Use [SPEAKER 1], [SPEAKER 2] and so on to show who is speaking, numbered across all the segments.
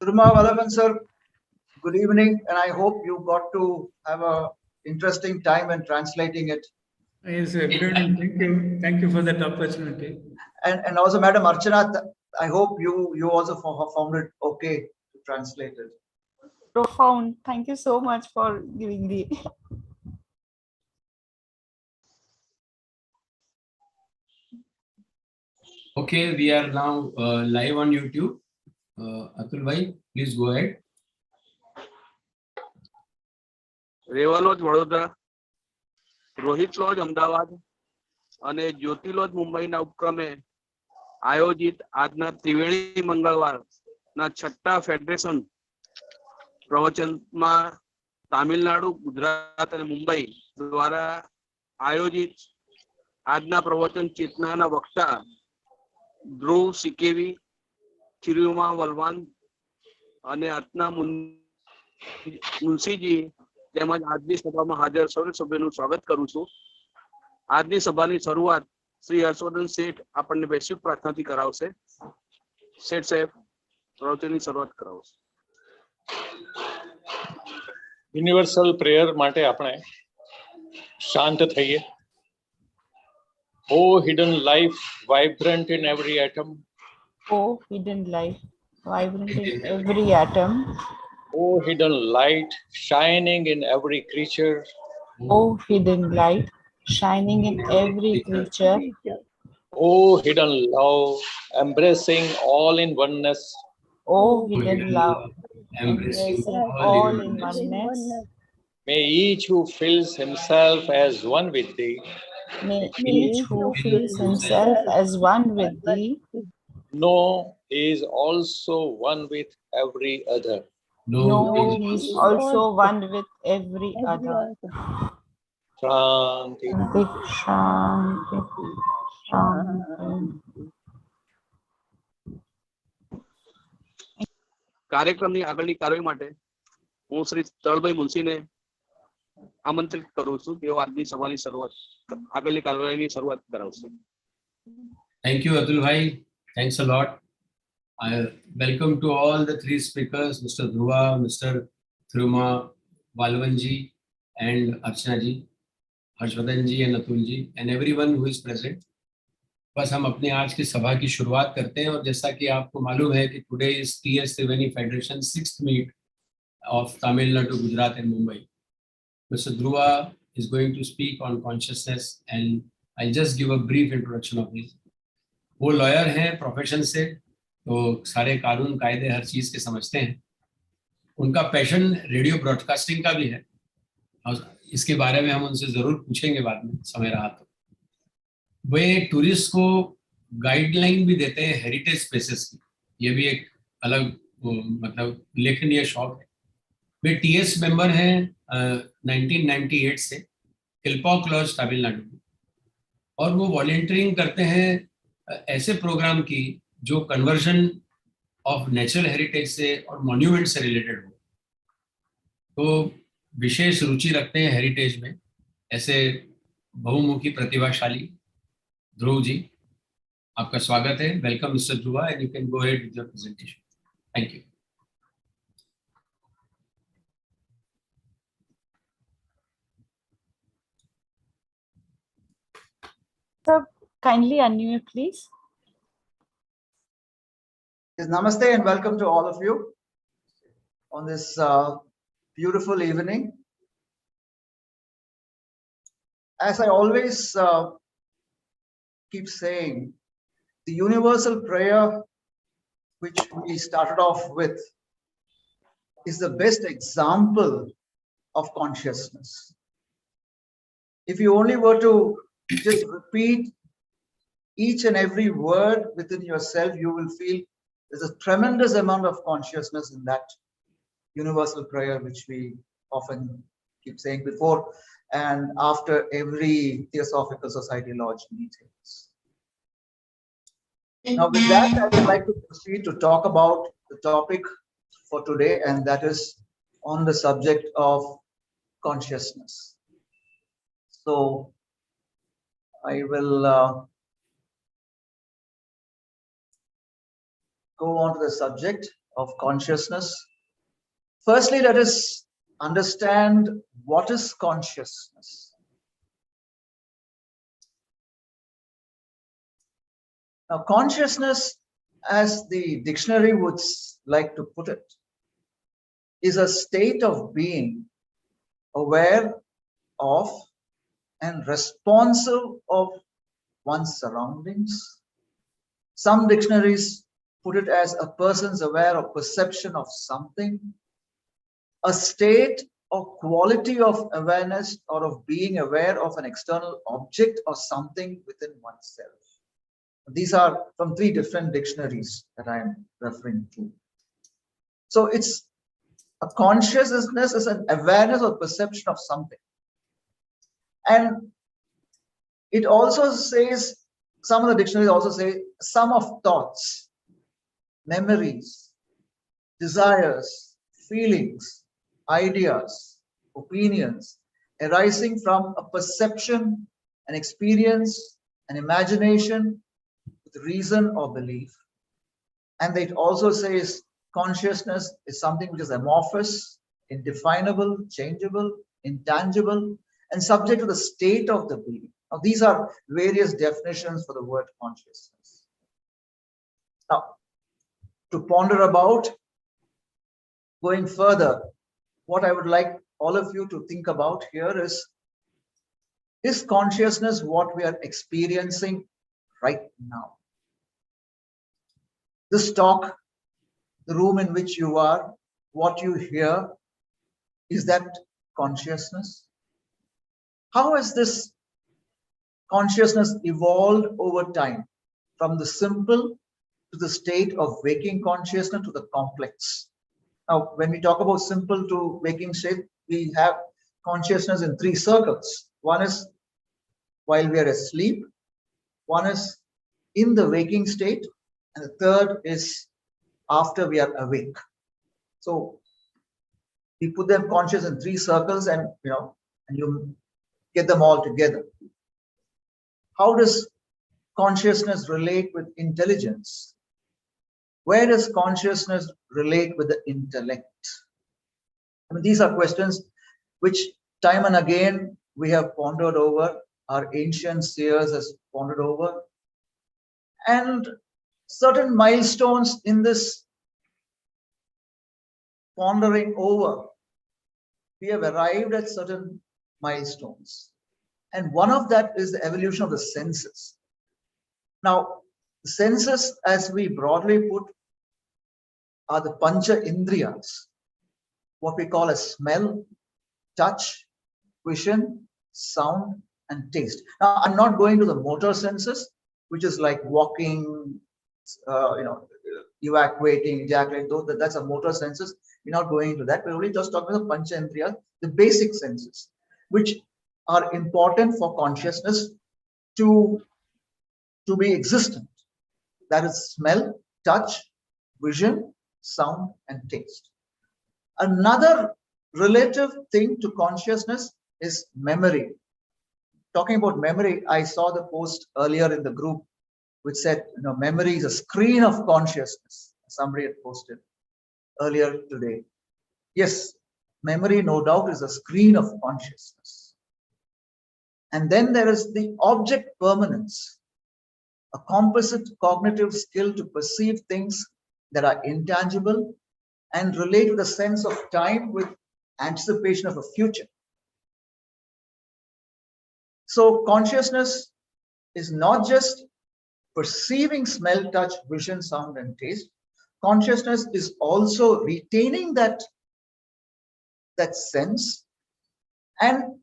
[SPEAKER 1] THIRUMAVALAVAN sir, good evening, and I hope you got to have a interesting time in translating it.
[SPEAKER 2] Yes, good evening. Thank you. Thank you for that opportunity.
[SPEAKER 1] And also, Madam Archana, I hope you also found it okay to translate it.
[SPEAKER 3] Profound. Thank you so much for giving the.
[SPEAKER 4] Okay, we are now live on YouTube. Atul bhai, please go ahead.
[SPEAKER 5] REWA નો જ વડોદરા, રોહિત નો જ અમદાવાદ અને જ્યોતિ નો જ મુંબઈના ઉપક્રમે આયોજિત આજના ત્રિવેણી મંગળવારના છઠ્ઠા ફેડરેશન પ્રવચનમાં તામિલનાડુ, ગુજરાત અને મુંબઈ દ્વારા આયોજિત આજના પ્રવચન ચેતનાના વક્તા ધ્રુવ, C.K.V, THIRUMAVALAVAN અને આર્ચના મુનશીજી તેમજ આજની સભામાં હાજર સૌ સભ્યોનું સ્વાગત કરું છું. આજની સભાની શરૂઆત શ્રી હર્ષવર્ધન શેઠ આપણને વૈશ્વિક પ્રાર્થનાથી કરાવશે. શેઠ સાહેબ પ્રવચનની શરૂઆત કરાવશે.
[SPEAKER 6] યુનિવર્સલ પ્રેયર માટે આપણે શાંત થઈએ. Oh hidden life, vibrant in every atom.
[SPEAKER 3] Oh, hidden life, vibrant in every atom.
[SPEAKER 6] Oh hidden light, shining in every creature.
[SPEAKER 3] Oh, hidden light, shining in every creature.
[SPEAKER 6] Oh hidden love, embracing all in oneness.
[SPEAKER 3] Oh, hidden love, embracing all in oneness.
[SPEAKER 6] May each who feels himself as one with thee
[SPEAKER 3] May each who feels himself as one with thee
[SPEAKER 6] know he is also one with every other.
[SPEAKER 3] know he is also one with every other.
[SPEAKER 6] Shanti.
[SPEAKER 3] Shanti, Shanti.
[SPEAKER 5] કાર્યક્રમની આગળની કાર્યવાહી માટે હું શ્રી તરલભાઈ મુનશીને આમંત્રિત કરું છું. તેઓ આજની સભાની શરૂઆત આગળની કાર્યવાહીની શરૂઆત કરાવશે.
[SPEAKER 4] Thank you, Atul bhai. Thanks a lot. I welcome to all the three speakers, Mr. Dhruva, Mr. THIRUMAVALAVAN ji, and Archana ji, Harshvardhan ji, and Atul ji, and everyone who is present. बस हम अपने आज की सभा की शुरुआत करते हैं. और जैसा कि आपको मालूम है कि today is TS Triveni federation 6th meet of Tamil Nadu, Gujarat and Mumbai. Mr. Dhruva is going to speak on consciousness, and I'll just give a brief introduction of this. वो लॉयर हैं प्रोफेशन से, तो सारे कानून कायदे हर चीज़ के समझते हैं. उनका पैशन रेडियो ब्रॉडकास्टिंग का भी है, और इसके बारे में हम उनसे ज़रूर पूछेंगे बाद में समय रहा तो. वे टूरिस्ट को गाइडलाइन भी देते हैं हेरिटेज स्पेसेस की. ये भी एक अलग मतलब उल्लेखनीय शौक है. वे TS मेंबर हैं 1998 से किल्पॉक लॉज तमिलनाडु में, और वो वॉलंटियरिंग करते हैं ऐसे प्रोग्राम की जो कन्वर्जन ऑफ नेचुरल हेरिटेज से और मॉन्यूमेंट से रिलेटेड हो. तो विशेष रुचि रखते हैं हेरिटेज में. ऐसे बहुमुखी प्रतिभाशाली ध्रुव जी, आपका स्वागत है. Welcome mister Dhruva, and you can go ahead with your presentation. Thank you.
[SPEAKER 3] Sir, kindly unmute, please.
[SPEAKER 1] Yes, namaste and welcome to all of you on this beautiful evening. As I always keep saying, the universal prayer which we started off with is the best example of consciousness. If you only were to just repeat each and every word within yourself, you will feel there's a tremendous amount of consciousness in that universal prayer, which we often keep saying before and after every Theosophical Society Lodge meetings. Now, with that, I would like to proceed to talk about the topic for today, and that is on the subject of consciousness. So, I will go on to the subject of consciousness. Firstly, let us understand what is consciousness. Now, consciousness, as the dictionary would like to put it, is a state of being aware of and responsive of one's surroundings. Some dictionaries put it as a person's aware of perception of something, a state or quality of awareness or of being aware of an external object or something within oneself. These are from 3 different dictionaries that I am referring to. So it's a consciousness is an awareness or perception of something. And it also says, some of the dictionaries also say, sum of thoughts, memories, desires, feelings, ideas, opinions, arising from a perception, an experience, an imagination, with reason or belief. And it also says consciousness is something which is amorphous, indefinable, changeable, intangible, and subject to the state of the being. Now, these are various definitions for the word consciousness. Now, to ponder about, going further, what I would like all of you to think about here is consciousness what we are experiencing right now? This talk, the room in which you are, what you hear, is that consciousness? How has this consciousness evolved over time, from the simple to the state of waking consciousness to the complex? Now, when we talk about simple to waking state, we have consciousness in 3 circles. One is while we are asleep, one is in the waking state, and the third is after we are awake. So we put them conscious in 3 circles, and you get them all together. How does consciousness relate with intelligence? Where does consciousness relate with the intellect? I mean, these are questions which time and again we have pondered over, our ancient seers has pondered over, and certain milestones in this pondering over, we have arrived at certain milestones. And one of that is the evolution of the senses. Now, the senses, as we broadly put, are the pancha indriyas, what we call as smell, touch, vision, sound, and taste. Now, I'm not going to the motor senses, which is like walking, evacuating, ejaculating, that's a motor senses. We're not going into that. We're only just talking about the pancha indriyas, the basic senses, which are important for consciousness to be existent. That is smell, touch, vision, sound, and taste. Another relative thing to consciousness is memory. Talking about memory, I saw the post earlier in the group which said, memory is a screen of consciousness. Somebody had posted earlier today. Yes, memory, no doubt, is a screen of consciousness. And then there is the object permanence, a composite cognitive skill to perceive things that are intangible and relate to the sense of time with anticipation of a future. So consciousness is not just perceiving smell, touch, vision, sound, and taste. Consciousness is also retaining that sense, and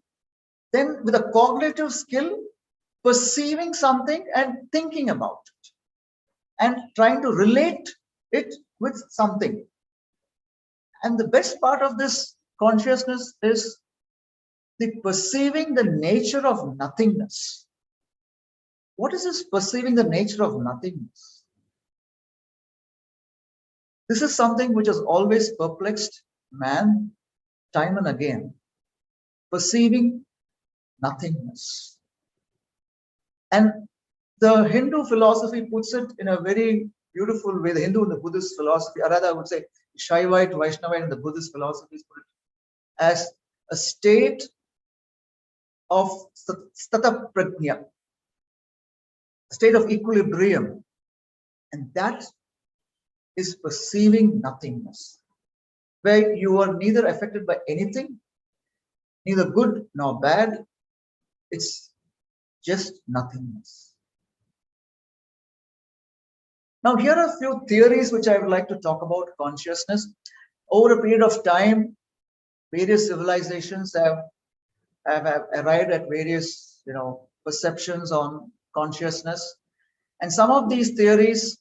[SPEAKER 1] then with a cognitive skill, perceiving something and thinking about it and trying to relate it with something. And the best part of this consciousness is the perceiving the nature of nothingness. What is this perceiving the nature of nothingness? This is something which has always perplexed man time and again. Perceiving nothingness. And the Hindu philosophy puts it in a very beautiful way the Hindu and the Buddhist philosophy, or rather I would say Shaivite, Vaishnavite and the Buddhist philosophies put it as a state of stata prajna, a state of equilibrium, and that is perceiving nothingness, where you are neither affected by anything, neither good nor bad. It's just nothingness. Now, here are a few theories which I would like to talk about consciousness. Over a period of time, various civilizations have arrived at various, perceptions on consciousness, and some of these theories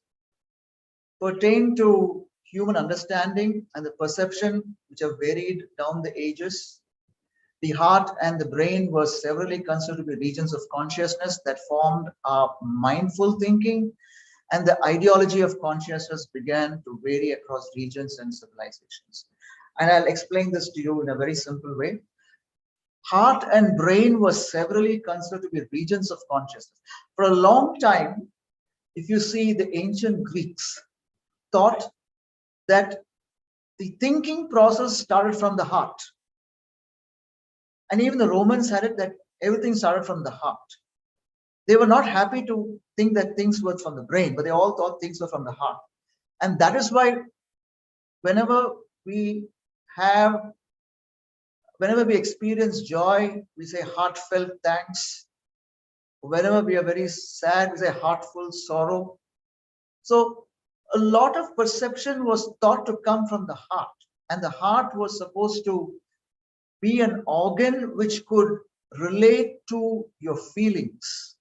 [SPEAKER 1] pertain to human understanding and the perception, which have varied down the ages. The heart and the brain were severally considered to be regions of consciousness that formed our mindful thinking, and the ideology of consciousness began to vary across regions and civilizations. And I'll explain this to you in a very simple way. Heart and brain were severally considered to be regions of consciousness. For a long time, if you see, the ancient Greeks thought that the thinking process started from the heart. And even the Romans had it that everything started from the heart. They were not happy to think that things were from the brain, but they all thought things were from the heart. And that is why whenever we experience joy, we say heartfelt thanks. Whenever we are very sad, we say heartful sorrow. So a lot of perception was thought to come from the heart, and the heart was supposed to be an organ which could relate to your feelings.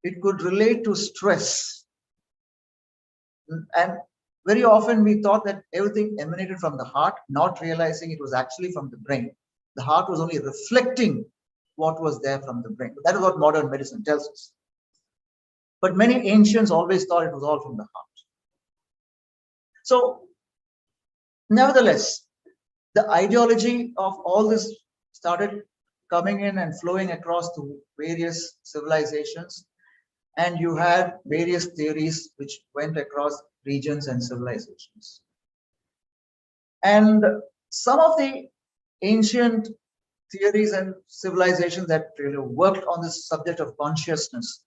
[SPEAKER 1] It could relate to stress. And very often we thought that everything emanated from the heart, not realizing it was actually from the brain. The heart was only reflecting what was there from the brain. That is what modern medicine tells us. But many ancients always thought it was all from the heart. So, nevertheless, the ideology of all this started coming in and flowing across to various civilizations, and you had various theories which went across regions and civilizations. And some of the ancient theories and civilizations that really worked on this subject of consciousness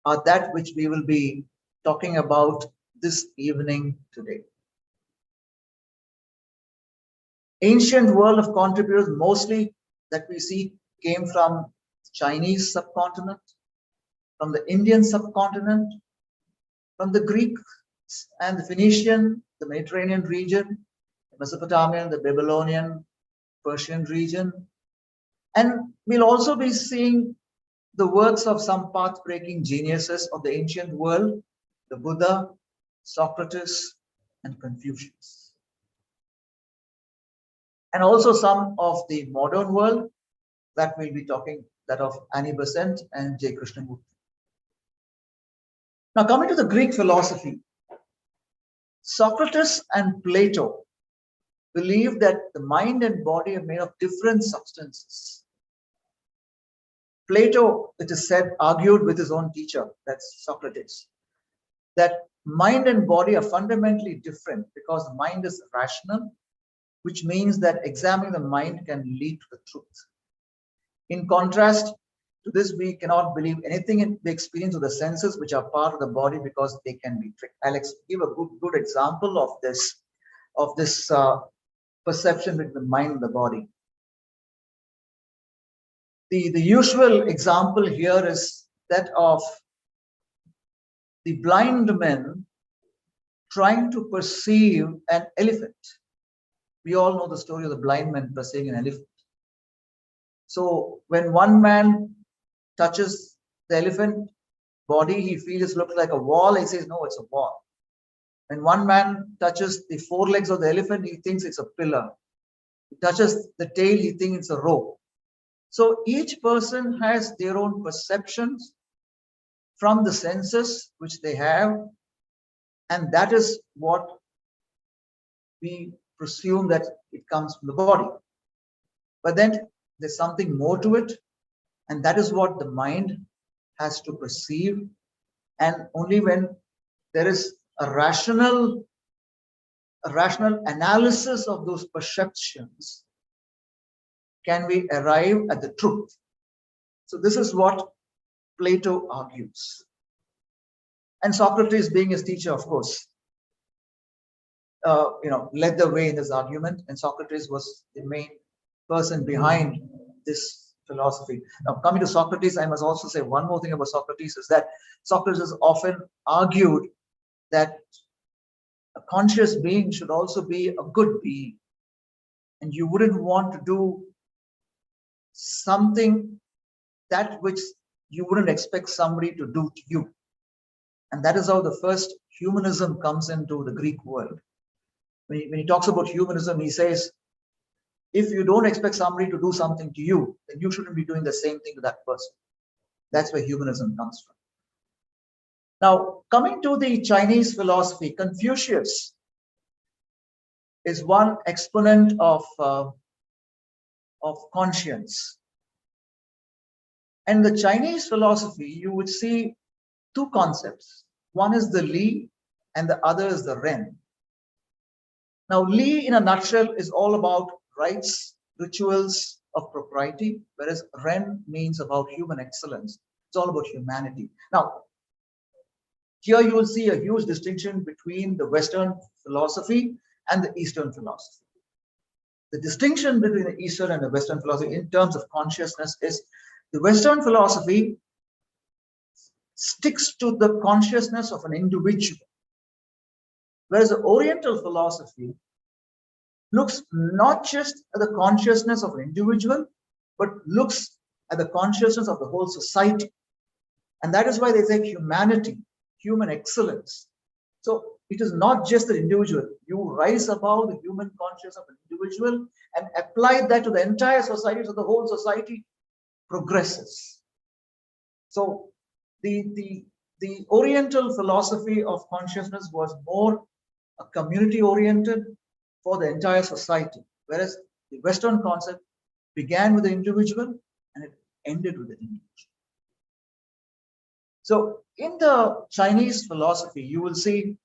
[SPEAKER 1] are that which we will be talking about this evening today. Ancient world of contributors mostly that we see came from Chinese subcontinent, from the Indian subcontinent, from the Greek and the Phoenician, the Mediterranean region, the Mesopotamian, the Babylonian, Persian region. And we'll also be seeing the works of some path-breaking geniuses of the ancient world, the Buddha, Socrates, and Confucius. And also some of the modern world that we'll be talking, that of Annie Besant and J. Krishnamurthi. Now, coming to the Greek philosophy, Socrates and Plato believed that the mind and body are made of different substances. Plato, it is said, argued with his own teacher, that's Socrates, that mind and body are fundamentally different because the mind is rational, which means that examining the mind can lead to the truth. In contrast to this, we cannot believe anything in the experience of the senses, which are part of the body, because they can be tricked. I'll give a good example of this perception between the mind and the body. The usual example here is that of the blind men trying to perceive an elephant. We all know the story of the blind man perceiving an elephant. So when one man touches the elephant body, he feels it looks like a wall. He says, no, it's a wall. When one man touches the forelegs of the elephant, he thinks it's a pillar. He touches the tail, he thinks it's a rope. So each person has their own perceptions from the senses which they have, and that is what we presume that it comes from the body. But then there's something more to it, and that is what the mind has to perceive. And only when there is a rational analysis of those perceptions can we arrive at the truth. So this is what Plato argues. And Socrates, being his teacher, of course, led the way in this argument, and Socrates was the main person behind this philosophy. Now, coming to Socrates, I must also say one more thing about Socrates is that Socrates often argued that a conscious being should also be a good being, and you wouldn't want to do something that which you wouldn't expect somebody to do to you. And that is how the first humanism comes into the Greek world. When he talks about humanism, he says, if you don't expect somebody to do something to you, then you shouldn't be doing the same thing to that person. That's where humanism comes from. Now, coming to the Chinese philosophy, Confucius is one exponent of conscience. And the Chinese philosophy, you would see two concepts. One is the Li and the other is the Ren. Now, Li in a nutshell is all about rites, rituals of propriety, whereas Ren means about human excellence. It's all about humanity. Now, here you will see a huge distinction between the Western philosophy and the Eastern philosophy. The distinction between the Eastern and the Western philosophy in terms of consciousness is the Western philosophy sticks to the consciousness of an individual, whereas the Oriental philosophy looks not just at the consciousness of an individual, but looks at the consciousness of the whole society. And that is why they say humanity, human excellence. So it is not just the individual. You rise above the human consciousness of an individual and apply that to the entire society, so the whole society progresses. So the Oriental philosophy of consciousness was more a community oriented for the entire society, whereas the Western concept began with the individual and it ended with the individual. So in the Chinese philosophy, you will see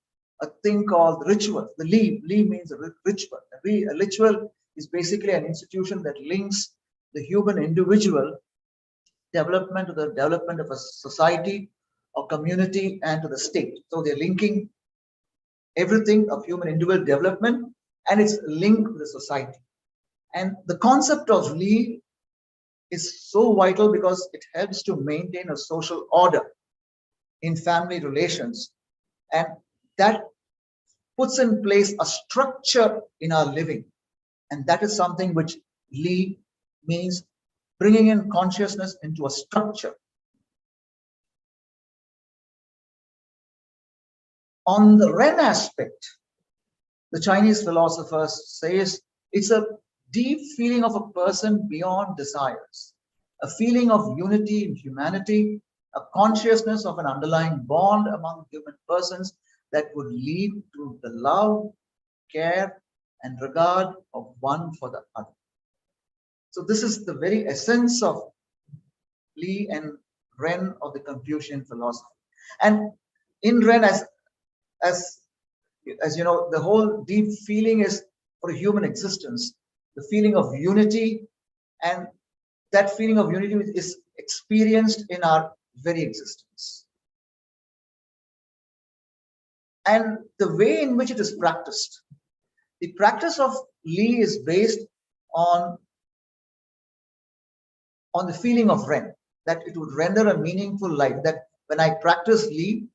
[SPEAKER 1] a thing called ritual. The Li means a ritual. A ritual is basically an institution that links the human individual development to the development of a society or community and to the state. So they're linking everything of human individual development and it's linked with the society. And the concept of Li is so vital because it helps to maintain a social order in family relations, and that puts in place a structure in our living. And that is something which Li means, bringing in consciousness into a structure. On the Ren aspect, the Chinese philosophers says it's a deep feeling of a person beyond desires, a feeling of unity in humanity, a consciousness of an underlying bond among human persons that would lead to the love, care, and regard of one for the other. So this is the very essence of Li and Ren of the Confucian philosophy. And in Ren, as you know, the whole deep feeling is for human existence, the feeling of unity, and that feeling of unity is experienced in our very existence. And the way in which it is practiced, the practice of Li is based on the feeling of Ren, that it would render a meaningful life, that when I practice Li,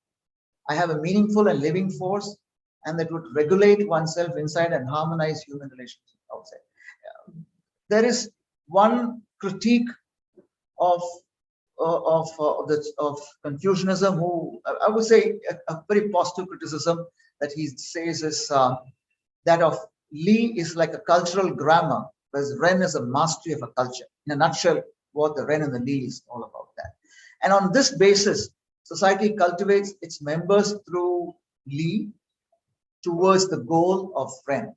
[SPEAKER 1] I have a meaningful and living force, and that would regulate oneself inside and harmonize human relationships outside. There is one critique of Confucianism, who I would say a very positive criticism that he says is that of Li is like a cultural grammar, whereas Ren is a mastery of a culture. In a nutshell, what the Ren and the Li is all about that. And on this basis, society cultivates its members through Li towards the goal of Ren.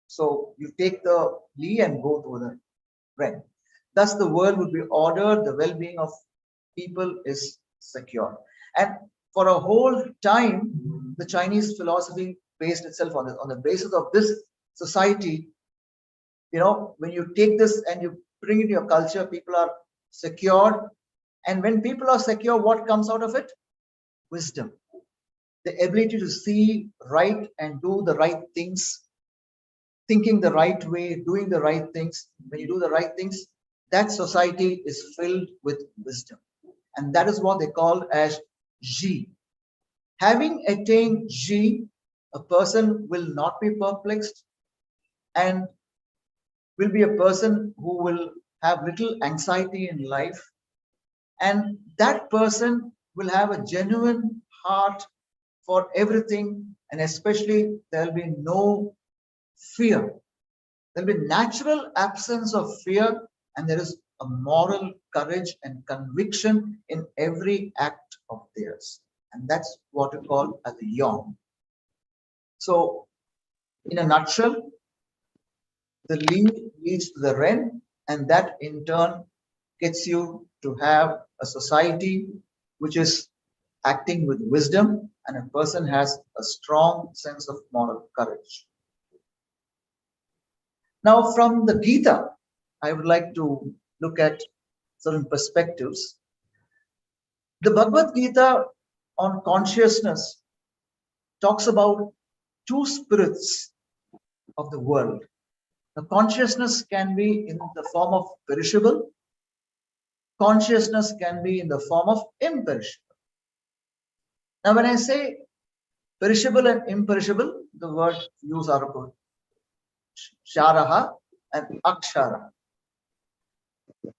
[SPEAKER 1] So you take the Li and go to the Ren. Thus, the world would be ordered, the well-being of people is secure. And for a whole time, the Chinese philosophy based itself on the basis of this society. You know, when you take this and you bring it in your culture, people are secured. And when people are secure, what comes out of it? Wisdom. The ability to see right and do the right things, thinking the right way, doing the right things. When you do the right things, that society is filled with wisdom. And that is what they call as Ji. Having attained Ji, a person will not be perplexed and will be a person who will have little anxiety in life. And that person will have a genuine heart for everything, and especially there will be no fear. There will be natural absence of fear, and there is a moral courage and conviction in every act of theirs. And that's what we call as the yom. So, in a nutshell, the lead leads to the ren, and that in turn gets you to have a society which is acting with wisdom, and a person has a strong sense of moral courage. Now, from the Gita, I would like to look at certain perspectives. The Bhagavad-Gita on consciousness talks about two spirits of the world. The consciousness can be in the form of perishable. Consciousness can be in the form of imperishable. Now, when I say perishable and imperishable, the word used are good. Sharaha and Akshara.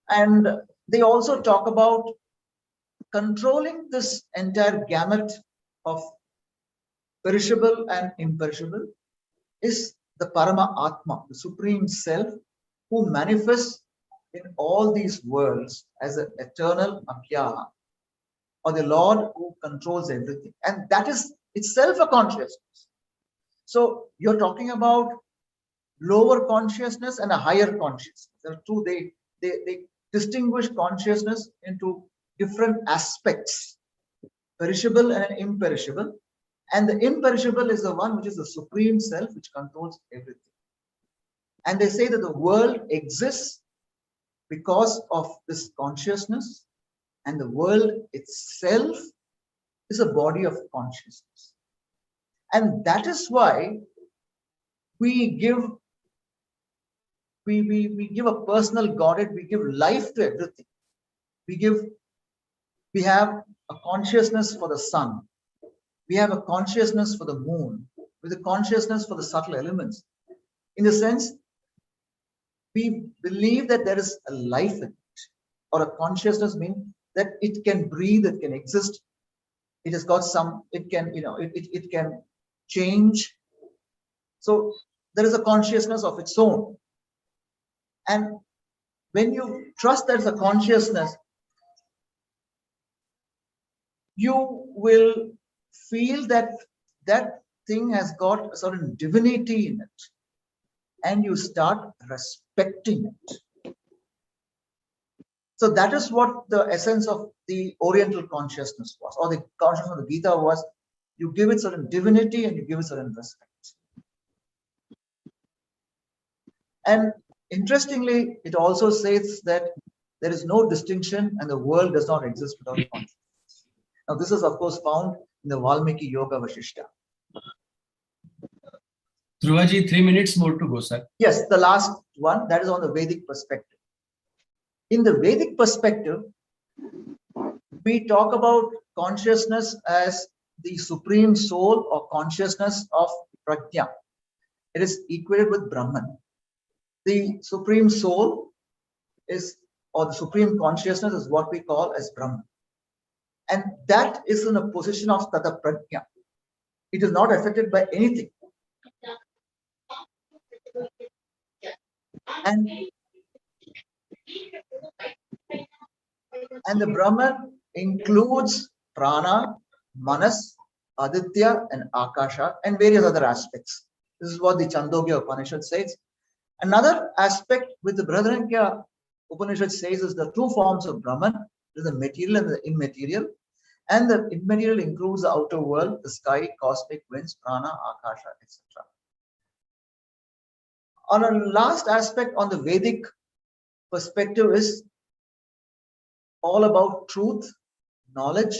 [SPEAKER 1] And they also talk about controlling this entire gamut of perishable and imperishable is the Parama Atma, the Supreme Self, who manifests in all these worlds as an eternal Abhyaha, or the Lord who controls everything. And that is itself a consciousness. So you're talking about lower consciousness and a higher consciousness. There are two, they distinguish consciousness into different aspects, perishable and imperishable. And the imperishable is the one which is the Supreme Self, which controls everything. And they say that the world exists because of this consciousness, and the world itself is a body of consciousness. And that is why we give a personal Godhead, we give life to everything. We have a consciousness for the sun. We have a consciousness for the moon, with a consciousness for the subtle elements. In the sense, we believe that there is a life in it, or a consciousness means that it can breathe, it can exist, it has got some, it can, it can change. So there is a consciousness of its own. And when you trust there's a consciousness, you will feel that that thing has got a certain divinity in it, and you start respecting it. So that is what the essence of the Oriental consciousness was, or the consciousness of the Gita was. You give it certain divinity and you give it certain respect. And interestingly, it also says that there is no distinction and the world does not exist without consciousness. Now, this is, of course, found in the Valmiki Yoga Vashishta.
[SPEAKER 4] Dhruvaji, 3 minutes more to go, sir.
[SPEAKER 1] Yes, the last one, that is on the Vedic perspective. In the Vedic perspective, we talk about consciousness as the supreme soul or consciousness of Prajna. It is equated with Brahman. The supreme soul is, or the supreme consciousness is what we call as Brahman. And that is in a position of Tata Prajna. It is not affected by anything. And the Brahman includes Prana, Manas, Aditya, and Akasha, and various other aspects. This is what the Chandogya Upanishad says. Another aspect which the Brihadaranyaka Upanishad says is the two forms of Brahman, the material and the immaterial. And the immaterial includes the outer world, the sky, cosmic winds, prana, akasha, etc. On a last aspect on the Vedic perspective is all about truth, knowledge,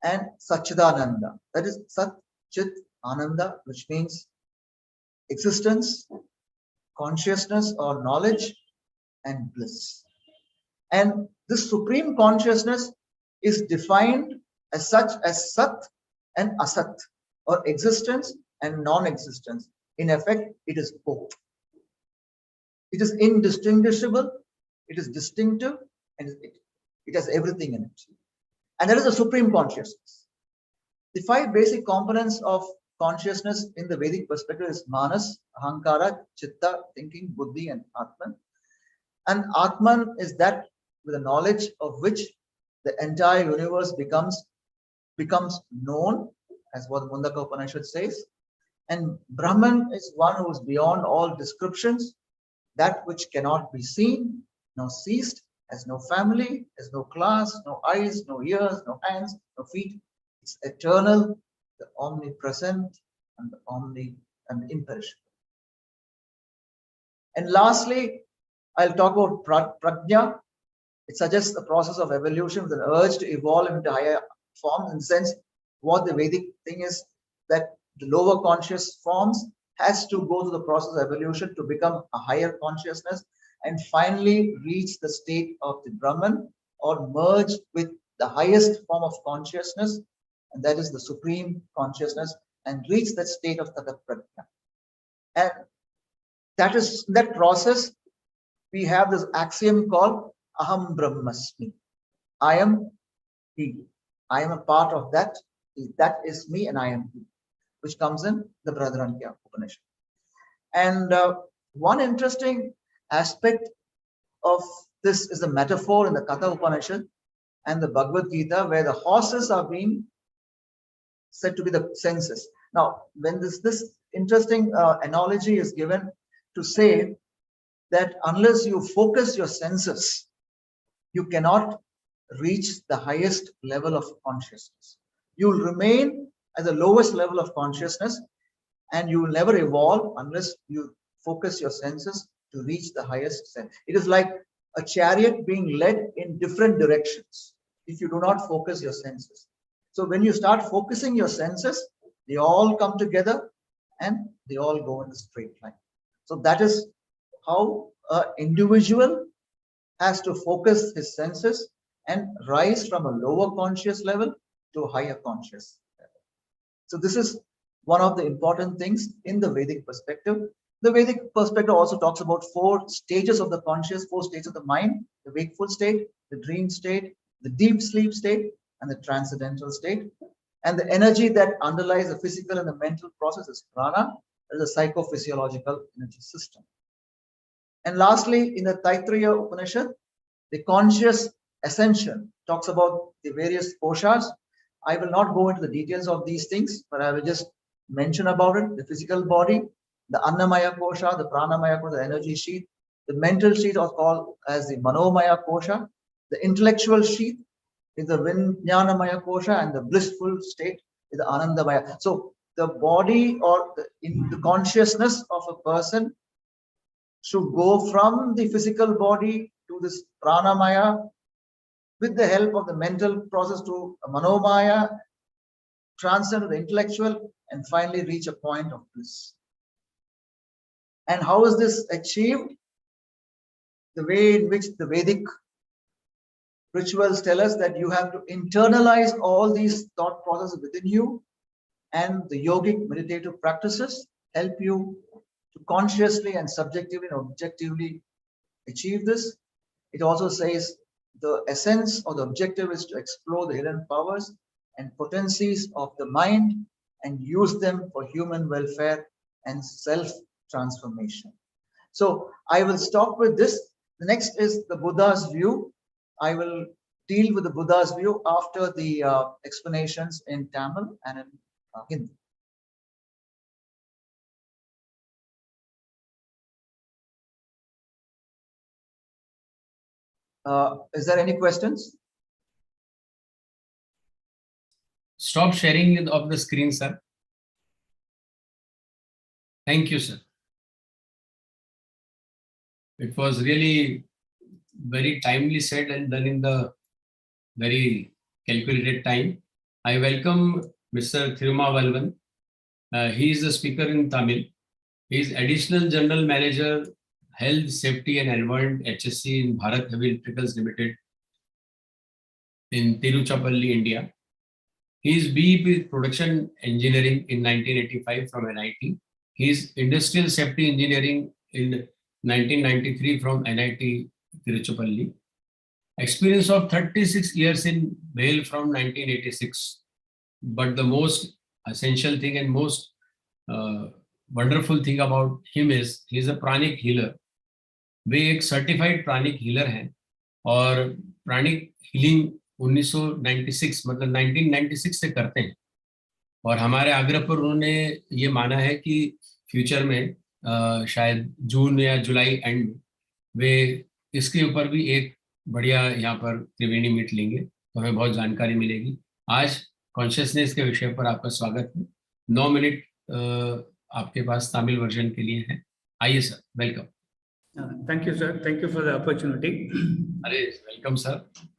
[SPEAKER 1] and Satchidananda. That is Sat Chit Ananda, which means existence, consciousness or knowledge, and bliss. And this supreme consciousness is defined as such as Sat and Asat, or existence and non-existence. In effect, it is both. It is indistinguishable, it is distinctive, and it has everything in it. And that is the supreme consciousness. The 5 basic components of consciousness in the Vedic perspective is Manas, Ahankara, Chitta, thinking, Buddhi, and Atman. And Atman is that with the knowledge of which the entire universe becomes known, as what Mundaka Upanishad says. And Brahman is one who is beyond all descriptions, that which cannot be seen, nor seized, has no family, has no class, no eyes, no ears, no hands, no feet. It's eternal, the omnipresent, and and imperishable. And lastly, I'll talk about prajna. It suggests the process of evolution with an urge to evolve into higher forms. In the sense, what the Vedic thing is that the lower conscious forms has to go through the process of evolution to become a higher consciousness and finally reach the state of the Brahman or merge with the highest form of consciousness, and that is the supreme consciousness, and reach that state of Tata Prajna. And that process, we have this axiom called Aham Brahmasmi. I am he. I am a part of that. That is me and I am he, which comes in the Bhagavad-Gita Upanishad. And one interesting aspect of this is the metaphor in the Katha Upanishad and the Bhagavad-Gita, where the horses are being said to be the senses. Now, when this interesting analogy is given to say that unless you focus your senses, you cannot reach the highest level of consciousness. You will remain at the lowest level of consciousness, and you will never evolve unless you focus your senses to reach the highest sense. It is like a chariot being led in different directions if you do not focus your senses. So when you start focusing your senses, they all come together and they all go in a straight line. So that is how an individual has to focus his senses and rise from a lower conscious level to a higher conscious level. So this is one of the important things in the Vedic perspective. The Vedic perspective also talks about 4 stages of the conscious, 4 states of the mind: the wakeful state, the dream state, the deep sleep state, and the transcendental state. And the energy that underlies the physical and the mental process is prana, that is a psychophysiological energy system. And lastly, in the Taittiriya Upanishad, the conscious ascension talks about the various koshas. I will not go into the details of these things, but I will just mention about it. The physical body, the Annamaya kosha, the Pranamaya kosha, the energy sheath. The mental sheath is called as the Manomaya kosha. The intellectual sheath is the Vijnanamaya kosha, and the blissful state is the Anandamaya. So the body or the consciousness of a person should go from the physical body to this Pranamaya with the help of the mental process to Manomaya, transcend to the intellectual, and finally reach a point of bliss. And how is this achieved? The way in which the Vedic rituals tell us that you have to internalize all these thought processes within you, and the yogic meditative practices help you to consciously and subjectively and objectively achieve this. It also says the essence or the objective is to explore the hidden powers and potencies of the mind and use them for human welfare and self-transformation. So I will stop with this. The next is the Buddha's view. I will deal with the Buddha's view after the explanations in Tamil and in Hindi. Is there any questions?
[SPEAKER 4] stop sharing of the screen, sir. Thank you, sir. It was really very timely said and done in the very calculated time. I welcome Mr. THIRUMAVALAVAN. He is the speaker in Tamil. He is Additional General Manager, Health, Safety and Environment HSC in Bharat Heavy Electricals Limited in Tiruchirappalli, India. He is BEP Production Engineering in 1985 from NIT. He is Industrial Safety Engineering in 1993 from NIT Tiruchirappalli. Experience of 36 years in BHEL from 1986. But the most essential thing and most wonderful thing about him is he is a pranic healer. वे एक certified प्राणिक healer हैं और pranic healing 1996 मतलब 1996 से करते हैं और हमारे आग्रह पर उन्होंने ये माना है कि फ्यूचर में शायद जून या जुलाई एंड में वे इसके ऊपर भी एक बढ़िया यहाँ पर त्रिवेणी मीट लेंगे तो हमें बहुत जानकारी मिलेगी। आज कॉन्शियसनेस के विषय पर आपका स्वागत है। 9 मिनट आपके पास तमिल वर्जन के लिए है। आइए sir, welcome.
[SPEAKER 2] Thank you, sir. Thank you for the opportunity.
[SPEAKER 4] Welcome, sir.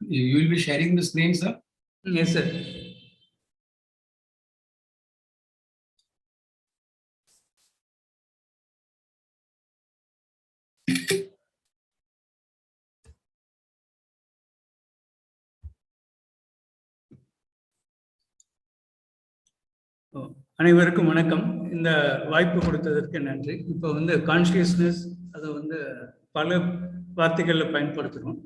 [SPEAKER 4] You will be sharing the screen, sir?
[SPEAKER 2] Yes, sir. அனைவருக்கும் வணக்கம். இந்த வாய்ப்பு கொடுத்ததற்கு நன்றி. இப்போ வந்து கான்ஷியஸ்னஸ் அதை வந்து பல வார்த்தைகள்ல பயன்படுத்துறோம்.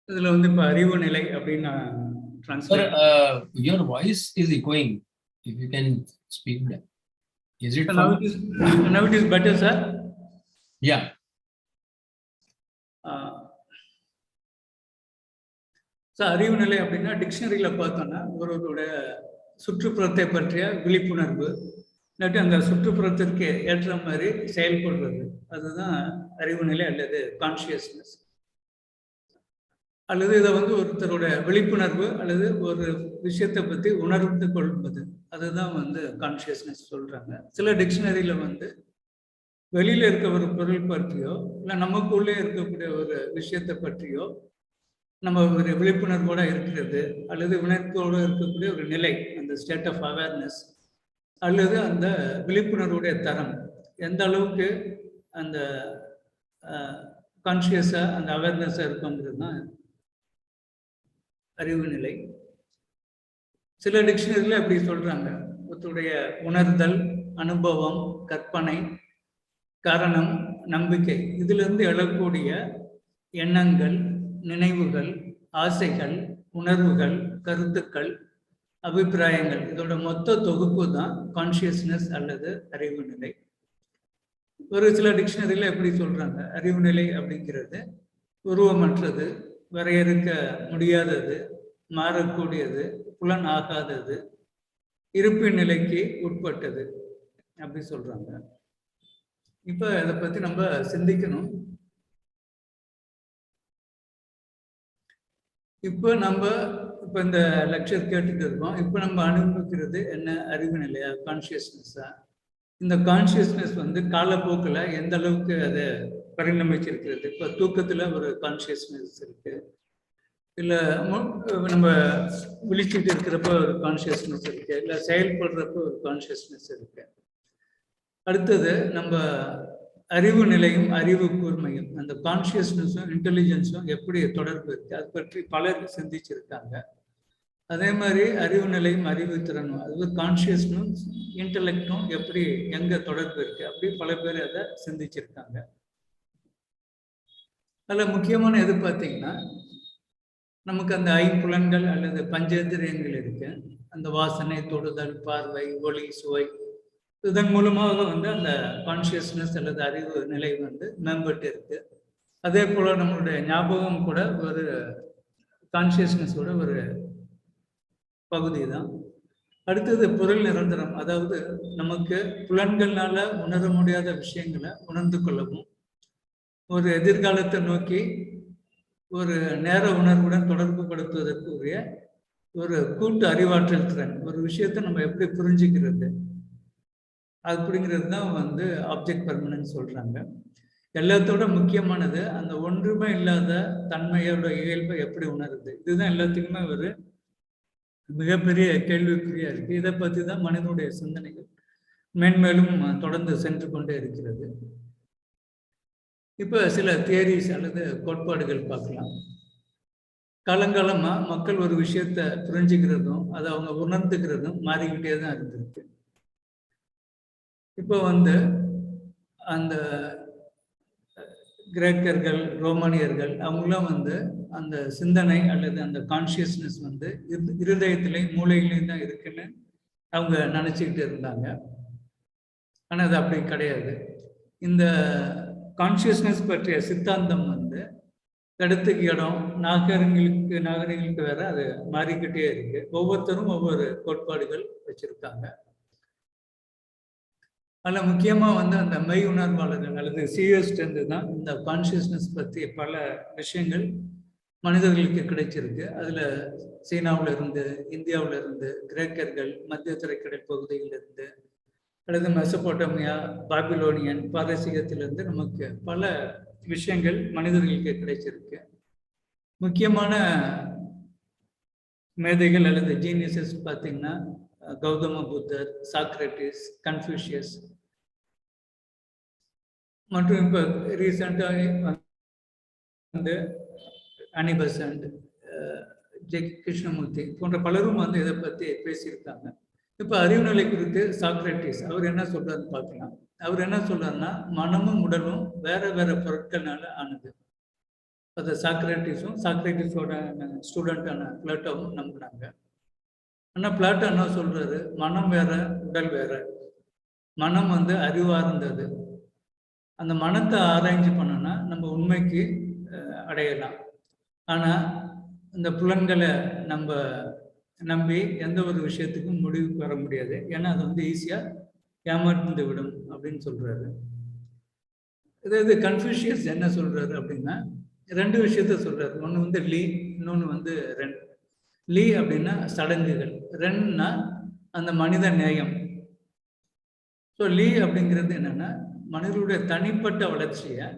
[SPEAKER 2] இதுல வந்து இப்போ அறிவு நிலை அப்படின்னு நான் translate.
[SPEAKER 4] Your voice is echoing. If you can speak that. Is it
[SPEAKER 2] now it is better, sir?
[SPEAKER 4] Yeah.
[SPEAKER 2] Sir அறிவு நிலை அப்படின்னா டிக்ஷனரியில பார்த்தோம்னா ஒருவரோட சுற்றுப்புறத்தை பற்றிய விழிப்புணர்வு இல்லாட்டி அந்த சுற்றுப்புறத்திற்கு ஏற்ற மாதிரி செயல்படுறது, அதுதான் அறிவு நிலை அல்லது கான்ஷியஸ்னஸ். அல்லது இதை வந்து ஒருத்தரோட விழிப்புணர்வு அல்லது ஒரு விஷயத்தை பற்றி உணர்ந்து கொள்வது, அதுதான் வந்து கான்ஷியஸ்னஸ் சொல்றாங்க. சில டிக்ஷனரியில வந்து வெளியில இருக்க ஒரு பொருள் பற்றியோ இல்லை நமக்குள்ளே இருக்கக்கூடிய ஒரு விஷயத்தை பற்றியோ நம்ம ஒரு விழிப்புணர்வோட இருக்கிறது அல்லது உணர்வோடு இருக்கக்கூடிய ஒரு நிலை, அந்த ஸ்டேட் ஆஃப் அவேர்னஸ் அல்லது அந்த விழிப்புணர்வுடைய தரம் எந்த அளவுக்கு அந்த கான்ஷியஸா அந்த அவேர்னஸா இருக்குங்கிறது தான் அறிவு நிலை. சில டிக்ஷனரியில் அப்படி சொல்றாங்க, ஒருத்தருடைய உணர்தல், அனுபவம், கற்பனை, காரணம், நம்பிக்கை, இதுல இருந்து எழக்கூடிய எண்ணங்கள், நினைவுகள், ஆசைகள், உணர்வுகள், கருத்துக்கள், அபிப்பிராயங்கள், இதோட மொத்த தொகுப்பு தான் கான்ஷியஸ்னஸ் அல்லது அறிவு நிலை. ஒரு சில டிக்ஷனரியில் எப்படி சொல்றாங்க, அறிவு நிலை அப்படிங்கிறது உருவமற்றது, வரையறுக்க முடியாதது, மாறக்கூடியது, புலன் ஆகாதது, இருப்பின் நிலைக்கு உட்பட்டது அப்படி சொல்றாங்க. இப்ப அதை பத்தி நம்ம சிந்திக்கணும். இப்போ இந்த லெக்சர் கேட்டுட்டு இருக்கோம். இப்போ நம்ம அனுபவிக்கிறது என்ன, அறிவு நிலையா, கான்ஷியஸ்னஸா? இந்த கான்ஷியஸ்னஸ் வந்து காலப்போக்கில் எந்த அளவுக்கு அதை பரிணமிச்சிருக்கிறது. இப்போ தூக்கத்துல ஒரு கான்ஷியஸ்னஸ் இருக்கு, இல்லை நம்ம விழிச்சுட்டு இருக்கிறப்ப ஒரு கான்ஷியஸ்னஸ் இருக்கு, இல்லை செயல்படுறப்ப ஒரு கான்ஷியஸ்னஸ் இருக்கு. அடுத்தது நம்ம அறிவு நிலையும் அறிவு கூர்மையும், அந்த கான்ஷியஸ்னஸும் இன்டெலிஜென்ஸும் எப்படி தொடர்பு இருக்கு, அது பற்றி பலர் சிந்திச்சிருக்காங்க. அதே மாதிரி அறிவு நிலையும் அறிவு திறனும், அது கான்ஷியஸ்னும் இன்டெலெக்டும் எப்படி எங்க தொடர்பு இருக்கு, அப்படி பல பேர் அதை சிந்திச்சிருக்காங்க. அதில் முக்கியமான எது பார்த்தீங்கன்னா, நமக்கு அந்த ஐம்புலன்கள் அல்லது பஞ்சேந்திரியங்கள் இருக்கு. அந்த வாசனை, தொடுதல், பார்வை, ஒளி, சுவை, இதன் மூலமாக வந்து அந்த கான்ஷியஸ்னஸ் அல்லது அறிவு நிலை வந்து மேம்பட்டு இருக்கு. அதே போல நம்மளுடைய ஞாபகம் கூட ஒரு கான்ஷியஸ்னஸோட ஒரு பகுதி தான். அடுத்தது பொருள் நிரந்தரம், அதாவது நமக்கு புலன்கள்னால உணர முடியாத விஷயங்களை உணர்ந்து கொள்ளவும், ஒரு எதிர்காலத்தை நோக்கி ஒரு நேர உணர்வுடன் தொடர்பு படுத்துவதற்கு உரிய ஒரு கூட்டு அறிவாற்றல் திறன், ஒரு விஷயத்தை நம்ம எப்படி புரிஞ்சுக்கிறது அப்படிங்கிறது தான் வந்து ஆப்ஜெக்ட் பெர்மனன்ஸ் சொல்றாங்க. எல்லாத்தோட முக்கியமானது அந்த ஒன்றுமே இல்லாத தன்மையோட இயல்பை எப்படி உணருது. இதுதான் எல்லாத்துக்குமே ஒரு மிகப்பெரிய கேள்விக்குறியா இருக்கு. இதை பத்தி தான் மனிதனுடைய சிந்தனைகள் மேன்மேலும் தொடர்ந்து சென்று கொண்டே இருக்கிறது. இப்ப சில தியரிஸ் அல்லது கோட்பாடுகள் பார்க்கலாம். காலங்காலமா மக்கள் ஒரு விஷயத்த புரிஞ்சுக்கிறதும் அதை அவங்க உணர்ந்துக்கிறதும் மாறிக்கிட்டே தான் இருந்திருக்கு. இப்போ வந்து அந்த கிரேக்கர்கள், ரோமானியர்கள் அவங்களாம் வந்து அந்த சிந்தனை அல்லது அந்த கான்சியஸ்னஸ் வந்து இருதயத்திலையும் மூளையிலையும் தான் இருக்குன்னு அவங்க நினைச்சுக்கிட்டு இருந்தாங்க. ஆனால் அது அப்படி கிடையாது. இந்த கான்சியஸ்னஸ் பற்றிய சித்தாந்தம் வந்து இடத்துக்கு இடம், நாகரிகங்களுக்கு வேற அது மாறிக்கிட்டே இருக்கு. ஒவ்வொருத்தரும் ஒவ்வொரு கோட்பாடுகள் வச்சிருக்காங்க. அதில் முக்கியமாக வந்து அந்த மெய் உணர்வாளர்கள் அல்லது சிஎஸ்டேந்து தான் இந்த கான்சியஸ்னஸ் பற்றி பல விஷயங்கள் மனிதர்களுக்கு கிடைச்சிருக்கு. அதில் சீனாவில் இருந்து, இந்தியாவில் இருந்து, கிரேக்கர்கள், மத்திய திரைக்கடல் பகுதியிலிருந்து, அல்லது மெசபோட்டோமியா, பாபிலோனியன், பாரசீகத்திலிருந்து நமக்கு பல விஷயங்கள் மனிதர்களுக்கு கிடைச்சிருக்கு. முக்கியமான மேதைகள் அல்லது ஜீனியஸஸ் பார்த்தீங்கன்னா கௌதம புத்தர், சாக்ரட்டிஸ், கன்ஃபூஷியஸ் மற்றும் இப்போ ரீசெண்டாக வந்து பெசன்ட், கிருஷ்ணமூர்த்தி போன்ற பலரும் வந்து இதை பற்றி பேசியிருக்காங்க. இப்போ அறிவுநிலை குறித்து சாக்ரட்டிஸ் அவர் என்ன சொல்றாருன்னு பார்க்கலாம். அவர் என்ன சொல்றாருன்னா, மனமும் உடலும் வேற வேற பொருட்கள்னால ஆனது. அதை சாக்ரட்டிஸோட ஸ்டூடெண்டான பிளாட்டோவும் நம்பினாங்க. ஆனால் பிளாட்டோ என்ன சொல்றாரு, மனம் வேற உடல் வேற. மனம் வந்து அறிவார்ந்தது. அந்த மனத்தை ஆராய்ச்சி பண்ணோம்னா நம்ம உண்மைக்கு அடையலாம். ஆனால் இந்த புலன்களை நம்ம நம்பி எந்த ஒரு விஷயத்துக்கும் முடிவுக்கு வர முடியாது. ஏன்னா அது வந்து ஈஸியாக ஏமாந்து விடும் அப்படின்னு சொல்றாரு. அதாவது கன்ஃபூஷியஸ் என்ன சொல்றாரு அப்படின்னா, ரெண்டு விஷயத்த சொல்றாரு. ஒன்று வந்து லீ, இன்னொன்று வந்து ரென். லீ அப்படின்னா சடங்குகள், ரென்னா அந்த மனித நேயம். ஸோ லீ அப்படிங்கிறது என்னன்னா, மனிதனுடைய தனிப்பட்ட வளர்ச்சியை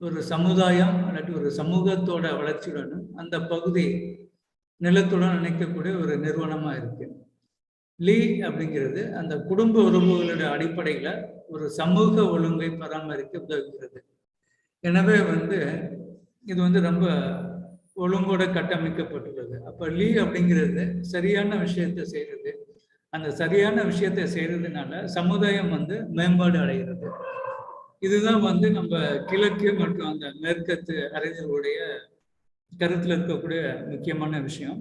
[SPEAKER 2] ஒரு சமுதாயம் இல்லாட்டி ஒரு சமூகத்தோட வளர்ச்சியுடனும் அந்த பகுதி நிலத்துடன் நினைக்கக்கூடிய ஒரு நிறுவனமா இருக்கு. லீ அப்படிங்கிறது அந்த குடும்ப உறவுகளோட அடிப்படையில ஒரு சமூக ஒழுங்கை பராமரிக்க உதவுகிறது. எனவே வந்து இது வந்து ரொம்ப ஒழுங்கோட கட்டமைக்கப்பட்டுள்ளது. அப்ப லீ அப்படிங்கிறது சரியான விஷயத்தை செய்யறது. அந்த சரியான விஷயத்தை செய்யறதுனால சமுதாயம் வந்து மேம்பாடு அடைகிறது. இதுதான் வந்து நம்ம கிழக்கு மற்றும் அந்த மேற்கத்து அறிஞர்களுடைய கருத்துல இருக்கக்கூடிய முக்கியமான விஷயம்.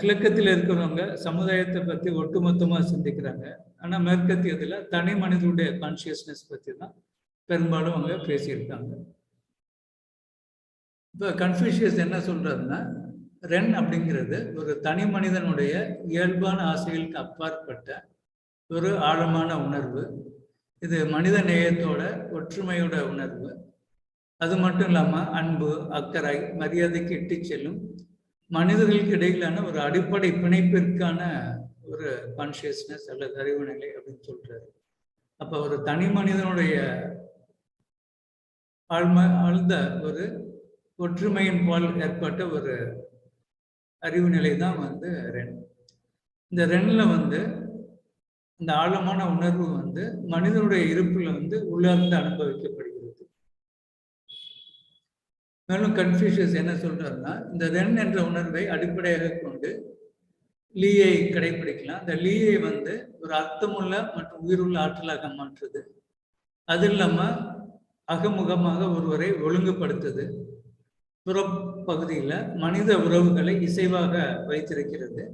[SPEAKER 2] கிழக்கத்தில் இருக்கிறவங்க சமுதாயத்தை பத்தி ஒட்டுமொத்தமா சிந்திக்கிறாங்க. ஆனா மேற்கத்தியத்துல தனி மனிதனுடைய கான்சியஸ்னஸ் பத்தி தான் பெரும்பாலும் அவங்க பேசியிருக்காங்க. இப்போ கன்ஃபூஷியஸ் என்ன சொல்றாருன்னா, ரென் அப்படிங்கிறது ஒரு தனி மனிதனுடைய இயல்பான ஆசைகளுக்கு அப்பாற்பட்ட ஒரு ஆழமான உணர்வு. இது மனித நேயத்தோட ஒற்றுமையோட உணர்வு. அது மட்டும் இல்லாம அன்பு, அக்கறை, மரியாதைக்கு இட்டு செல்லும் மனிதர்களுக்கு இடையிலான ஒரு அடிப்படை பிணைப்பிற்கான ஒரு கான்சியஸ்னஸ் அல்லது அறிவு நிலை அப்படின்னு சொல்றாரு. அப்ப ஒரு தனி மனிதனுடைய ஆழ்ந்த ஒரு ஒற்றுமையின் போல் ஏற்பட்ட ஒரு அறிவு நிலை தான் வந்து ரென். இந்த ரென்ல வந்து இந்த ஆழமான உணர்வு வந்து மனிதனுடைய இருப்புல வந்து உள்ளார்ந்து அனுபவிக்கப்படுகிறது. மேலும் கன்ஃபூஷியஸ் என்ன சொல்றாருன்னா, இந்த ரென் என்ற உணர்வை அடிப்படையாக கொண்டு லீயை கடைபிடிக்கலாம். அந்த லீயை வந்து ஒரு அர்த்தமுள்ள மற்றும் உயிருள்ள ஆற்றலாக மாற்றுது. அது இல்லாம அகமுகமாக ஒருவரை ஒழுங்குபடுத்துது. புறப்பகுதியில மனித உறவுகளை இசைவாக வைத்திருக்கிறது.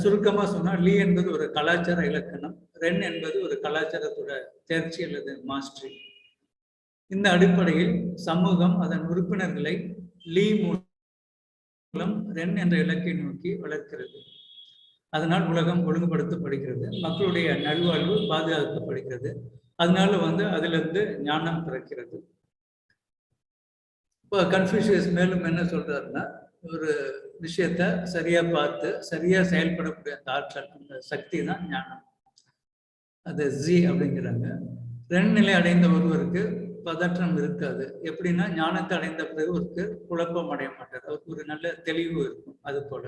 [SPEAKER 2] சுருக்கமா சொன்னா லீ என்பது ஒரு கலாச்சார இலக்கணம், ரென் என்பது ஒரு கலாச்சாரத்தோட தேர்ச்சி அல்லது மாஸ்டரி. இந்த அடிப்படையில் சமூகம் அதன் உறுப்பினர்களை லீ மூலம் ரென் என்ற இலக்கை நோக்கி வளர்க்கிறது. அதனால் உலகம் ஒழுங்குபடுத்தப்படுகிறது, மக்களுடைய நல்வாழ்வு பாதுகாக்கப்படுகிறது. அதனால வந்து அதிலிருந்து ஞானம் பிறக்கிறது. இப்போ கன்ஃபூஷியஸ் மேலும் என்ன சொல்றாருன்னா, ஒரு விஷயத்த சரியா பார்த்து சரியா செயல்படக்கூடிய அந்த ஆற்றல், அந்த சக்தி தான் ஞானம். அது ஜி அப்படிங்கிறாங்க. ரெண்டு நிலை அடைந்த ஒருவருக்கு பதற்றம் இருக்காது. எப்படின்னா ஞானத்தை அடைந்த பிறகு குழப்பம் அடைய மாட்டார், அவருக்கு ஒரு நல்ல தெளிவு இருக்கும். அது போல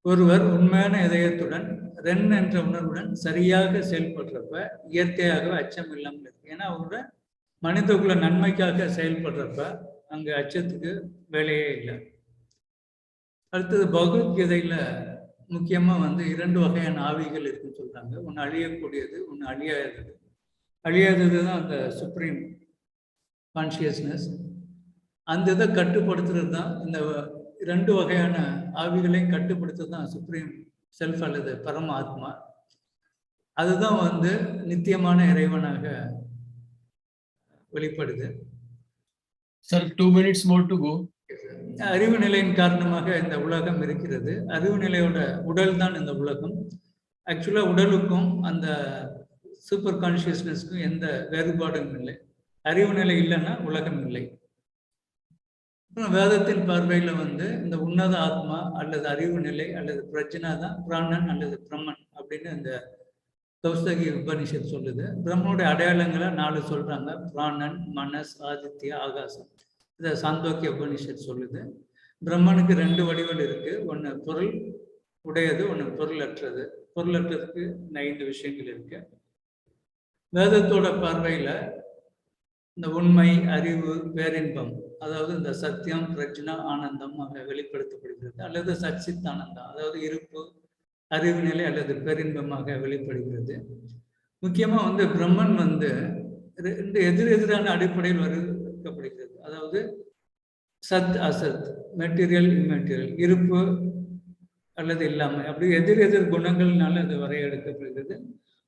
[SPEAKER 2] ஒருவர் உண்மையான இதயத்துடன் ரென் என்ற உணர்வுடன் சரியாக செயல்படுறப்ப இயற்கையாகவே அச்சம் இல்லாமல் இருக்கு. ஏன்னா அவரோட மனிதகுல நன்மைக்காக செயல்படுறப்ப அங்க அச்சத்துக்கு வேலையே இல்லை. அடுத்தது பகவத்கீதையில முக்கியமா இரண்டு வகையான ஆவிகள் இருக்குன்னு சொல்றாங்க. ஒன்று அழியக்கூடியது, ஒன்று அழியாதது. அழியாதது தான் அந்த சுப்ரீம் கான்சியஸ்னஸ். அந்த இதை கட்டுப்படுத்துறது தான், இந்த ரெண்டு வகையான ஆவிகளையும் கட்டுப்படுத்துறது தான் சுப்ரீம் செல்ஃப் அல்லது பரமாத்மா. அதுதான் நித்தியமான இறைவனாக வெளிப்படுது.
[SPEAKER 4] Sir 2 minutes more to go.
[SPEAKER 2] அறிவு நிலையின் காரணமாக இந்த உலகம் இருக்கிறது. அறிவு நிலையோட உடல் தான் இந்த உலகம். ஆக்சுவலா உடலுக்கும் அந்த சூப்பர் கான்சியஸ்னஸ்க்கும் எந்த வேறுபாடும் இல்லை. அறிவு நிலை இல்லைன்னா உலகம் இல்லை. வேதத்தின் பார்வையில இந்த உன்னத ஆத்மா அல்லது அறிவு நிலை அல்லது பிரஜ்னா தான் பிராணன் அல்லது பிரம்மன் அப்படின்னு இந்த கௌஸ்தகி உபனிஷத் சொல்லுது. பிரம்மனுடைய அடையாளங்களை 4 சொல்றாங்க: பிராணன், மனஸ், ஆதித்யா, ஆகாசம். இதை சாந்தோக்கிய உபனிஷத் சொல்லுது. பிரம்மனுக்கு 2 வடிவல் இருக்கு. ஒன்று பொருள் உடையது, ஒன்று பொருளற்றது. பொருளற்றதுக்கு 5 விஷயங்கள் இருக்கு. வேதத்தோட பார்வையில இந்த உண்மை, அறிவு, பேரின்பம், அதாவது இந்த சத்தியம், பிரஜ்னா, ஆனந்தம் வெளிப்படுத்தப்படுகிறது. அல்லது சச்சித் ஆனந்தம், அதாவது இருப்பு, அறிவு நிலை அல்லது பேரின்பமாக வெளிப்படுகிறது. முக்கியமா பிரம்மன் 2 எதிரெதிரான அடிப்படையில் வரையறுக்கப்படுகிறது. அதாவது சத் அசத், மெட்டீரியல் இம்மெட்டீரியல், இருப்பு அல்லது இல்லாமை, அப்படி எதிர் குணங்கள்னால அது வரையறுக்கப்படுகிறது.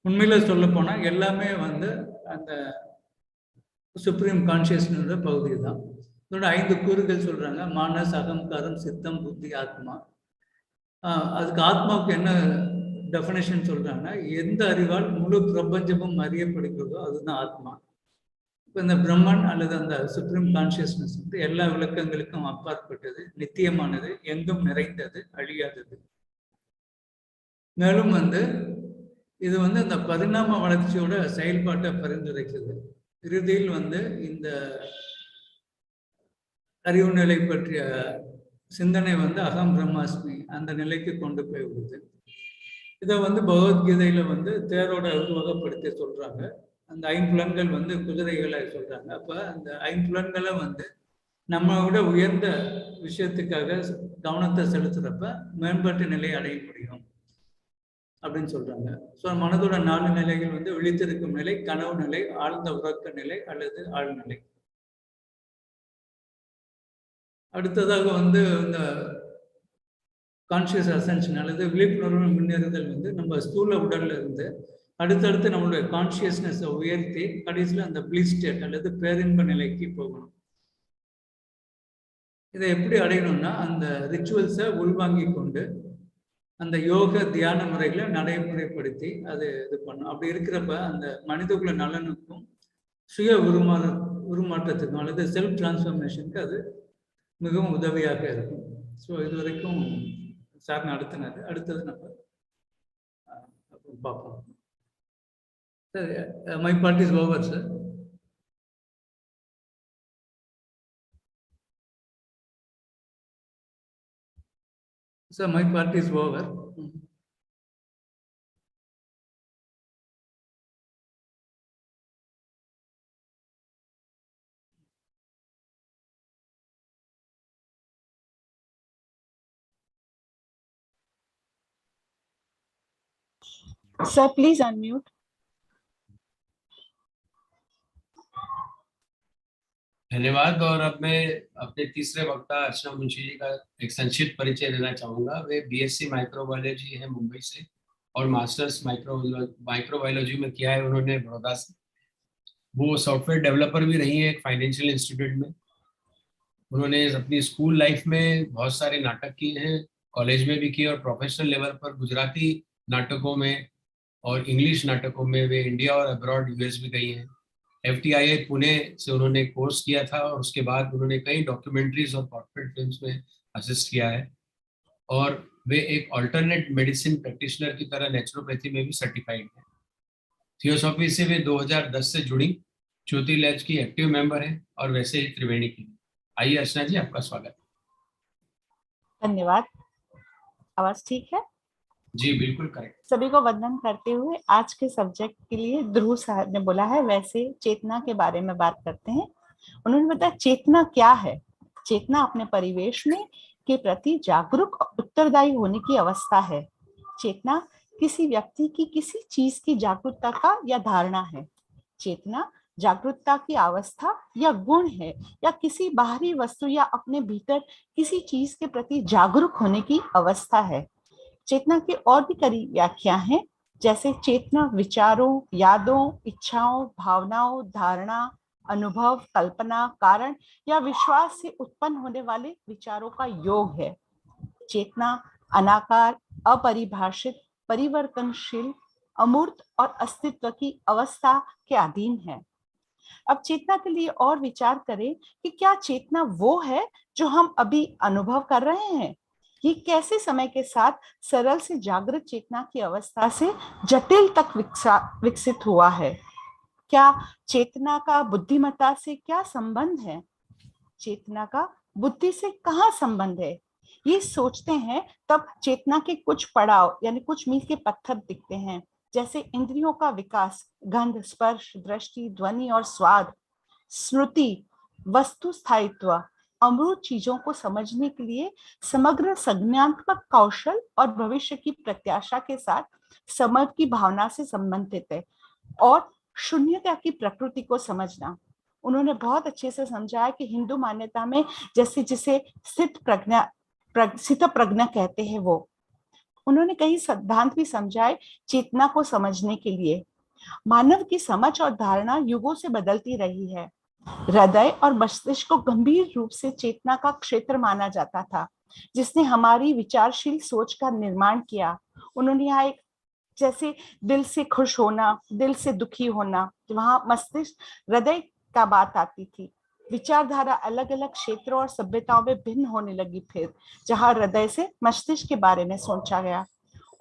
[SPEAKER 2] உண்மையில சொல்ல போனா எல்லாமே அந்த சுப்ரீம் கான்சியஸ்னஸ் பகுதி தான். இதோட 5 கூறுகள் சொல்றாங்க: மானஸ், அகங்காரம், சித்தம், புத்தி, ஆத்மா. அதுக்கு ஆத்மாவுக்கு என்ன டெஃபினேஷன் சொல்றாங்கன்னா, எந்த அறிவால் முழு பிரபஞ்சமும் அறியப்படுகிறதோ அதுதான் ஆத்மா. இப்போ இந்த பிரம்மன் அல்லது அந்த சுப்ரீம் கான்சியஸ்னஸ் எல்லா விளக்கங்களுக்கும் அப்பாற்பட்டது, நித்தியமானது, எங்கும் நிறைந்தது, அழியாதது. மேலும் இது அந்த பரிணாம வளர்ச்சியோட செயல்பாட்டை பரிந்துரைக்குது. இறுதியில் இந்த அறிவு நிலை பற்றிய சிந்தனை அகம் பிரம்மாஸ்மி அந்த நிலைக்கு கொண்டு போய் விடுது. இதை பகவத்கீதையில தேரோட உருவகப்படுத்தி சொல்றாங்க. அந்த 5 புலன்கள் குதிரைகளை சொல்றாங்க. அப்ப அந்த 5 புலன்களை நம்ம விட உயர்ந்த விஷயத்துக்காக கவனத்தை செலுத்துறப்ப மேம்பட்ட நிலையை அடைய முடியும் அப்படின்னு சொல்றாங்க. ஸோ மனதோட 4 நிலைகள் விழித்திருக்கும் நிலை, கனவு நிலை, ஆழ்ந்த உறக்க நிலை அல்லது ஆழ்நிலை. அடுத்ததாக இந்த கான்சியஸ் அசென்ஷன் அல்லது விழிப்புணர்வு முன்னேறுதல் நம்ம ஸ்தூல உடல்ல இருந்து அடுத்தடுத்து நம்மளுடைய கான்சியஸ்னஸை உயர்த்தி கடைசியில் அந்த பிளிஸ் ஸ்டேட் அல்லது பேரின்ப நிலைக்கு போகணும். இதை எப்படி அடையணும்னா அந்த ரிச்சுவல்ஸை உள்வாங்கி கொண்டு அந்த யோக தியான முறைகளை நடைமுறைப்படுத்தி அது இது பண்ணும். அப்படி இருக்கிறப்ப அந்த மனிதகுல நலனுக்கும் சுய உருமாற்றத்துக்கும் அல்லது செல்ஃப் டிரான்ஸ்ஃபர்மேஷனுக்கு அது மிகவும் உதவியாக இருக்கும். ஸோ இது வரைக்கும் சார் நடத்தினாரு. அடுத்தது நம்ம பார்ப்போம். Sir, my part is over sir. Sir, my part is over.
[SPEAKER 3] Sir, please unmute.
[SPEAKER 4] धन्यवाद। और अब मैं अपने तीसरे वक्ता अर्चना मुंशी जी का एक संक्षिप्त परिचय देना चाहूँगा। वे बीएससी माइक्रोबायोलॉजी है मुंबई से और मास्टर्स माइक्रोबायोलॉजी में किया है उन्होंने बड़ौदा से। वो सॉफ्टवेयर डेवलपर भी रही हैं एक फाइनेंशियल इंस्टीट्यूट में। उन्होंने अपनी स्कूल लाइफ में बहुत सारे नाटक किए हैं, कॉलेज में भी किए और प्रोफेशनल लेवल पर गुजराती नाटकों में और इंग्लिश नाटकों में वे इंडिया और अब्रॉड यूएस भी गई हैं। FTII पुणे से उन्होंने कोर्स किया था और उसके बाद उन्होंने कई डॉक्यूमेंट्रीज और कॉर्पोरेट फिल्म्स में असिस्ट किया है और वे एक अल्टरनेट मेडिसिन प्रैक्टिशनर की तरह नेचुरोपैथी में भी सर्टिफाइड है। थियोसॉफी से वे 2010 से जुड़ी ज्योति लैब्स की एक्टिव मेंबर है और वैसे ही त्रिवेणी की। आइए अर्चना जी, आपका स्वागत।
[SPEAKER 3] धन्यवाद। आवाज ठीक है?
[SPEAKER 4] जी बिल्कुल करेक्ट।
[SPEAKER 3] सभी को वंदन करते हुए आज के सब्जेक्ट के लिए ध्रुव साहब ने बोला है वैसे चेतना के बारे में बात करते हैं। उन्होंने बताया चेतना क्या है। चेतना अपने परिवेश में के प्रति जागरूक और उत्तरदायी होने की अवस्था है। चेतना किसी व्यक्ति की किसी चीज की जागरूकता का या धारणा है। चेतना जागरूकता की अवस्था या गुण है या किसी बाहरी वस्तु या अपने भीतर किसी चीज के प्रति जागरूक होने की अवस्था है। चेतना की और भी कई व्याख्या हैं, जैसे चेतना विचारों, यादों, इच्छाओं, भावनाओं, धारणा, अनुभव, कल्पना, कारण या विश्वास से उत्पन्न होने वाले विचारों का योग है। चेतना अनाकार, अपरिभाषित, परिवर्तनशील, अमूर्त और अस्तित्व की अवस्था के अधीन है। अब चेतना के लिए और विचार करें कि क्या चेतना वो है जो हम अभी अनुभव कर रहे हैं? ये कैसे समय के साथ सरल से जागृत चेतना की अवस्था से जटिल तक विकसित हुआ है? क्या चेतना का बुद्धिमत्ता से क्या संबंध है? चेतना का बुद्धि से कहाँ संबंध है? ये सोचते हैं तब चेतना के कुछ पड़ाव यानी कुछ मील के पत्थर दिखते हैं, जैसे इंद्रियों का विकास, गंध, स्पर्श, दृष्टि, ध्वनि और स्वाद, स्मृति, वस्तु स्थायित्व, अमूर्त चीजों को समझने के लिए समग्र संज्ञानात्मक कौशल और भविष्य की प्रत्याशा के साथ समझ की भावना से संबंधित है, और शून्यता की प्रकृति को समझना। उन्होंने बहुत अच्छे से समझाया कि हिंदू मान्यता में जैसे जिसे स्थित प्रज्ञा कहते हैं वो। उन्होंने कई सिद्धांत भी समझाए चेतना को समझने के लिए। मानव की समझ और धारणा युगों से बदलती रही है। हृदय और मस्तिष्क को गंभीर रूप से चेतना का क्षेत्र माना जाता था, जिसने हमारी विचारशील सोच का निर्माण किया। उन्होंने यहाँ एक जैसे दिल से खुश होना, दिल से दुखी होना, वहां मस्तिष्क हृदय का बात आती थी। विचारधारा अलग अलग क्षेत्रों और सभ्यताओं में भिन्न होने लगी, फिर जहां हृदय से मस्तिष्क के बारे में सोचा गया।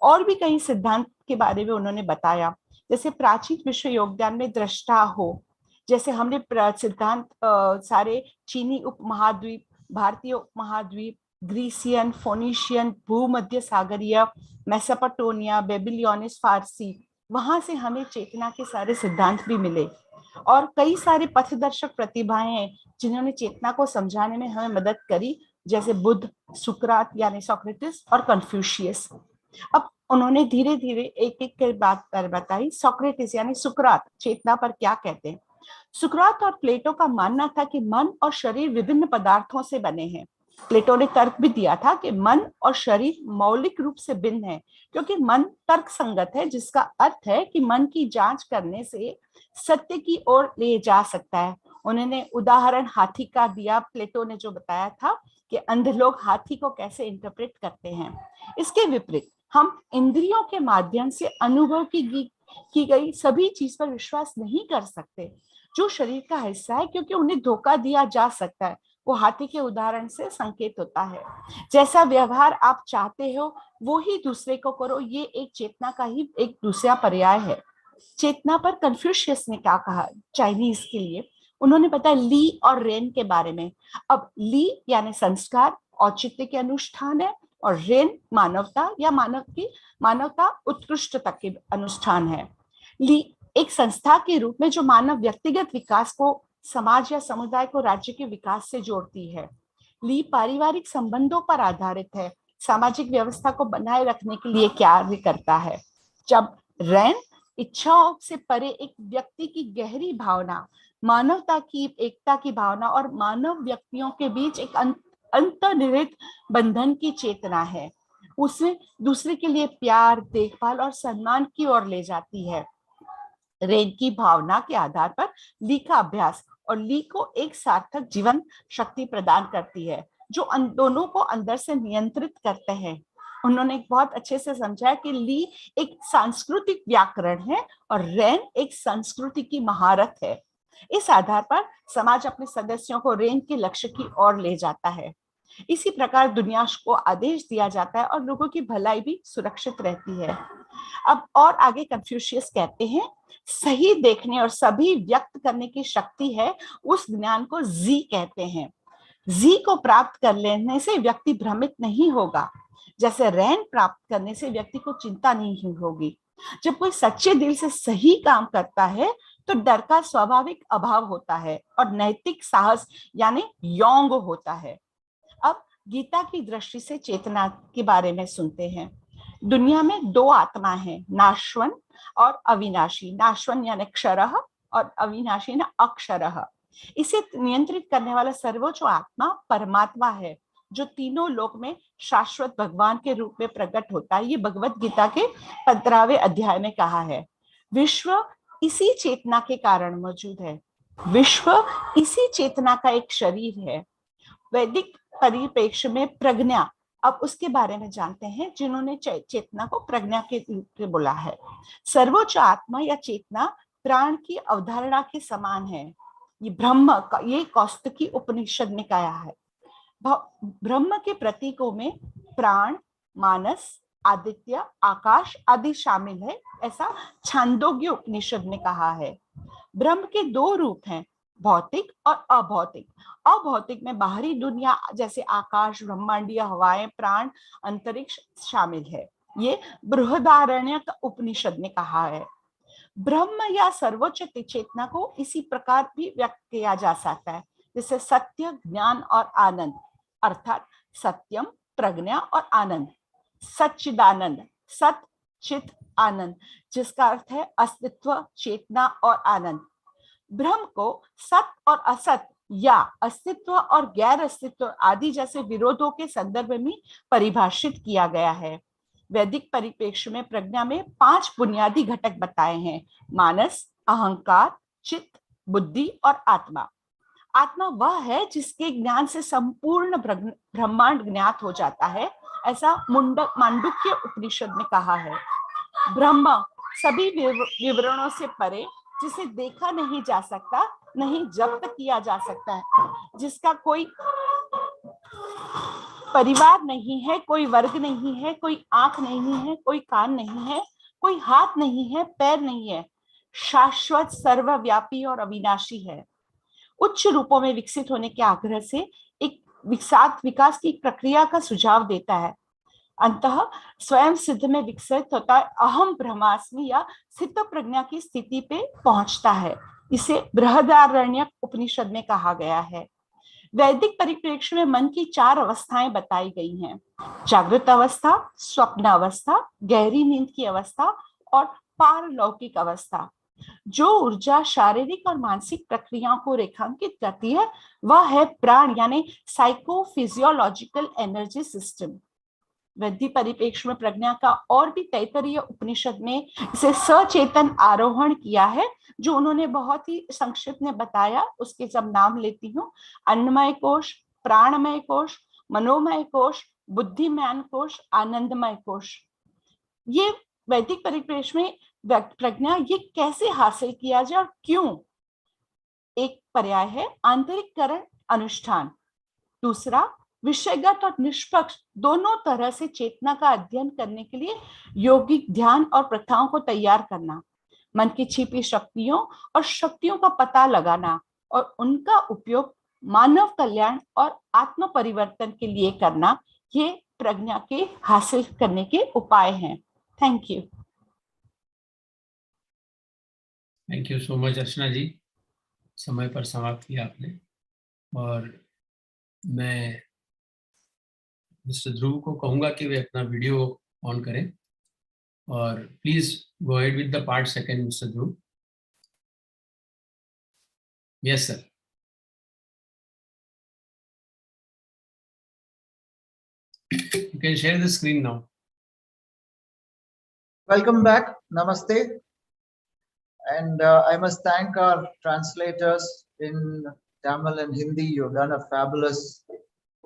[SPEAKER 3] और भी कई सिद्धांत के बारे में उन्होंने बताया, जैसे प्राचीन विश्व योगदान में दृष्टा हो, जैसे हमने सिद्धांत सारे चीनी उपमहाद्वीप, भारतीय उपमहाद्वीप, ग्रीसियन, फोनीशियन, भूमध्य सागरीय, मेसोपोटामिया, बेबीलोनियस, फारसी, वहां से हमें चेतना के सारे सिद्धांत भी मिले। और कई सारे पथदर्शक प्रतिभाएं हैं जिन्होंने चेतना को समझाने में हमें मदद करी, जैसे बुद्ध, सुकरात यानी सोक्रेटिस और कन्फ्यूशियस। अब उन्होंने धीरे धीरे एक एक के बात पर बताई। सोक्रेटिस यानी सुकरात चेतना पर क्या कहते हैं। सुकरात और प्लेटो का मानना था कि मन और शरीर विभिन्न पदार्थों से बने हैं। प्लेटो ने तर्क भी दिया था कि मन और शरीर मौलिक रूप से भिन्न है, क्योंकि मन तर्क संगत है, जिसका अर्थ है कि मन की जांच करने से सत्य की ओर ले जा सकता है। उन्होंने उदाहरण हाथी का दिया। प्लेटो ने जो बताया था कि अंध लोग हाथी को कैसे इंटरप्रेट करते हैं। इसके विपरीत हम इंद्रियों के माध्यम से अनुभव की गई सभी चीज पर विश्वास नहीं कर सकते जो शरीर का हिस्सा है, क्योंकि उन्हें धोखा दिया जा सकता है। वो हाथी के उदाहरण से संकेत होता है। जैसा व्यवहार आप चाहते हो वो ही दूसरे को करो, ये एक चेतना का ही एक दूसरा पर्याय है। चेतना पर कन्फ्यूशियस ने क्या कहा चाइनीज के लिए, उन्होंने बताया ली और रेन के बारे में। अब ली यानी संस्कार, औचित्य के अनुष्ठान है, और रेन मानवता या मानवता उत्कृष्टता के अनुष्ठान है। ली एक संस्था के रूप में जो मानव व्यक्तिगत विकास को समाज या समुदाय को राज्य के विकास से जोड़ती है। ली पारिवारिक संबंधों पर आधारित है, सामाजिक व्यवस्था को बनाए रखने के लिए कार्य करता है। जब रैन इच्छाओं से परे एक व्यक्ति की गहरी भावना, मानवता की एकता की भावना और मानव व्यक्तियों के बीच एक अंतर्निहित बंधन की चेतना है। उसे दूसरे के लिए प्यार, देखभाल और सम्मान की ओर ले जाती है। रेन की भावना के आधार पर ली का अभ्यास और ली को एक सार्थक जीवन शक्ति प्रदान करती है, जो दोनों को अंदर से नियंत्रित करते हैं। उन्होंने बहुत अच्छे से समझाया कि ली एक सांस्कृतिक व्याकरण है और रेन एक संस्कृति की महारत है। इस आधार पर समाज अपने सदस्यों को रेन के लक्ष्य की ओर ले जाता है। इसी प्रकार दुनिया को आदेश दिया जाता है और लोगों की भलाई भी सुरक्षित रहती है। अब और आगे कन्फ्यूशियस कहते हैं, सही देखने और सभी व्यक्त करने की शक्ति है, उस ज्ञान को जी कहते हैं। जी को प्राप्त कर लेने से व्यक्ति भ्रमित नहीं होगा, जैसे रैन प्राप्त करने से व्यक्ति को चिंता नहीं होगी। जब कोई सच्चे दिल से सही काम करता है तो डर का स्वाभाविक अभाव होता है और नैतिक साहस यानी योंग होता है। अब गीता की दृष्टि से चेतना के बारे में सुनते हैं। दुनिया में दो आत्मा है, नाशवन और अविनाशी। नाशवन यानी क्षरः और अविनाशी ना अक्षरः। इसे नियंत्रित करने वाला सर्वोच्च आत्मा परमात्मा है, जो तीनों लोक में शाश्वत भगवान के रूप में प्रकट होता है। ये भगवत गीता के 15वें अध्याय में कहा है। विश्व इसी चेतना के कारण मौजूद है। विश्व इसी चेतना का एक शरीर है। वैदिक परिप्रेक्ष्य में प्रज्ञा, अब उसके बारे में जानते हैं, जिन्होंने चेतना को प्रज्ञा के रूप में बोला है। सर्वोच्च आत्मा या चेतना प्राण की अवधारणा के समान है। ये ब्रह्म का, ये कौस्तुकी उपनिषद में कहा है। ब्रह्म के प्रतीकों में प्राण, मानस, आदित्य, आकाश आदि शामिल है, ऐसा छांदोग्य उपनिषद में कहा है। ब्रह्म के दो रूप हैं, भौतिक और अभौतिक। अभौतिक में बाहरी दुनिया जैसे आकाश, ब्रह्मांडीय हवाएं, प्राण, अंतरिक्ष शामिल है। ये बृहदारण्यक उपनिषद ने कहा है। ब्रह्म या सर्वोच्च चेतना को इसी प्रकार भी व्यक्त किया जा सकता है, जैसे सत्य, ज्ञान और आनंद, अर्थात सत्यम, प्रज्ञा और आनंद। सच्चिदानंद, सत, चित, आनंद, जिसका अर्थ है अस्तित्व, चेतना और आनंद। ब्रह्म को सत और असत या अस्तित्व और गैर अस्तित्व आदि जैसे विरोधों के संदर्भ में परिभाषित किया गया है। वैदिक परिप्रेक्ष्य में प्रज्ञा में 5 बुनियादी घटक बताए हैं: मानस, अहंकार, चित्त, बुद्धि और आत्मा। आत्मा वह है जिसके ज्ञान से संपूर्ण ब्रह्मांड ज्ञात हो जाता है, ऐसा मांडुक्य उपनिषद में कहा है। ब्रह्म सभी विवरणों से परे, जिसे देखा नहीं जा सकता, नहीं जब्त किया जा सकता है, जिसका कोई परिवार नहीं है, कोई वर्ग नहीं है, कोई आंख नहीं है, कोई कान नहीं है, कोई हाथ नहीं है, पैर नहीं है, शाश्वत, सर्वव्यापी और अविनाशी है। उच्च रूपों में विकसित होने के आग्रह से एक विकास की प्रक्रिया का सुझाव देता है। अंतः स्वयं सिद्ध में विकसित होता है, अहम ब्रह्मास्मि या स्थित प्रज्ञा की स्थिति पे पहुंचता है। इसे बृहदारण्यक उपनिषद में कहा गया है। वैदिक परिप्रेक्ष्य में मन की 4 अवस्थाएं बताई गई हैं: जागृत अवस्था, स्वप्न अवस्था, गहरी नींद की अवस्था और पारलौकिक अवस्था। जो ऊर्जा शारीरिक और मानसिक प्रक्रियाओं को रेखांकित करती है वह है प्राण यानी साइकोफिजियोलॉजिकल एनर्जी सिस्टम। वैदिक परिप्रेक्ष्य में प्रज्ञा का और भी तैत्तरीय उपनिषद में इसे सचेतन आरोहण किया है, जो उन्होंने बहुत ही संक्षिप्त में बताया। उसके जब नाम लेती हूँ: अन्नमय कोश, प्राणमय कोश, मनोमय कोश, बुद्धिमान कोश, आनंदमय कोश। ये वैदिक परिप्रेक्ष्य में प्रज्ञा ये कैसे हासिल किया जाए और क्यों? एक पर्याय है आंतरिककरण अनुष्ठान, दूसरा विषयगत और निष्पक्ष दोनों तरह से चेतना का अध्ययन करने के लिए यौगिक ध्यान और प्रथाओं को तैयार करना, मन की छिपी शक्तियों और शक्तियों का पता लगाना और उनका उपयोग मानव कल्याण और आत्म परिवर्तन के लिए करना, ये प्रज्ञा के हासिल करने के उपाय हैं। Thank you.
[SPEAKER 4] Thank you so much Archana ji, समय पर समाप्त किया आपने। और मैं मिस्टर ध्रुव को कहूंगा कि वे अपना वीडियो ऑन करें और please go ahead with the part second mister Dhruv. Yes sir. You can share the screen now.
[SPEAKER 1] Welcome back. Namaste. And I must thank our translators in Tamil and Hindi. You've done a fabulous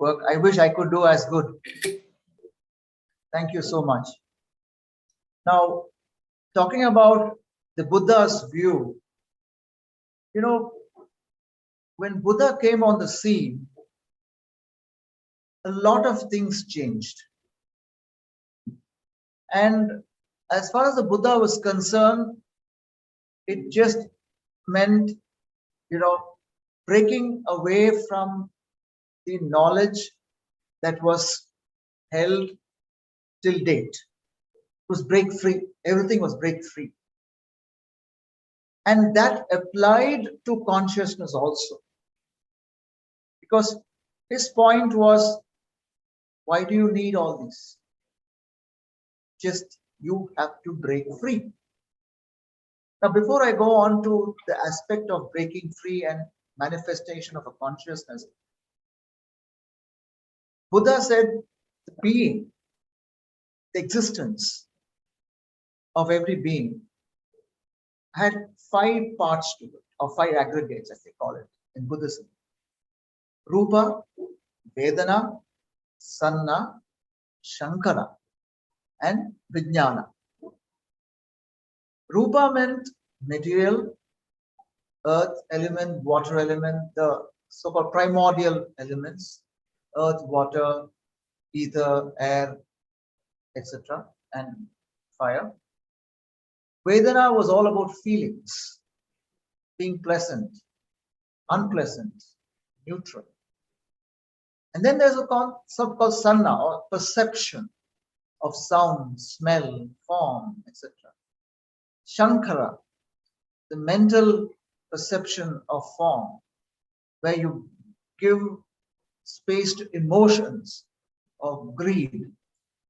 [SPEAKER 1] work. I wish I could do as good. Thank you so much. Now, talking about the Buddha's view, you know, when Buddha came on the scene, a lot of things changed. And as far as the Buddha was concerned, it just meant, breaking away from the knowledge that was held till date. It was break free. Everything was break free. And that applied to consciousness also. Because his point was, why do you need all this? Just you have to break free. Now, before I go on to the aspect of breaking free and manifestation of a consciousness, Buddha said the being, the existence of every being had 5 parts to it, or 5 aggregates, as they call it in Buddhism. Rupa, Vedana, Sanna, Shankara, and Vijnana. Rupa meant material, earth element, water element, the so-called primordial elements, earth, water, ether, air, etc., and fire. Vedana was all about feelings, being pleasant, unpleasant, neutral. And then there's a concept called sanna, or perception of sound, smell, form, etc. Shankara, the mental perception of form, where you give space to emotions of greed,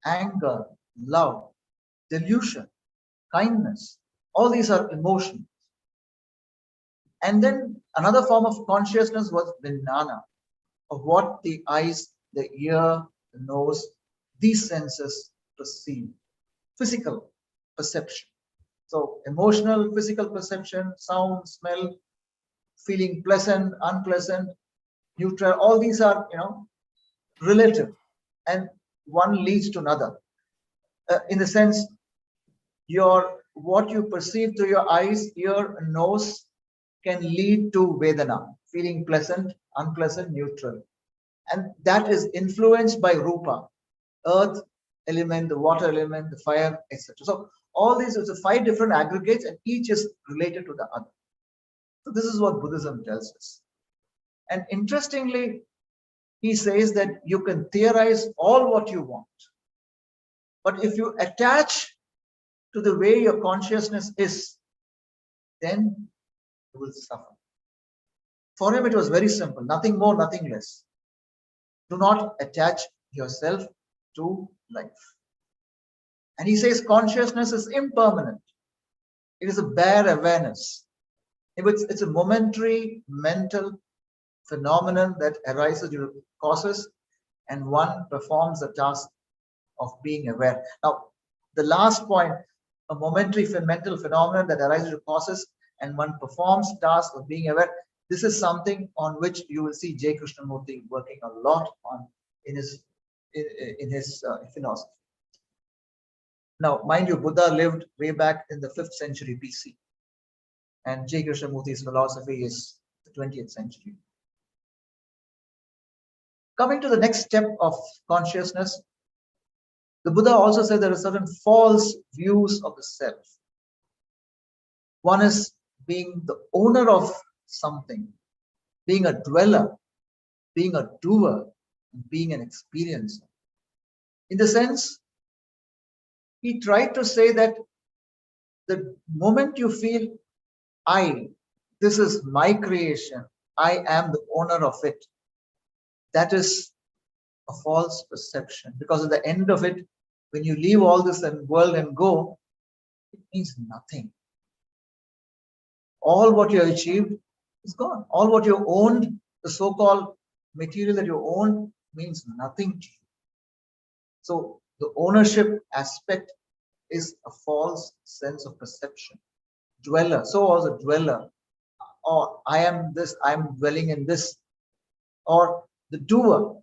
[SPEAKER 1] anger, love, delusion, kindness. All these are emotions. And then another form of consciousness was vijnana, of what the eyes, the ear, the nose, these senses perceive. Physical perception. So emotional, physical perception, sound, smell, feeling pleasant, unpleasant, neutral, all these are, relative, and one leads to another. In the sense, what you perceive through your eyes, ear, and nose can lead to Vedana, feeling pleasant, unpleasant, neutral. And that is influenced by Rupa, earth element, the water element, the fire, etc. So all these are 5 different aggregates, and each is related to the other. So this is what Buddhism tells us. And interestingly, he says that you can theorize all what you want, but if you attach to the way your consciousness is, then you will suffer. For him, it was very simple, nothing more, nothing less. Do not attach yourself to life. And he says consciousness is impermanent. It is a bare awareness. It's a momentary mental phenomenon that arises due to causes, and one performs the task of being aware. Now, the last point, a momentary mental phenomenon that arises due to causes, and one performs task of being aware. This is something on which you will see J. Krishnamurthi working a lot on in his philosophy. Now, mind you, Buddha lived way back in the 5th century BC, and J. Krishnamurthi's philosophy is the 20th century. Coming to the next step of consciousness, the Buddha also said there are certain false views of the self. One is being the owner of something, being a dweller, being a doer, and being an experiencer. In the sense, he tried to say that the moment you feel, this is my creation, I am the owner of it, that is a false perception, because at the end of it, when you leave all this world and go, it means nothing. All what you have achieved is gone. All what you owned, the so-called material that you owned, means nothing to you. So the ownership aspect is a false sense of perception. Dweller, so was a dweller, or I am this, I am dwelling in this, or the doer,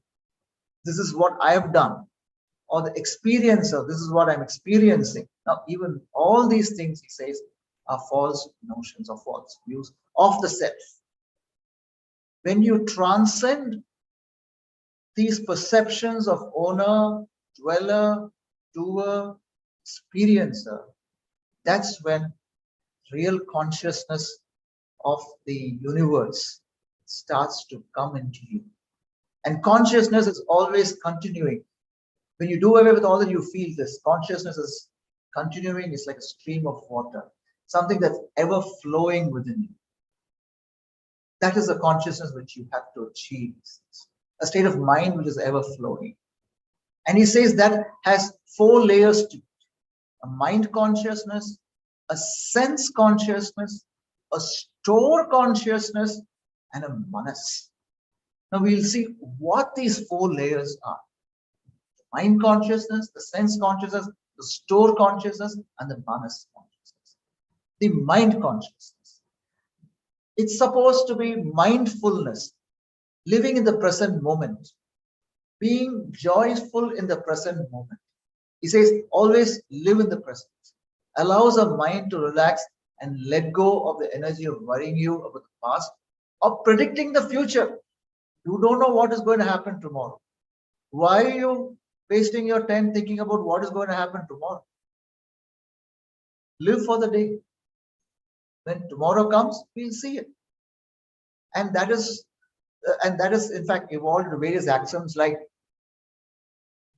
[SPEAKER 1] this is what I have done, or the experiencer, this is what I'm experiencing. Now, even all these things, he says, are false notions or false views of the self. When you transcend these perceptions of owner, dweller, doer, experiencer, that's when real consciousness of the universe starts to come into you. And consciousness is always continuing. When you do away with all that, you feel this. Consciousness is continuing. It's like a stream of water, something that's ever flowing within you. That is the consciousness which you have to achieve. A state of mind which is ever flowing. And he says that has 4 layers to it. A mind consciousness, a sense consciousness, a store consciousness, and a manas. Now we'll see what these 4 layers are. The mind consciousness, the sense consciousness, the store consciousness, and the manas consciousness. The mind consciousness. It's supposed to be mindfulness, living in the present moment, being joyful in the present moment. He says, always live in the present. Allows a mind to relax and let go of the energy of worrying you about the past or predicting the future. You don't know what is going to happen tomorrow. Why are you wasting your time thinking about what is going to happen tomorrow? Live for the day. When tomorrow comes, we'll see it. And that is in fact evolved to various axioms like,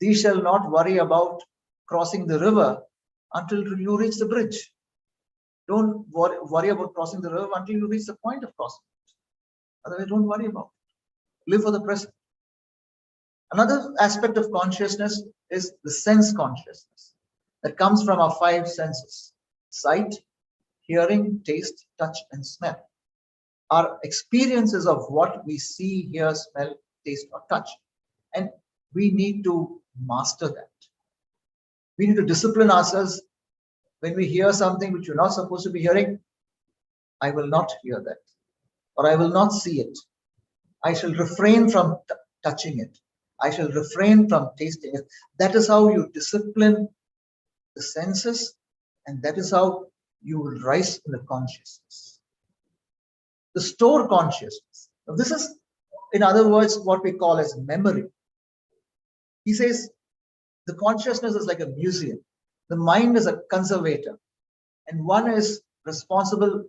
[SPEAKER 1] thee shall not worry about crossing the river until you reach the bridge. Don't worry about crossing the river until you reach the point of crossing it. Otherwise, don't worry about it. Live for the present. Another aspect of consciousness is the sense consciousness that comes from our 5 senses: sight, hearing, taste, touch, and smell. Our experiences of what we see, hear, smell, taste, or touch. And we need to master that. We need to discipline ourselves. When we hear something which you're not supposed to be hearing, I will not hear that, or I will not see it. I shall refrain from touching it. I shall refrain from tasting it. That is how you discipline the senses, and that is how you will rise in the consciousness. The store consciousness. Now, this is, in other words, what we call as memory. He says the consciousness is like a museum. The mind is a conservator, and one is responsible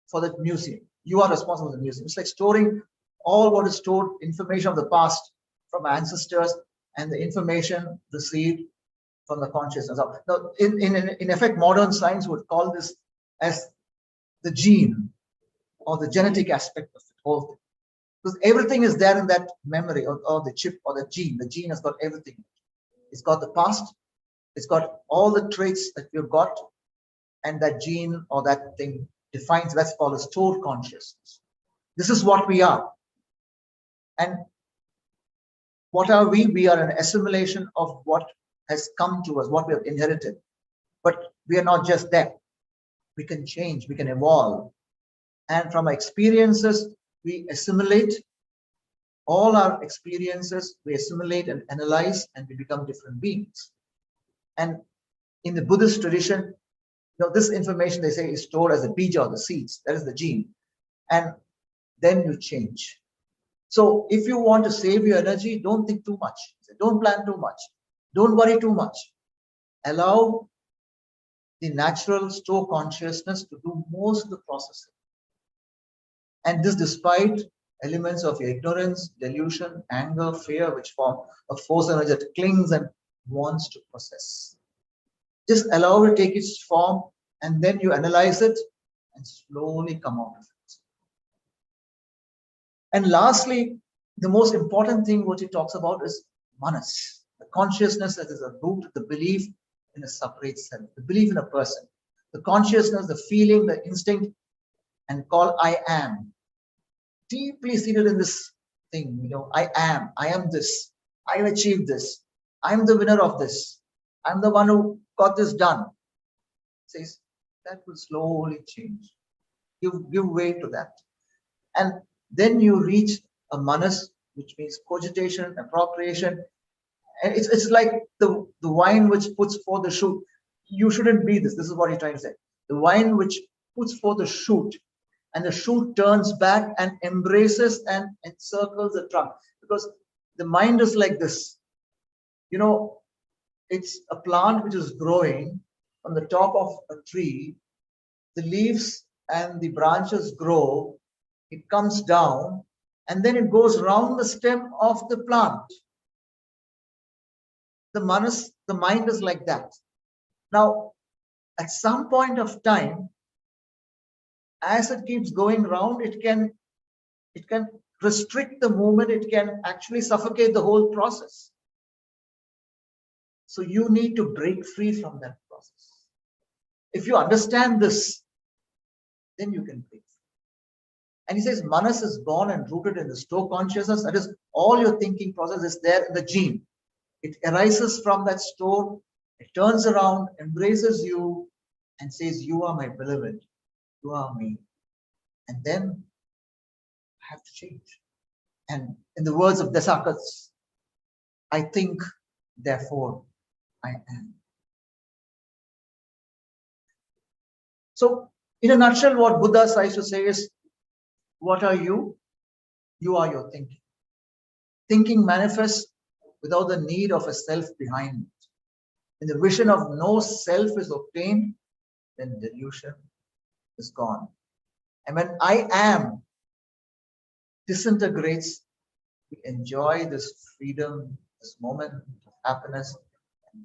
[SPEAKER 1] for that museum. You are responsible for the museum. It's like storing all what is stored, information of the past from ancestors and the information received from the consciousness. Now, in effect, modern science would call this as the gene or the genetic aspect of the whole thing. Because everything is there in that memory or the chip or the gene. The gene has got everything. It's got the past. It's got all the traits that we've got, and that gene or that thing defines. That's called a stored consciousness. This is what we are. And what are we? We are an assimilation of what has come to us, what we have inherited. But we are not just that. We can change, we can evolve. And from our experiences, we assimilate all our experiences, we assimilate and analyze, and we become different beings. And in the Buddhist tradition, this information they say is stored as the bija or the seeds, that is the gene. And then you change. So if you want to save your energy, don't think too much. Don't plan too much. Don't worry too much. Allow the natural store consciousness to do most of the processing. And this despite elements of ignorance, delusion, anger, fear, which form a force energy that clings and wants to process. Just allow it to take its form, and then you analyze it and slowly come out of it. And lastly, the most important thing what he talks about is manas, the consciousness that is a root, the belief in a separate self, the belief in a person, the consciousness, the feeling, the instinct, and called I am. Deeply seated in this thing, I am this, I have achieved this, I'm the winner of this, I'm the one who got this done. Says that will slowly change. Give way to that. And then you reach a manas, which means cogitation, appropriation. And it's like the wine which puts forth the shoot. You shouldn't be this. This is what he's trying to say. The wine which puts forth the shoot, and the shoot turns back and embraces and encircles the trunk. Because The mind is like this. You know, it's a plant which is growing on the top of a tree. The leaves and the branches grow, it comes down, and then it goes round the stem of the plant. The mind is like that. Now, at some point of time, as it keeps going round, it can restrict the movement, it can actually suffocate the whole process. So you need to break free from that process. If you understand this, then you can break free. And he says, Manas is born and rooted in the store consciousness. That is, all your thinking process is there in the gene. It arises from that store, it turns around, embraces you, and says, you are my beloved, you are me. And then I have to change. And in the words of Descartes, I think, therefore I am. So, in a nutshell, what Buddha tries to say is, what are you? You are your thinking. Thinking manifests without the need of a self behind it. When the vision of no self is obtained, then delusion is gone. And when I am disintegrates, we enjoy this freedom, this moment of happiness.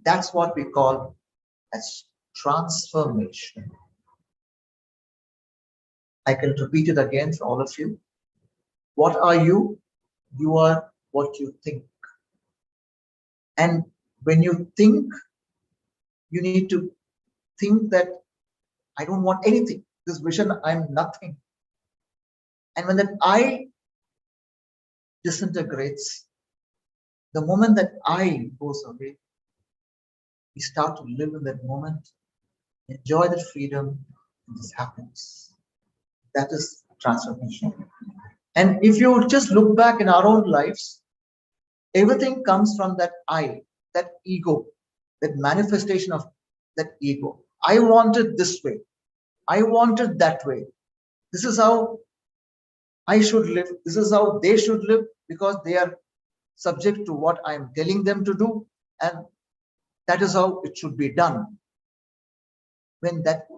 [SPEAKER 1] That's what we call as transformation. I can repeat it again for all of you. What are you? You are what you think. And when you think, you need to think that I don't want anything. This vision, I'm nothing. And when that I disintegrates, the moment that I goes away, we start to live in that moment, enjoy the freedom, and this happens. That is transformation. And if you just look back in our own lives, everything comes from that I, that ego, that manifestation of that ego. I want it this way. I want it that way. This is how I should live. This is how they should live, because they are subject to what I am telling them to do. And that is how it should be done. When that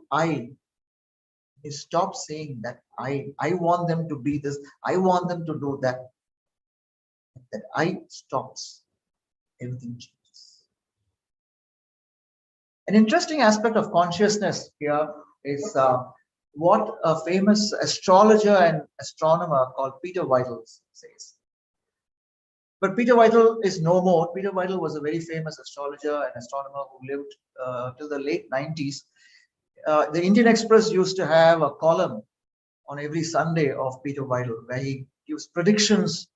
[SPEAKER 1] you stop saying that I want them to be this, I want them to do that. That I stops, everything changes. An interesting aspect of consciousness here is what a famous astrologer and astronomer called Peter Whittle says. But Peter Whittle is no more. Peter Whittle was a very famous astrologer and astronomer who lived till the late 90s. The Indian Express used to have a column on every Sunday of Peter Whittle, where he gives predictions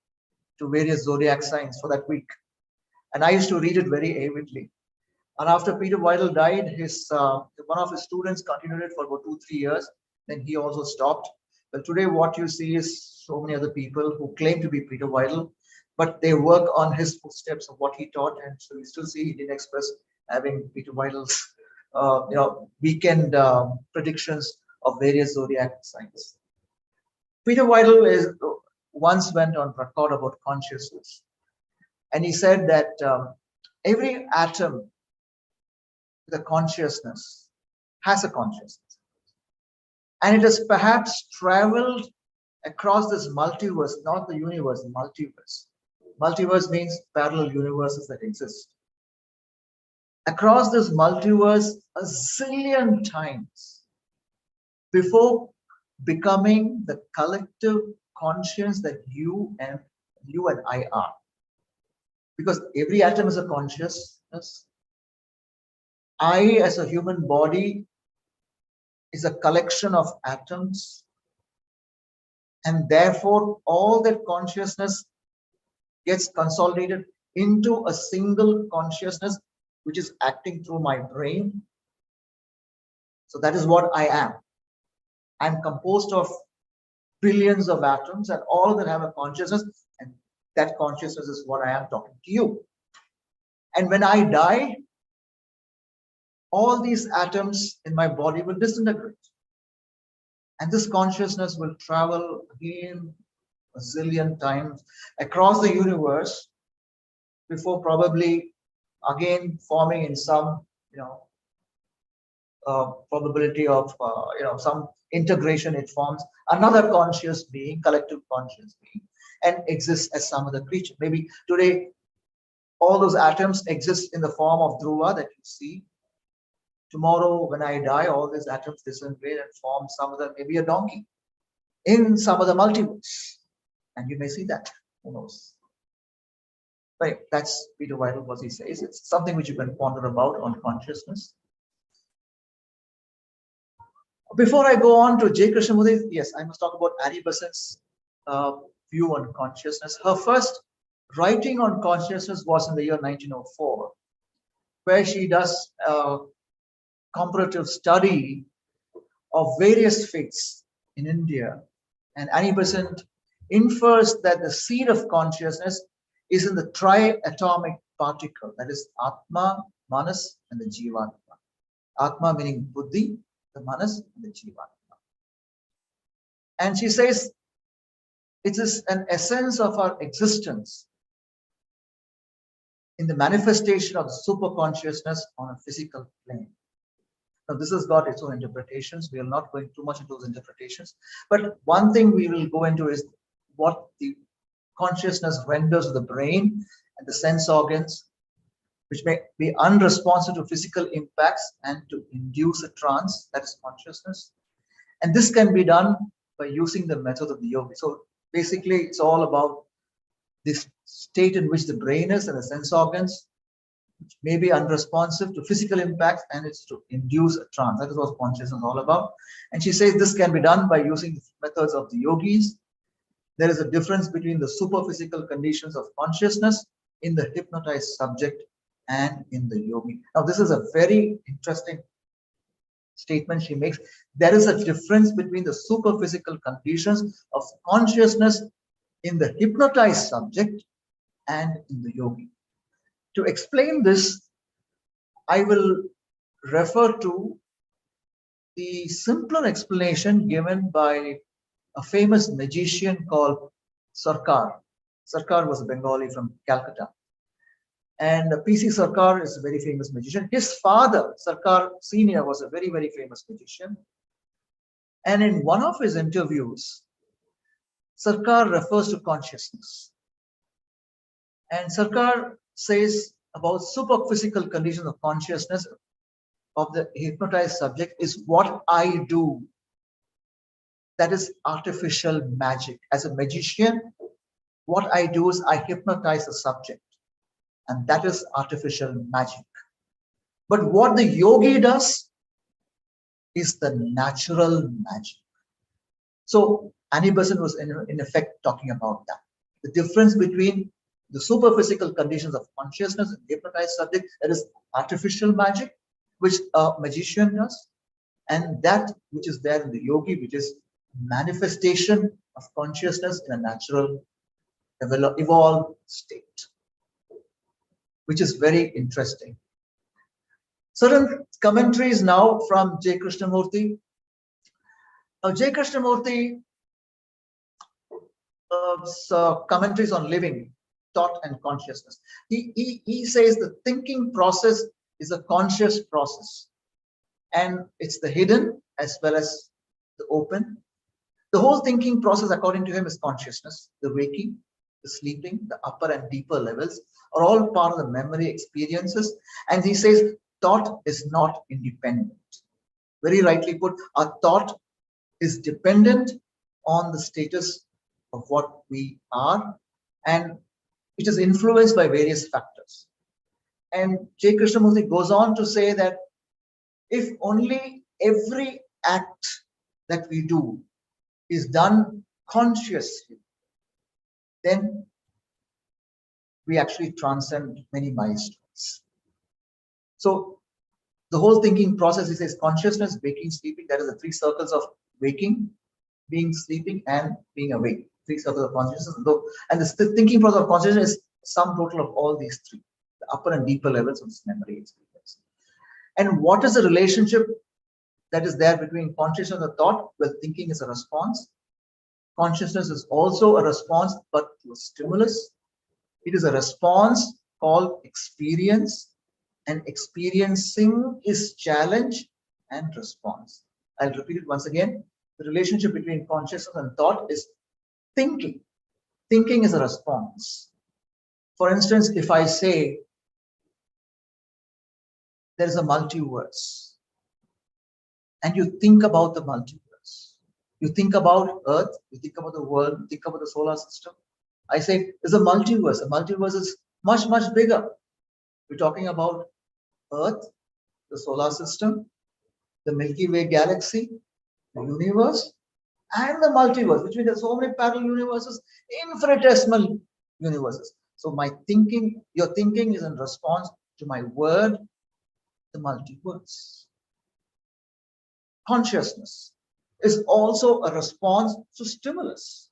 [SPEAKER 1] to various zodiac signs for that week. And I used to read it very avidly. And after Peter Whittle died, one of his students continued it for about 2-3 years. Then he also stopped. But today what you see is so many other people who claim to be Peter Whittle, but they work on his footsteps of what he taught. And so you still see Indian Express having Peter Whittle's weekend predictions of various zodiac signs. Peter Whittle once went on record about consciousness. And he said that every atom with a consciousness has a consciousness. And it has perhaps traveled across this multiverse, not the universe, the multiverse. Multiverse means parallel universes that exist. Across this multiverse a zillion times before becoming the collective conscience that you and I are. Because every atom is a consciousness. I, as a human body, is a collection of atoms. And therefore, all that consciousness gets consolidated into a single consciousness, which is acting through my brain. So that is what I am. I'm composed of billions of atoms, and all of them have a consciousness, and that consciousness is what I am talking to you. And when I die, all these atoms in my body will disintegrate. And this consciousness will travel again a zillion times across the universe before probably again forming in some, probability of, some integration. It forms another conscious being, collective conscious being, and exists as some other creature. Maybe today, all those atoms exist in the form of dhruva that you see. Tomorrow, when I die, all these atoms disintegrate and form some other, maybe a donkey, in some other multiverse. And you may see that. Who knows? Right, that's Peter Whittle, what he says. It's something which you can ponder about on consciousness. Before I go on to J. Krishnamurthy, yes, I must talk about Annie Besant's view on consciousness. Her first writing on consciousness was in the year 1904, where she does a comparative study of various faiths in India. And Annie Besant infers that the seed of consciousness is in the triatomic particle, that is Atma, Manas, and the Jivatma. Atma meaning Buddhi, the Manas, and the Jivatma. And she says it is an essence of our existence in the manifestation of super consciousness on a physical plane. Now, this has got its own interpretations. We are not going too much into those interpretations. But one thing we will go into is what the consciousness renders to the brain and the sense organs, which may be unresponsive to physical impacts and to induce a trance, that is consciousness. And this can be done by using the method of the yogi. So basically, it's all about this state in which the brain is and the sense organs, which may be unresponsive to physical impacts, and it's to induce a trance. That is what consciousness is all about. And she says this can be done by using the methods of the yogis. There is a difference between the superphysical conditions of consciousness in the hypnotized subject and in the yogi. Now, this is a very interesting statement she makes. There is a difference between the superphysical conditions of consciousness in the hypnotized subject and in the yogi. To explain this, I will refer to the simpler explanation given by a famous magician called Sarkar. Sarkar was a Bengali from Calcutta. And P.C. Sarkar is a very famous magician. His father, Sarkar Sr., was a very, very famous magician. And in one of his interviews, Sarkar refers to consciousness. And Sarkar says about superphysical conditions of consciousness of the hypnotized subject is what I do. That is artificial magic. As a magician, what I do is I hypnotize the subject. And that is artificial magic. But what the yogi does is the natural magic. So Annie Besant was in effect talking about that. The difference between the superphysical conditions of consciousness and the hypnotized subject, that is artificial magic, which a magician does, and that which is there in the yogi, which is manifestation of consciousness in a natural, evolved state, which is very interesting. Certain commentaries now from J. Krishnamurthy. Now, J. Krishnamurthy commentaries on living, thought, and consciousness. He says the thinking process is a conscious process, and it's the hidden as well as the open. The whole thinking process, according to him, is consciousness. The waking, the sleeping, the upper and deeper levels are all part of the memory experiences. And he says thought is not independent. Very rightly put, our thought is dependent on the status of what we are, and it is influenced by various factors. And J. Krishnamurthy goes on to say that if only every act that we do is done consciously, then we actually transcend many milestones. So the whole thinking process, he says, consciousness, waking, sleeping, that is the three circles of waking, being, sleeping, and being awake. Three circles of consciousness. And the thinking process of consciousness is sum total of all these three, the upper and deeper levels of this memory experience. And what is the relationship that is there between consciousness and thought? Well, thinking is a response. Consciousness is also a response, but to a stimulus. It is a response called experience, and experiencing is challenge and response. I'll repeat it once again. The relationship between consciousness and thought is thinking. Thinking is a response. For instance, if I say there is a multiverse, and you think about the multiverse, you think about Earth, you think about the world, you think about the solar system. I say there's a multiverse. A multiverse is much, much bigger. We're talking about Earth, the solar system, the Milky Way galaxy, the universe, and the multiverse, which means there's so many parallel universes, infinitesimal universes. So my thinking, your thinking is in response to my word, the multiverse. Consciousness is also a response to stimulus.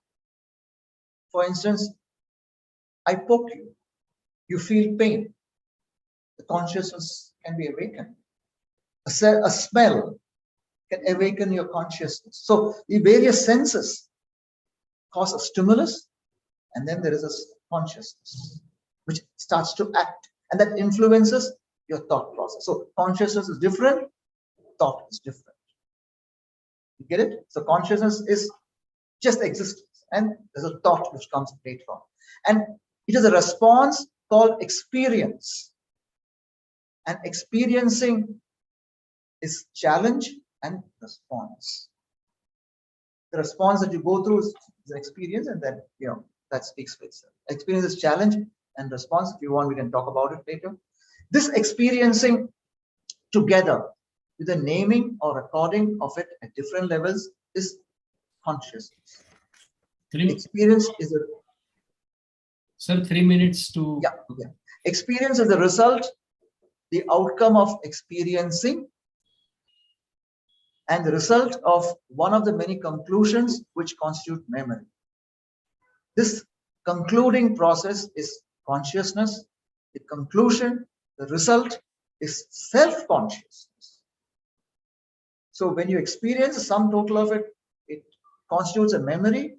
[SPEAKER 1] For instance, I poke you, you feel pain. The consciousness can be awakened. A smell can awaken your consciousness. So the various senses cause a stimulus, and then there is a consciousness which starts to act, and that influences your thought process. So consciousness is different, thought is different. You get it? So consciousness is just existence, and there's a thought which comes later on. And it is a response called experience. And experiencing is challenge and response. The response that you go through is an experience, and then that speaks for itself. Experience is challenge and response. If you want, we can talk about it later. This experiencing together with the naming or recording of it at different levels is consciousness. Experience is a...
[SPEAKER 4] Sir, 3 minutes to...
[SPEAKER 1] Yeah. Experience is the result, the outcome of experiencing, and the result of one of the many conclusions which constitute memory. This concluding process is consciousness. The conclusion, the result is self-consciousness. So when you experience the sum total of it, it constitutes a memory,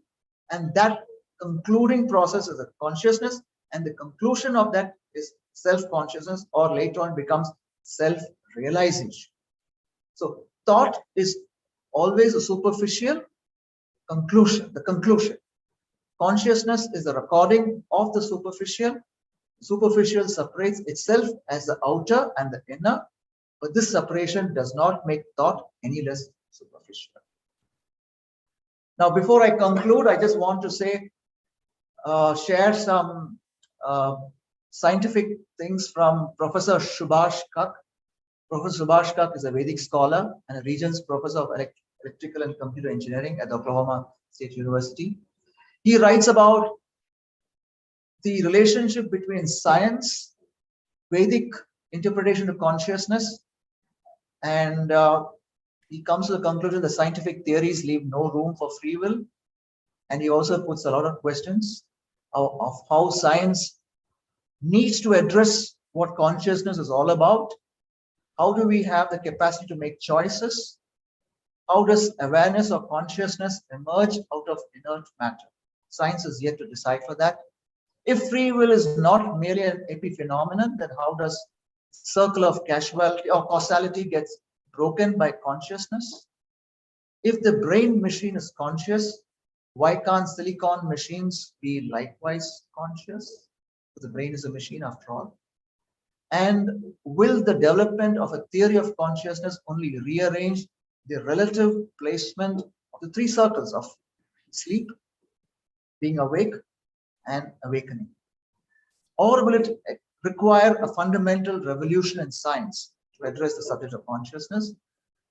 [SPEAKER 1] and that concluding process is a consciousness, and the conclusion of that is self-consciousness, or later on becomes self-realization. So thought is always a superficial conclusion, the conclusion. Consciousness is the recording of the superficial. Superficial separates itself as the outer and the inner, but this separation does not make thought any less superficial. Now, before I conclude, I just want to say, share some scientific things from Professor Subhash Kak. Professor Subhash Kak is a Vedic scholar and a Regents Professor of Electrical and Computer Engineering at Oklahoma State University. He writes about the relationship between science, Vedic interpretation of consciousness, and he comes to the conclusion that scientific theories leave no room for free will. And he also puts a lot of questions of how science needs to address what consciousness is all about. How do we have the capacity to make choices? How does awareness or consciousness emerge out of inert matter? Science is yet to decipher that. If free will is not merely an epiphenomenon, then how does circle of causality or causality gets broken by consciousness? If the brain machine is conscious, why can't silicon machines be likewise conscious? The brain is a machine after all. And will the development of a theory of consciousness only rearrange the relative placement of the three circles of sleep, being awake, and awakening? Or will it require a fundamental revolution in science to address the subject of consciousness?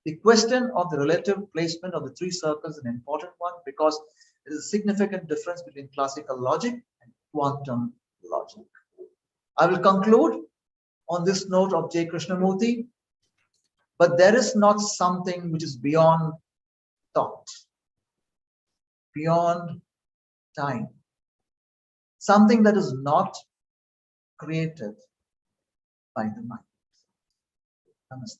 [SPEAKER 1] The question of the relative placement of the three circles is an important one, because there is a significant difference between classical logic and quantum logic. I will conclude on this note of J. Krishnamurthi, but there is not something which is beyond thought, beyond time, something that is not created by the mind. Namaste.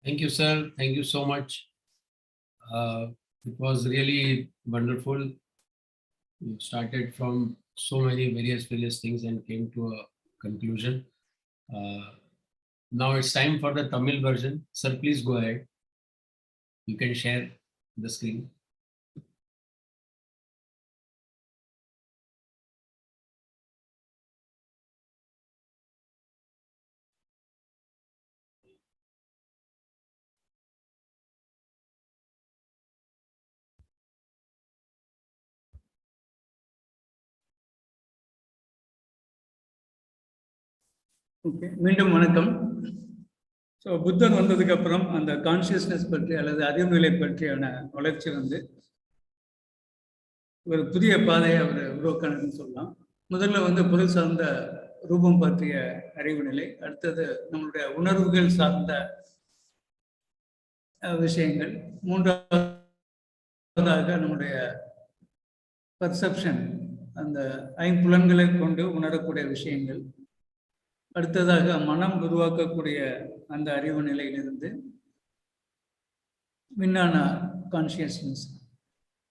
[SPEAKER 4] Thank you, sir. Thank you so much. It was really wonderful. You started from so many various things and came to a conclusion. Now it's time for the Tamil version. Sir, please go ahead. You can share the screen.
[SPEAKER 2] Okay, மீண்டும் வணக்கம். So புத்தர் வந்ததுக்கு அப்புறம் அந்த consciousness பற்றி அல்லது அறிவுநிலை பற்றியான வளர்ச்சி வந்து ஒரு புதிய பாதையை அவர் உருவாக்கினதுன்னு சொல்லலாம். முதல்ல வந்து பொருள் சார்ந்த ரூபம் பற்றிய அறிவு நிலை, அடுத்தது நம்மளுடைய உணர்வுகள் சார்ந்த விஷயங்கள், மூன்றாவதாக நம்முடைய பர்செப்ஷன், அந்த ஐம்புலன்களை கொண்டு உணரக்கூடிய விஷயங்கள், அடுத்ததாக மனம் உருவாக்கக்கூடிய அந்த அறிவு நிலையிலிருந்து விஞ்ஞான கான்சியஸ்னஸ்,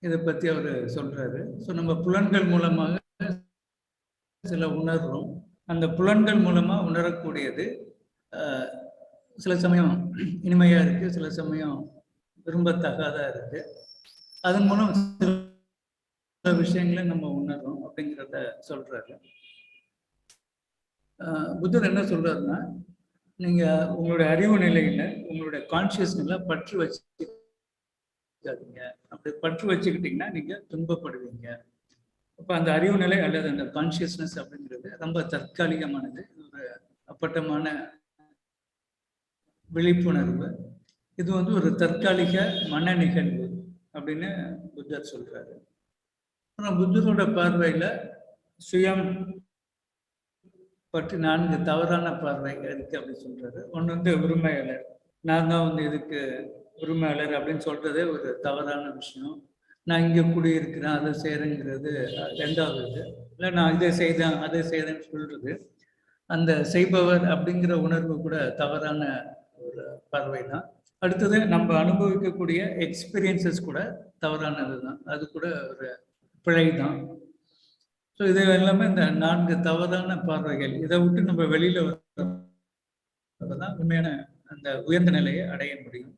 [SPEAKER 2] இதை பற்றி அவர் சொல்றாரு. ஸோ நம்ம புலன்கள் மூலமாக சில உணர்றோம். அந்த புலன்கள் மூலமா உணரக்கூடியது சில சமயம் இனிமையா இருக்கு, சில சமயம் விரும்பத்தகாதா இருக்கு. அதன் மூலம் சில விஷயங்களை நம்ம உணர்றோம் அப்படிங்கிறத சொல்றாரு. புத்தர் என்ன சொல்றாருன்னா, நீங்க உங்களுடைய அறிவு நிலையில உங்களுடைய கான்சியஸ்னஸ்ல பற்று வச்சுக்காதீங்க. அப்படி பற்று வச்சுக்கிட்டீங்கன்னா நீங்க துன்பப்படுவீங்க. அப்போ அந்த அறிவு நிலை அல்லது அந்த கான்சியஸ்னஸ் அப்படிங்கிறது ரொம்ப தற்காலிகமானது, ஒரு அப்பட்டமான விழிப்புணர்வு. இது வந்து ஒரு தற்காலிக மன நிகழ்வு அப்படின்னு புத்தர் சொல்றாரு. ஆனால் புத்தரோட பார்வையில சுயம் பற்றி 4 தவறான பார்வை இருக்கு அப்படின்னு சொல்றாரு. ஒன்று வந்து உரிமையாளர், நான் தான் வந்து இதுக்கு உரிமையாளர் அப்படின்னு சொல்றதே ஒரு தவறான விஷயம். நான் இங்கே குடியிருக்கிறேன், அதை செய்கிறேங்கிறது ரெண்டாவது இது. இல்லை நான் இதை செய்தேன் அதை செய்தேன்னு சொல்றது, அந்த செய்பவர் அப்படிங்கிற உணர்வு கூட தவறான ஒரு பார்வை தான். அடுத்தது நம்ம அனுபவிக்கக்கூடிய எக்ஸ்பீரியன்சஸ் கூட தவறானது தான், அது கூட ஒரு பிழை தான். ஸோ இது எல்லாமே இந்த 4 தவறான பார்வைகள், இதை விட்டு நம்ம வெளியில வரதான் உண்மையான அந்த உயர்ந்த நிலையை அடைய முடியும்.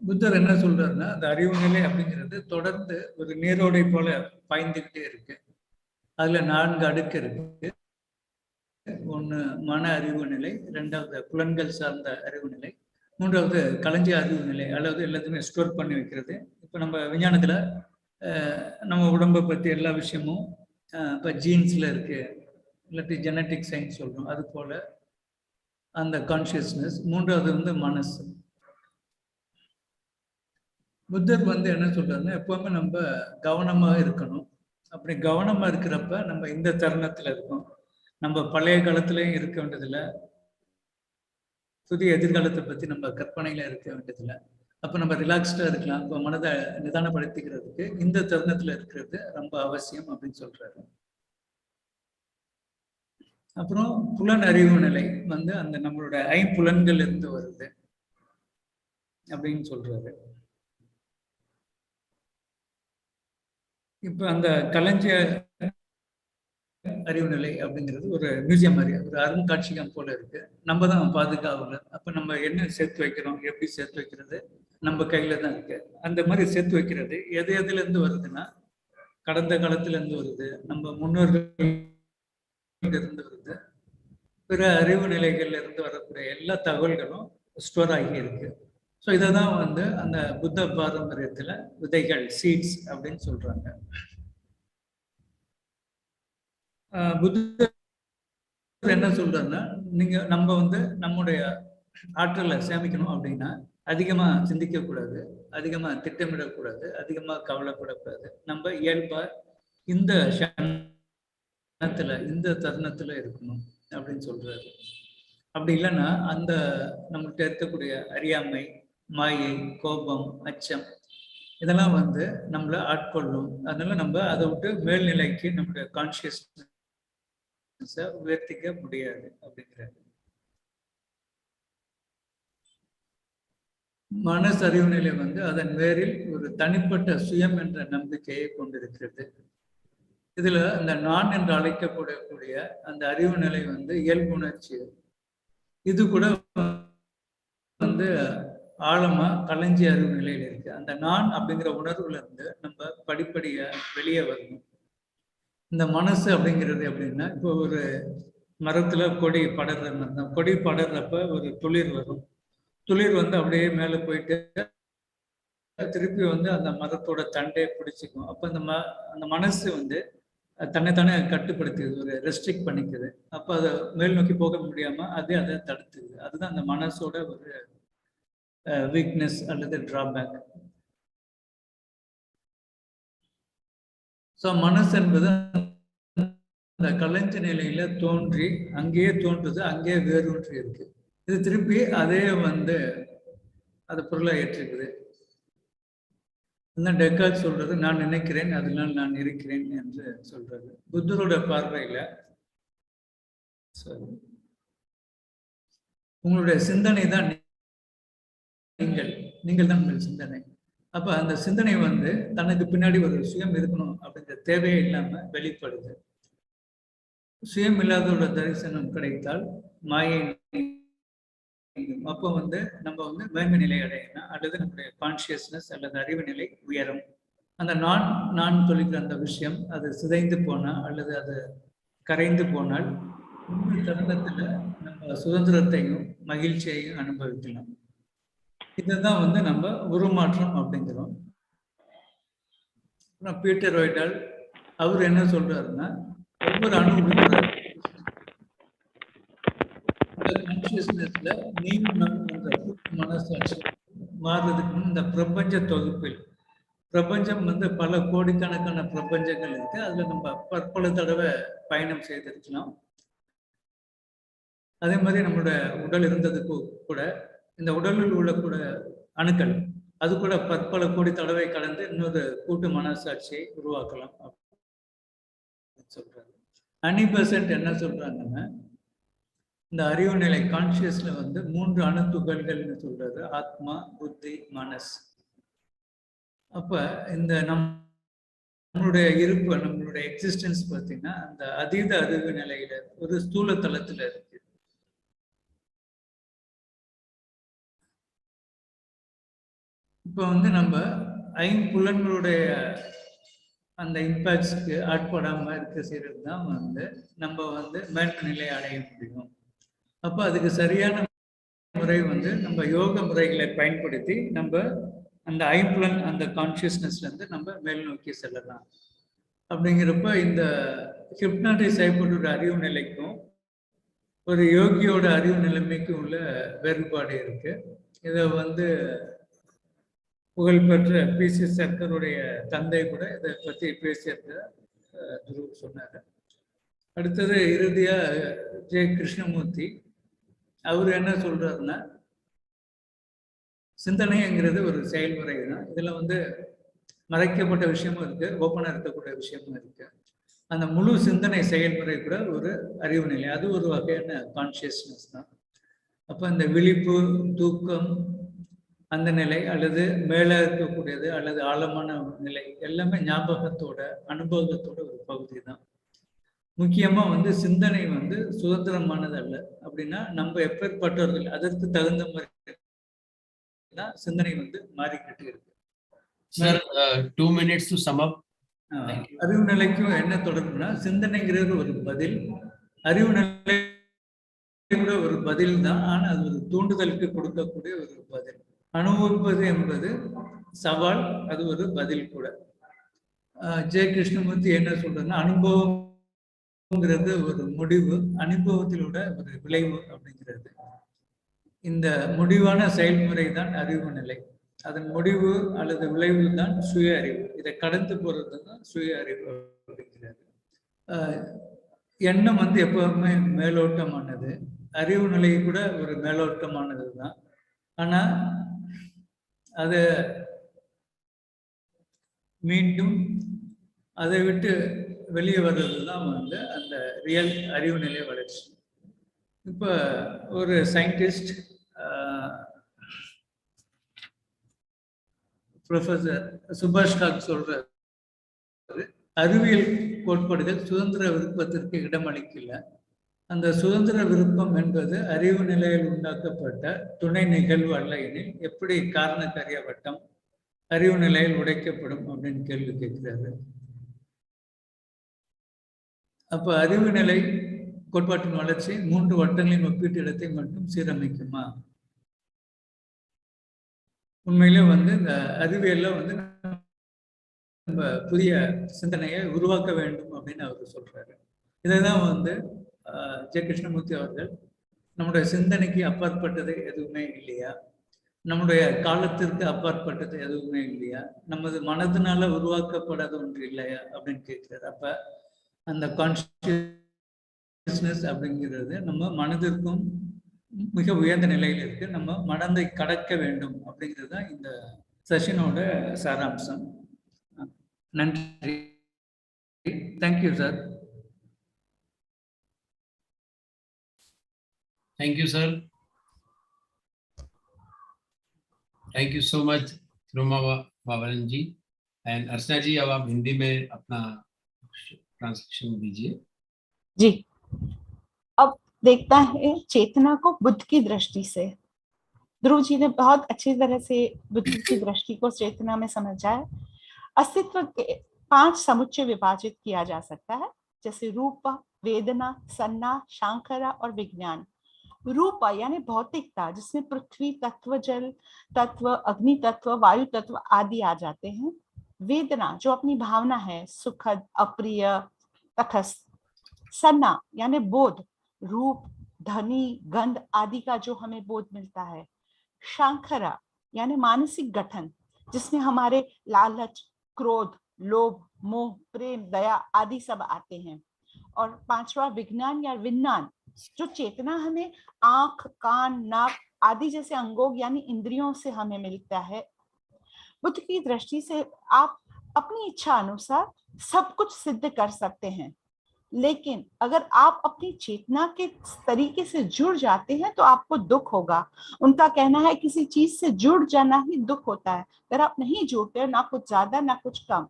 [SPEAKER 2] புத்தர் என்ன சொல்றாருன்னா, அந்த அறிவு நிலை அப்படிங்கிறது தொடர்ந்து ஒரு நீரோடை போல பாய்ந்துக்கிட்டே இருக்கு. அதுல 4 அடுக்கு இருக்கு. ஒன்று மன அறிவு நிலை, ரெண்டாவது புலன்கள் சார்ந்த அறிவு நிலை, மூன்றாவது களஞ்சிய அறிவு நிலை, அல்லது எல்லாத்தையுமே ஸ்டோர் பண்ணி வைக்கிறது. இப்போ நம்ம விஞ்ஞானத்துல நம்ம உடம்பை பற்றி எல்லா விஷயமும் இப்போ ஜீன்ஸ்ல இருக்கு, இல்லாட்டி ஜெனட்டிக் சயின்ஸ் சொல்றோம், அது போல அந்த கான்சியஸ்னஸ். மூன்றாவது வந்து மனசு. புத்தர் வந்து என்ன சொல்றாருன்னா, எப்பவுமே நம்ம கவனமா இருக்கணும். அப்படி கவனமா இருக்கிறப்ப நம்ம இந்த தருணத்துல இருக்கோம். நம்ம பழைய காலத்திலையும் இருக்க வேண்டியதில்லை, புதிய எதிர்காலத்தை பத்தி நம்ம கற்பனையில இருக்க வேண்டியதில்லை. அப்ப நம்ம ரிலாக்ஸ்டா இருக்கலாம். இப்போ மனதை நிதானப்படுத்திக்கிறதுக்கு இந்த தருணத்துல இருக்கிறது ரொம்ப அவசியம் அப்படின்னு சொல்றாரு. அப்புறம் புலன் அறிவு நிலை வந்து அந்த நம்மளோட ஐம்புலன்கள் இருந்து வருது அப்படின்னு சொல்றாரு. இப்ப அந்த களஞ்சிய அறிவு நிலை அப்படிங்கிறது ஒரு மியூசியம் மாதிரி, ஒரு அருங்காட்சியகம் போல இருக்கு. நம்ம தான் பாதுகாவலர். அப்ப நம்ம என்ன சேர்த்து வைக்கிறோம், எப்படி சேர்த்து வைக்கிறது நம்ம கையில தான் இருக்கு. அந்த மாதிரி சேர்த்து வைக்கிறது எதுல இருந்து வருதுன்னா, கடந்த காலத்துல இருந்து வருது, நம்ம முன்னோர்கள் இருந்து வருது, பிற அறிவு நிலைகள்ல இருந்து வரக்கூடிய எல்லா தகவல்களும் ஸ்டோர் ஆகி இருக்கு. ஸோ இதை தான் வந்து அந்த புத்த பாரம்பரியத்துல விதைகள், சீட்ஸ் அப்படின்னு சொல்றாங்க. புத்தர் என்ன சொல்றாருன்னா, நம்ம வந்து நம்முடைய ஆற்றலை சேமிக்கணும் அப்படின்னா அதிகமா சிந்திக்க கூடாது, அதிகமா திட்டமிடக்கூடாது, அதிகமா கவலைப்படக்கூடாது. நம்ம இயல்பா இந்த இந்த தருணத்துல இருக்கணும் அப்படின்னு சொல்றாரு. அப்படி இல்லைன்னா அந்த நம்மகிட்ட இருக்கக்கூடிய அறியாமை, மாயை, கோபம், அச்சம் இதெல்லாம் வந்து நம்மளை ஆட்கொள்ளும். அதனால நம்ம அதை விட்டு மேல்நிலைக்கு நம்முடைய கான்சியஸ்னஸை உயர்த்திக்க முடியாது அப்படிங்கிறாரு. மனசு அறிவு நிலை வந்து அதன் வேரில் ஒரு தனிப்பட்ட சுயம் என்ற நம்பிக்கையை கொண்டிருக்கிறது. இதுல அந்த நான் என்று அழைக்கப்படக்கூடிய அந்த அறிவு நிலை வந்து இயல்பு உணர்ச்சி, இது கூட வந்து ஆழமா கலைஞ்சி அறிவு நிலையில இருக்கு. அந்த நான் அப்படிங்கிற உணர்வுல இருந்து நம்ம படிப்படியா வெளியே வரணும். இந்த மனசு அப்படிங்கிறது எப்படின்னா, இப்போ ஒரு மரத்துல கொடி படர்ற மாதிரி தான். கொடி படர்றப்ப ஒரு துளிர் வரும். துளிர் வந்து அப்படியே மேலே போயிட்டு திருப்பி வந்து அந்த மரத்தோட தண்டை பிடிச்சிக்கும். அப்போ அந்த மனசு வந்து தன்னைத்தானே கட்டுப்படுத்துது, ஒரு ரெஸ்ட்ரிக்ட் பண்ணிக்குது. அப்போ அதை மேல் நோக்கி போக முடியாம அதை தடுத்துது. அதுதான் அந்த மனசோட ஒரு வீக்னஸ் அல்லது டிராபேக். ஸோ மனசு என்பது அந்த கலைஞ்ச நிலையில தோன்றி அங்கேயே தோன்றுது, அங்கேயே வேரூன்றி இருக்கு. இது திருப்பி அதே வந்து அது பொருளை ஏற்றுக்குது. டெக்கார்ட் சொல்றது நான் நினைக்கிறேன் அதனால் நான் இருக்கிறேன் என்று சொல்றது. புத்தரோட பார்வையில உங்களுடைய சிந்தனை தான் நீங்கள் தான் உங்கள் சிந்தனை. அப்ப அந்த சிந்தனை வந்து தனக்கு பின்னாடி ஒரு சுயம் இருக்கணும் அப்படிங்கிற தேவையே இல்லாம வெளிப்படுது. சுயம் இல்லாதோட தரிசனம் கிடைத்தால் மாயை. அப்போ வந்து நம்ம வந்து மேன்மை நிலை அடையணும், அல்லது நம்முடைய கான்சியஸ்னஸ் அல்லது அறிவு நிலை உயரும். அந்த நான் சொல்லிக்கிற அந்த விஷயம் அது சிதைந்து போனால் அல்லது அது கரைந்து போனால் இந்த தருணத்துல நம்ம சுதந்திரத்தையும் மகிழ்ச்சியையும் அனுபவிக்கலாம். இதுதான் வந்து நம்ம உருமாற்றம் அப்படிங்கிறோம். பீட்டர் வைட்டால் அவர் என்ன சொல்றாருன்னா, ஒவ்வொரு அணுவும் கான்சியஸ்னஸ்ல மனசாட்சி மாறுறதுக்கு இந்த பிரபஞ்ச தொகுப்பில், பிரபஞ்சம் வந்து பல கோடிக்கணக்கான பிரபஞ்சங்கள் இருக்கு. அதுல நம்ம பற்பல தடவை பயணம் செய்திருக்கலாம். அதே மாதிரி நம்மளோட உடல் இருந்ததுக்கு கூட இந்த உடலில் உள்ள கூட அணுக்கள் அது கூட பற்பல கோடி தடவை கடந்து இன்னொரு கூட்டு மனசாட்சியை உருவாக்கலாம் சொல்றாங்க. பெசன்ட் என்ன சொல்றாங்கன்னா, இந்த அறிவு நிலை கான்சியஸ்ல வந்து 3 அணு துகள்கள்னு சொல்றாரு, ஆத்மா, புத்தி, மனஸ். அப்ப இந்த நம்மளுடைய இருப்பு, நம்மளுடைய எக்ஸிஸ்டன்ஸ் பார்த்தீங்கன்னா அந்த அதீத அறிவு நிலையில ஒரு ஸ்தூல தளத்துல இருக்கு. இப்ப வந்து நம்ம ஐம்புலன்களுடைய அந்த இம்பாக்ட்ஸ்க்கு ஆட்படாம இருக்க செய்யறது தான் வந்து நம்ம வந்து மேன்மை நிலை அடைய முடியும். அப்போ அதுக்கு சரியான முறை வந்து நம்ம யோக முறைகளை பயன்படுத்தி நம்ம அந்த ஐம்புலன் அந்த கான்சியஸ்னஸ்ல இருந்து நம்ம மேல் நோக்கி செல்லலாம். அப்படிங்கிறப்ப இந்த ஹிப்னாட்டிஸ் செய்யப்பட்ட அறிவு நிலைக்கும் ஒரு யோகியோட அறிவு நிலைமைக்கும் உள்ள வேறுபாடு இருக்கு. இதை வந்து புகழ்பெற்ற பி.சி. சர்க்கருடைய தந்தை கூட இதை பற்றி பேசியிருக்க சொன்னார். அடுத்தது இறுதியா ஜே. கிருஷ்ணமூர்த்தி அவர் என்ன சொல்றாருன்னா, சிந்தனைங்கிறது ஒரு செயல்முறை தான். இதுல வந்து மறைக்கப்பட்ட விஷயமும் இருக்கு, ஓப்பனா இருக்கக்கூடிய விஷயமும் இருக்கு. அந்த முழு சிந்தனை செயல்முறை கூட ஒரு அறிவு நிலை, அது ஒரு வகையான கான்சியஸ்னஸ் தான். அப்ப இந்த விழிப்பு, தூக்கம், அந்த நிலை அல்லது மேலே இருக்கக்கூடியது அல்லது ஆழமான நிலை எல்லாமே ஞாபகத்தோட அனுபவத்தோட ஒரு பகுதி தான். முக்கியமா வந்து சிந்தனை வந்து சுதந்திரமானது அல்ல. அப்படின்னா நம்ம எப்பேற்பட்டவர்கள் அதற்கு தகுந்த மாதிரி தான் சிந்தனை வந்து மாறிக்கிட்டு இருக்கு.
[SPEAKER 4] Sir 2 minutes to sum up.
[SPEAKER 2] அறிவு நிலைக்கும் என்ன தொடர்புனா, சிந்தனைங்கிறது ஒரு பதில், அறிவு நிலை கூட ஒரு பதில் தான். ஆனா அது ஒரு தூண்டுதலுக்கு கொடுக்கக்கூடிய ஒரு பதில். அனுபவிப்பது என்பது சவால், அது ஒரு பதில் கூட. ஜே. கிருஷ்ணமூர்த்தி என்ன சொல்றதுன்னா, அனுபவம்ங்கிறது ஒரு முடிவு, அனுபவத்திலோட ஒரு விளைவு அப்படிங்கிறது. இந்த முடிவான செயல்முறை தான் அறிவு நிலை. அதன் முடிவு அல்லது விளைவு தான் சுய அறிவு. இதை கடந்து போறது தான் சுய அறிவு அப்படிங்கிறது. எண்ணம் வந்து எப்பவுமே மேலோட்டமானது, அறிவு நிலை கூட ஒரு மேலோட்டமானது தான். ஆனா அதை மீண்டும் அதை விட்டு வெளியே வர்றது தான் வந்து அந்த ரியல் அறிவு நிலை வளர்ச்சி. இப்போ ஒரு சயின்டிஸ்ட் ப்ரொஃபஸர் சுபாஷ் காக் சொல்றாரு, அறிவியல் கோட்பாடுகள் சுதந்திர விருப்பத்திற்கு இடமளிக்கல. அந்த சுதந்திர விருப்பம் என்பது அறிவு நிலையில் உண்டாக்கப்பட்ட துணை நிகழ்வு அல்ல எனில் எப்படி காரணக்காரிய வட்டம் அறிவு நிலையில் உடைக்கப்படும் அப்படின்னு கேள்வி கேட்கிறாரு. அப்ப அறிவு நிலை கோட்பாட்டின் வளர்ச்சி 3 வட்டங்களின் ஒப்பீட்டு இடத்தை மட்டும் சீரமைக்குமா? உண்மையிலே இந்த அறிவியல்ல நம்ம புதிய சிந்தனையை உருவாக்க வேண்டும் அப்படின்னு அவர் சொல்றாரு. இதைதான் ஜெய கிருஷ்ணமூர்த்தி அவர்கள் நம்முடைய சிந்தனைக்கு அப்பாற்பட்டது எதுவுமே இல்லையா, நம்முடைய காலத்திற்கு அப்பாற்பட்டது எதுவுமே இல்லையா, நமது மனதினால உருவாக்கப்படாத ஒன்று இல்லையா அப்படின்னு கேட்கிறாரு. அப்ப அந்த கான்ஷியஸ்னஸ் அப்படிங்கிறது நம்ம மனதிற்கும் மிக உயர்ந்த நிலையில் இருக்கு. நம்ம மனதை கடக்க வேண்டும் அப்படிங்கிறது தான் இந்த செஷனோட சாராம்சம். நன்றி. Thank you sir.
[SPEAKER 4] Thank you, sir. Thank you so much, THIRUMAVALAVAN ji. And Archana ji, अब आप हिंदी में अपना ट्रांसलेशन दीजिए.
[SPEAKER 3] जी, अब देखता है चेतना को बुद्ध की दृष्टि से। ध्रुव जी ने बहुत अच्छी तरह से बुद्ध की दृष्टि को चेतना में समझा है। अस्तित्व के 5 समुच्चय विभाजित किया जा सकता है, जैसे रूप, वेदना, सन्ना, शांकरा और विज्ञान। रूप यानी भौतिकता, जिसमें पृथ्वी तत्व, जल तत्व, अग्नि तत्व, वायु तत्व आदि आ जाते हैं। वेदना जो अपनी भावना है, सुखद, अप्रिय, तटस्थ। सन्ना यानी बोध, रूप, ध्वनि, गंध आदि का जो हमें बोध मिलता है। शांकरा यानी मानसिक गठन, जिसमें हमारे लालच, क्रोध, लोभ, मोह, प्रेम, दया आदि सब आते हैं। और 5वां विज्ञान या विज्ञान, जो चेतना हमें आंख, कान, नाक आदि जैसे अंगों यानी इंद्रियों से हमें मिलता है। बुद्ध की दृष्टि से आप अपनी इच्छा अनुसार सब कुछ सिद्ध कर सकते हैं, लेकिन अगर आप अपनी चेतना के तरीके से जुड़ जाते हैं तो आपको दुख होगा। उनका कहना है किसी चीज से जुड़ जाना ही दुख होता है। अगर आप नहीं जुड़ते, ना कुछ ज्यादा ना कुछ कम,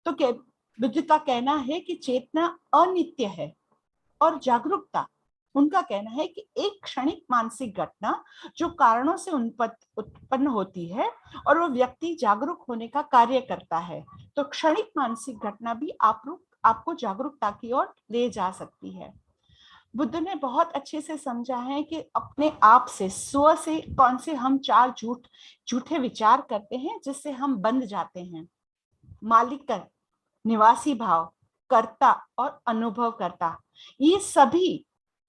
[SPEAKER 3] तो बुद्ध का कहना है कि चेतना अनित्य है। और जागरूकता, उनका कहना है कि एक क्षणिक मानसिक घटना जो कारणों से उत्पन्न होती है और वो व्यक्ति जागरूक होने का कार्य करता है। तो क्षणिक मानसिक घटना भी आपको जागरूकता की ओर ले जा सकती है। बुद्ध ने बहुत अच्छे से समझा है कि अपने आप से, स्व से कौन से हम 4 झूठे विचार करते हैं जिससे हम बंध जाते हैं। मालिक, निवासी भाव, कर्ता और अनुभव करता, ये सभी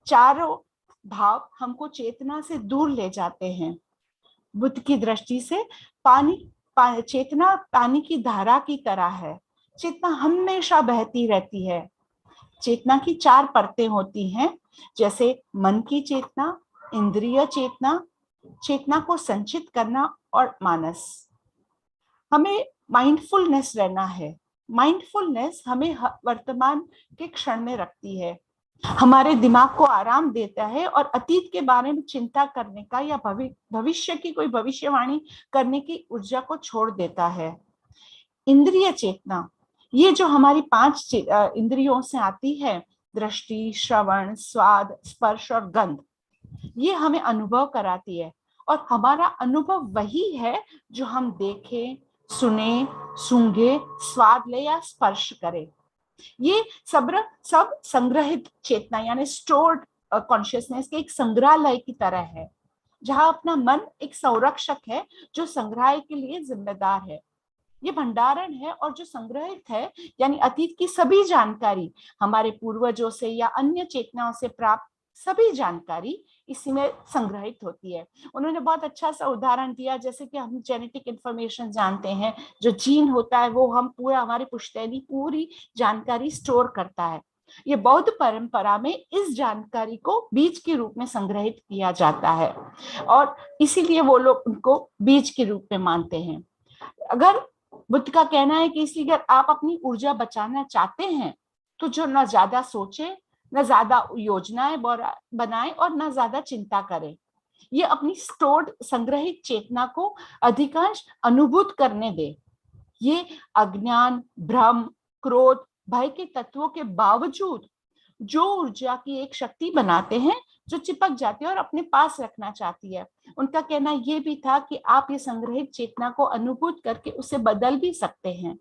[SPEAKER 3] 4 भाव हमको चेतना से दूर ले जाते हैं। बुद्ध की दृष्टि से चेतना पानी की धारा की तरह है। चेतना हमेशा बहती रहती है। चेतना की 4 परतें होती हैं, जैसे मन की चेतना, इंद्रिय चेतना, चेतना को संचित करना और मानस। हमें माइंडफुलनेस रहना है। माइंडफुलनेस हमें वर्तमान के क्षण में रखती है, हमारे दिमाग को आराम देता है और अतीत के बारे में चिंता करने का या भविष्य की कोई भविष्यवाणी करने की ऊर्जा को छोड़ देता है। इंद्रिय चेतना, ये जो हमारी 5 इंद्रियों से आती है, दृष्टि, श्रवण, स्वाद, स्पर्श और गंध, ये हमें अनुभव कराती है। और हमारा अनुभव वही है जो हम देखें, सुने, सूंघे, स्वाद ले या स्पर्श करें। ये सब संग्रहित चेतना यानी स्टोर्ड कॉन्शियसनेस के एक संग्रहालय की तरह है, जहां अपना मन एक संरक्षक है जो संग्रह के लिए जिम्मेदार है। ये भंडारण है और जो संग्रहित है यानी अतीत की सभी जानकारी, हमारे पूर्वजों से या अन्य चेतनाओं से प्राप्त सभी जानकारी इसी में संग्रहित होती है। उन्होंने बहुत अच्छा सा उदाहरण दिया, जैसे कि हम जेनेटिक इंफॉर्मेशन जानते हैं, जो जीन होता है वो हम पूरा, हमारी पुश्तैनी पूरी जानकारी स्टोर करता है। ये बौद्ध परंपरा में इस जानकारी को बीज के रूप में संग्रहित किया जाता है और इसीलिए वो लोग उनको बीज के रूप में मानते हैं। अगर बुद्ध का कहना है कि इसलिए अगर आप अपनी ऊर्जा बचाना चाहते हैं तो जो न ज्यादा सोचे, न ज्यादा योजनाएं बनाए और न ज्यादा चिंता करें। ये अपनी स्टोर्ड संग्रहित चेतना को अधिकांश अनुभूत करने दे। ये अज्ञान, भ्रम, क्रोध, भय के तत्वों के बावजूद जो ऊर्जा की एक शक्ति बनाते हैं जो चिपक जाती है और अपने पास रखना चाहती है। उनका कहना यह भी था कि आप ये संग्रहित चेतना को अनुभूत करके उसे बदल भी सकते हैं।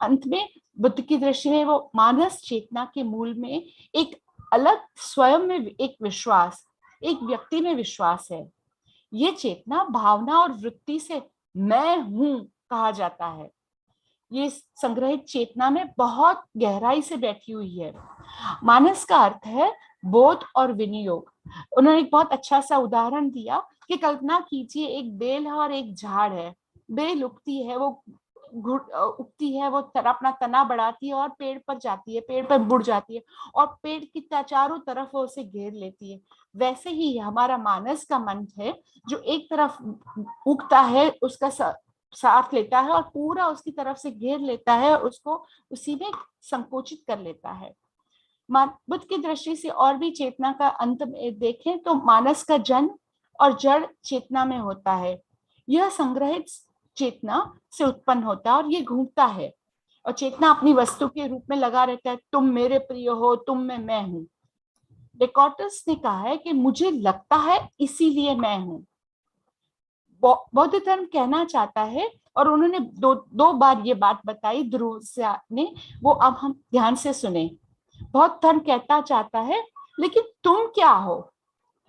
[SPEAKER 3] अंत में बुद्ध की दृष्टि में वो मानस चेतना के मूल में एक अलग स्वयं में एक विश्वास, एक व्यक्ति में विश्वास है। ये चेतना भावना और वृत्ति से मैं हूं कहा जाता है। ये संग्रहित चेतना में बहुत गहराई से बैठी हुई है। मानस का अर्थ है बोध और विनियोग। उन्होंने एक बहुत अच्छा सा उदाहरण दिया कि कल्पना कीजिए एक बेल है और एक झाड़ है। बेल उगती है, वो उगती है, वो अपना तना बढ़ाती है और पेड़ पर जाती है, पेड़ पर बुड़ जाती है और पेड़ की चारों तरफ वो उसे घेर लेती है। वैसे ही हमारा मानस का मन है जो एक तरफ उगता है, उसका साथ लेता है और पूरा उसकी तरफ से घेर लेता है और उसको उसी में संकोचित कर लेता है। बुद्ध की दृष्टि से और भी चेतना का अंत में देखें तो मानस का जन्म और जड़ चेतना में होता है। यह संग्रहित चेतना से उत्पन्न होता है और ये घूमता है और चेतना अपनी वस्तु के रूप में लगा रहता है। तुम मेरे प्रिय हो, तुम में मैं हूं। डेकार्टस ने कहा है कि मुझे लगता है इसीलिए मैं हूं। बौद्ध धर्म कहना चाहता है और उन्होंने दो बार ये बात बताई ध्रुव ने, वो अब हम ध्यान से सुने। बौद्ध धर्म कहता चाहता है लेकिन तुम क्या हो?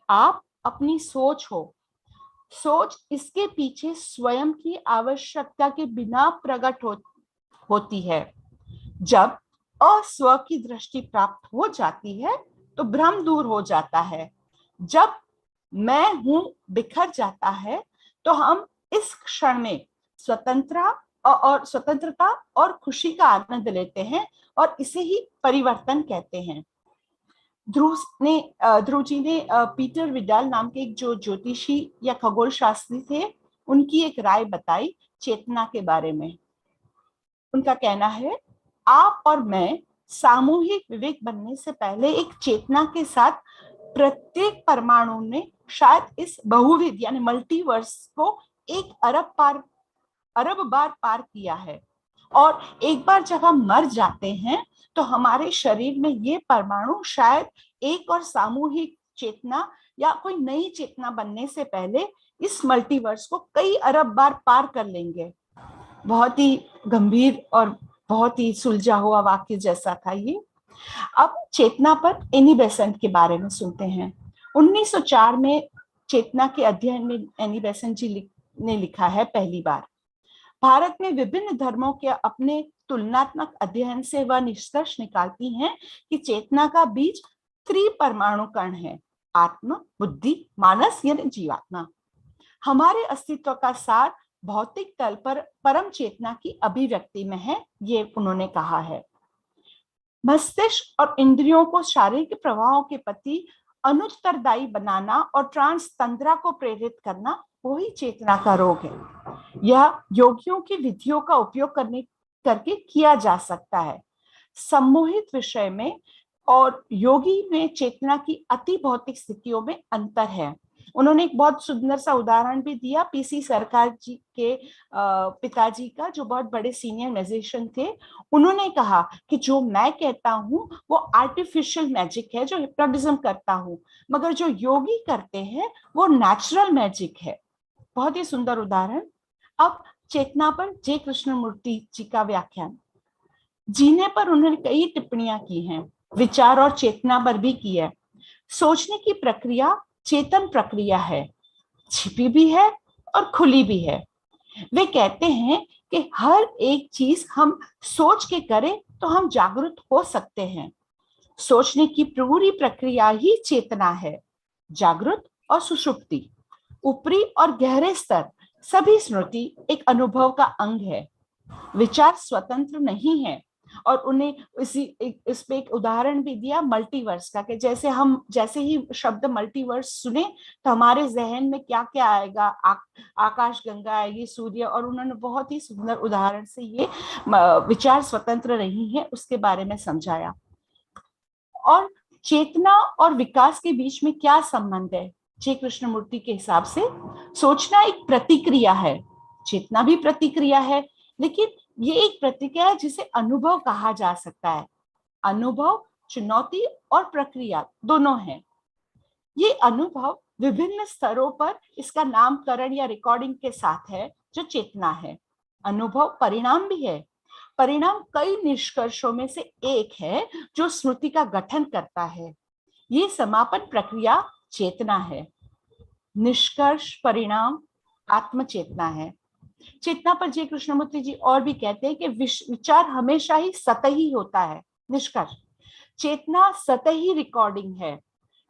[SPEAKER 3] आप अपनी सोच हो। सोच इसके पीछे स्वयं की आवश्यकता के बिना प्रकट होती है। जब अस्व की दृष्टि प्राप्त हो जाती है तो भ्रम दूर हो जाता है। जब मैं हूं बिखर जाता है तो हम इस क्षण में स्वतंत्रता और खुशी का आनंद लेते हैं और इसे ही परिवर्तन कहते हैं। ध्रुव जी ने पीटर विडाल नाम के एक जो ज्योतिषी या खगोल शास्त्री थे, उनकी एक राय बताई चेतना के बारे में। उनका कहना है आप और मैं सामूहिक विवेक बनने से पहले एक चेतना के साथ प्रत्येक परमाणु ने शायद इस बहुविध यानी मल्टीवर्स को 1 अरब बार पार किया है। और एक बार जब हम मर जाते हैं तो हमारे शरीर में ये परमाणु शायद एक और सामूहिक चेतना या कोई नई चेतना बनने से पहले इस मल्टीवर्स को कई अरब बार पार कर लेंगे। बहुत ही गंभीर और बहुत ही सुलझा हुआ वाक्य जैसा था ये। अब चेतना पर एनी बेसेंट के बारे में सुनते हैं। 1904 में चेतना के अध्ययन में एनी बेसेंट जी ने लिखा है पहली बार। भारत में विभिन्न धर्मों के अपने तुलनात्मक अध्ययन से वह निष्कर्ष निकालती हैं कि चेतना का बीज त्रिपरमाणु कण है, आत्मा, बुद्धि, मानस यानी जीवात्मा। हमारे अस्तित्व का सार भौतिक तल पर परम चेतना की अभिव्यक्ति में है, ये उन्होंने कहा है। मस्तिष्क और इंद्रियों को शारीरिक प्रभावों के प्रति अनुत्तरदायी बनाना और ट्रांस तंत्रा को प्रेरित करना वही चेतना का रोग है। यह योगियों की विधियों का उपयोग करके किया जा सकता है। सम्मोहित विषय में और योगी में चेतना की अति भौतिक स्थितियों में अंतर है। उन्होंने एक बहुत सुंदर सा उदाहरण भी दिया पीसी सरकार जी के पिताजी का, जो बहुत बड़े सीनियर मैजिशियन थे। उन्होंने कहा कि जो मैं कहता हूँ वो आर्टिफिशियल मैजिक है, जो हिप्नोटिज्म करता हूँ, मगर जो योगी करते हैं वो नेचुरल मैजिक है। बहुत ही सुंदर उदाहरण। अब चेतना पर जे कृष्णमूर्ति जी का व्याख्यान। जीने पर उन्होंने कई टिप्पणियां की हैं, विचार और चेतना पर भी की है। सोचने की प्रक्रिया चेतन प्रक्रिया है, छिपी भी है और खुली भी है। वे कहते हैं कि हर एक चीज हम सोच के करें तो हम जागरूक हो सकते हैं। सोचने की पूरी प्रक्रिया ही चेतना है। जागृत और सुषुप्ति, ऊपरी और गहरे स्तर, सभी स्मृति एक अनुभव का अंग है। विचार स्वतंत्र नहीं है। और उन्हें इस पे एक उदाहरण भी दिया मल्टीवर्स का, कि जैसे ही शब्द मल्टीवर्स सुने तो हमारे जहन में क्या क्या आएगा, आकाश गंगा आएगी, सूर्य, और उन्होंने बहुत ही सुंदर उदाहरण से ये विचार स्वतंत्र नहीं है उसके बारे में समझाया। और चेतना और विकास के बीच में क्या संबंध है? जे कृष्णमूर्ति के हिसाब से सोचना एक प्रतिक्रिया है, चेतना भी प्रतिक्रिया है, लेकिन ये एक प्रतिक्रिया है जिसे अनुभव कहा जा सकता है। अनुभव, चुनौती और प्रक्रिया दोनों हैं। ये अनुभव विभिन्न स्तरों पर इसका नामकरण या रिकॉर्डिंग के साथ है, जो चेतना है। अनुभव परिणाम भी है। परिणाम कई निष्कर्षों में से एक है जो स्मृति का गठन करता है। ये समापन प्रक्रिया चेतना है। निष्कर्ष, परिणाम आत्मचेतना है। चेतना पर जय कृष्णमूर्ति जी और भी कहते हैं कि विचार हमेशा ही सतही होता है। निष्कर्ष, चेतना सतही रिकॉर्डिंग है।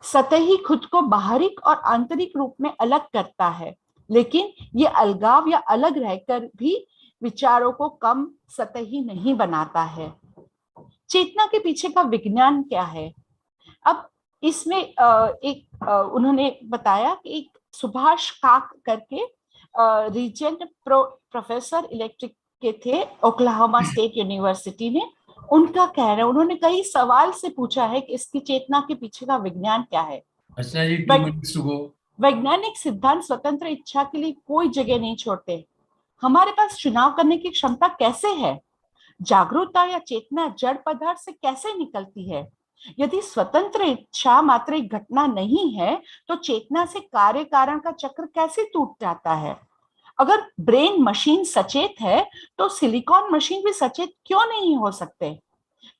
[SPEAKER 3] सतही खुद को बाहरी और आंतरिक रूप में अलग करता है, लेकिन ये अलगाव या अलग रहकर भी विचारों को कम सतही नहीं बनाता है। चेतना के पीछे का विज्ञान क्या है? अब इसमें उन्होंने बताया कि एक सुभाष काक करके रीजेंट प्रोफेसर इलेक्ट्रिक के थे ओक्लाहोमा स्टेट यूनिवर्सिटी में। उनका कह रहे, उन्होंने कई सवाल से पूछा है कि इसकी चेतना के पीछे का विज्ञान क्या है।
[SPEAKER 4] अच्छा जी, 2 minutes to go.
[SPEAKER 3] वैज्ञानिक सिद्धांत स्वतंत्र इच्छा के लिए कोई जगह नहीं छोड़ते। हमारे पास चुनाव करने की क्षमता कैसे है? जागरूकता या चेतना जड़ पदार्थ से कैसे निकलती है? यदि स्वतंत्र इच्छा मात्र एक घटना नहीं है, तो चेतना से कार्य कारण का चक्र कैसे टूट जाता है? अगर ब्रेन मशीन सचेत है, तो सिलिकॉन मशीन भी सचेत क्यों नहीं हो सकते?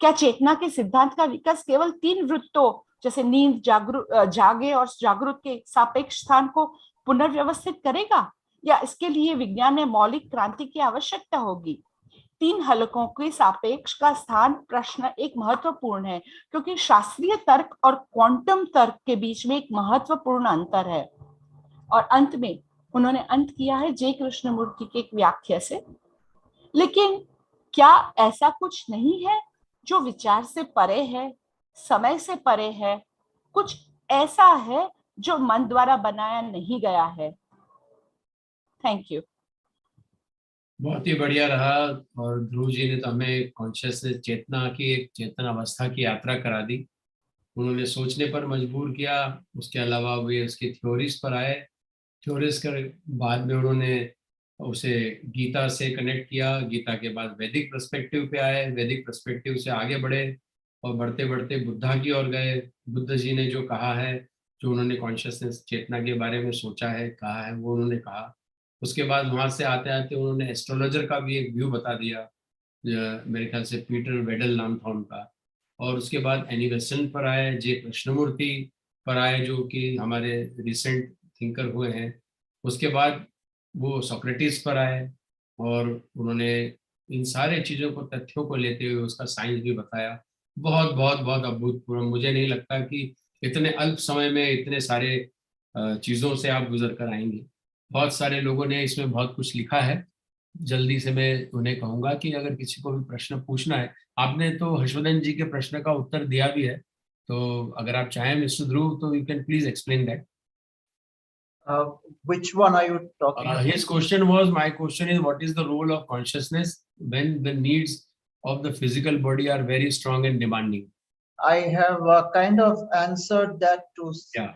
[SPEAKER 3] क्या चेतना के सिद्धांत का विकास केवल 3 वृत्तों जैसे नींद, जागे और जागृत के सापेक्ष स्थान को पुनर्व्यवस्थित करेगा, या इसके लिए विज्ञान में मौलिक क्रांति की आवश्यकता होगी? 3 हलकों के सापेक्ष का स्थान प्रश्न एक महत्वपूर्ण है, क्योंकि शास्त्रीय तर्क और क्वांटम तर्क के बीच में एक महत्वपूर्ण अंतर है। और अंत में उन्होंने अंत किया है जय कृष्णमूर्ति के एक व्याख्या से, लेकिन क्या ऐसा कुछ नहीं है जो विचार से परे है, समय से परे है? कुछ ऐसा है जो मन द्वारा बनाया नहीं गया है। Thank you.
[SPEAKER 4] बहुत ही बढ़िया रहा। और ध्रुव जी ने तो हमें कॉन्शियसनेस, चेतना की एक चेतन अवस्था की यात्रा करा दी। उन्होंने सोचने पर मजबूर किया। उसके अलावा वे उसकी थ्योरीज पर आए। थ्योरीज के बाद में उन्होंने उसे गीता से कनेक्ट किया। गीता के बाद वैदिक पर्सपेक्टिव पे आए। वैदिक पर्सपेक्टिव से आगे बढ़े और बढ़ते बढ़ते बुद्धा की ओर गए। बुद्ध जी ने जो कहा है, जो उन्होंने कॉन्शियसनेस, चेतना के बारे में सोचा है, कहा है, वो उन्होंने कहा। उसके बाद वहां से आते आते उन्होंने एस्ट्रोलॉजर का भी एक व्यू बता दिया। मेरे ख्याल से पीटर वेडल नाम था उनका। और उसके बाद एनी बेसेंट पर आए, जे कृष्णमूर्ति पर आए, जो कि हमारे रिसेंट थिंकर हुए हैं। उसके बाद वो सोक्रेटिस पर आए और उन्होंने इन सारे चीज़ों को, तथ्यों को लेते हुए उसका साइंस भी बताया। बहुत बहुत बहुत अभूतपूर्व। मुझे नहीं लगता कि इतने अल्प समय में इतने सारे चीज़ों से आप गुजर कर आएंगे। बहुत सारे लोगों ने इसमें बहुत कुछ लिखा है। जल्दी से मैं उन्हें कहूंगा कि अगर किसी को भी प्रश्न पूछना है, आपने तो हर्षवर्धन जी के प्रश्न का उत्तर दिया भी है, तो अगर आप चाहें मिस्टर ध्रुव, तो you can please explain that.
[SPEAKER 1] Which one are you talking about?
[SPEAKER 4] His question was, my question is, what is the role of consciousness when the needs of the physical body are very strong and demanding?
[SPEAKER 1] I have kind of answered that to.
[SPEAKER 4] Yeah.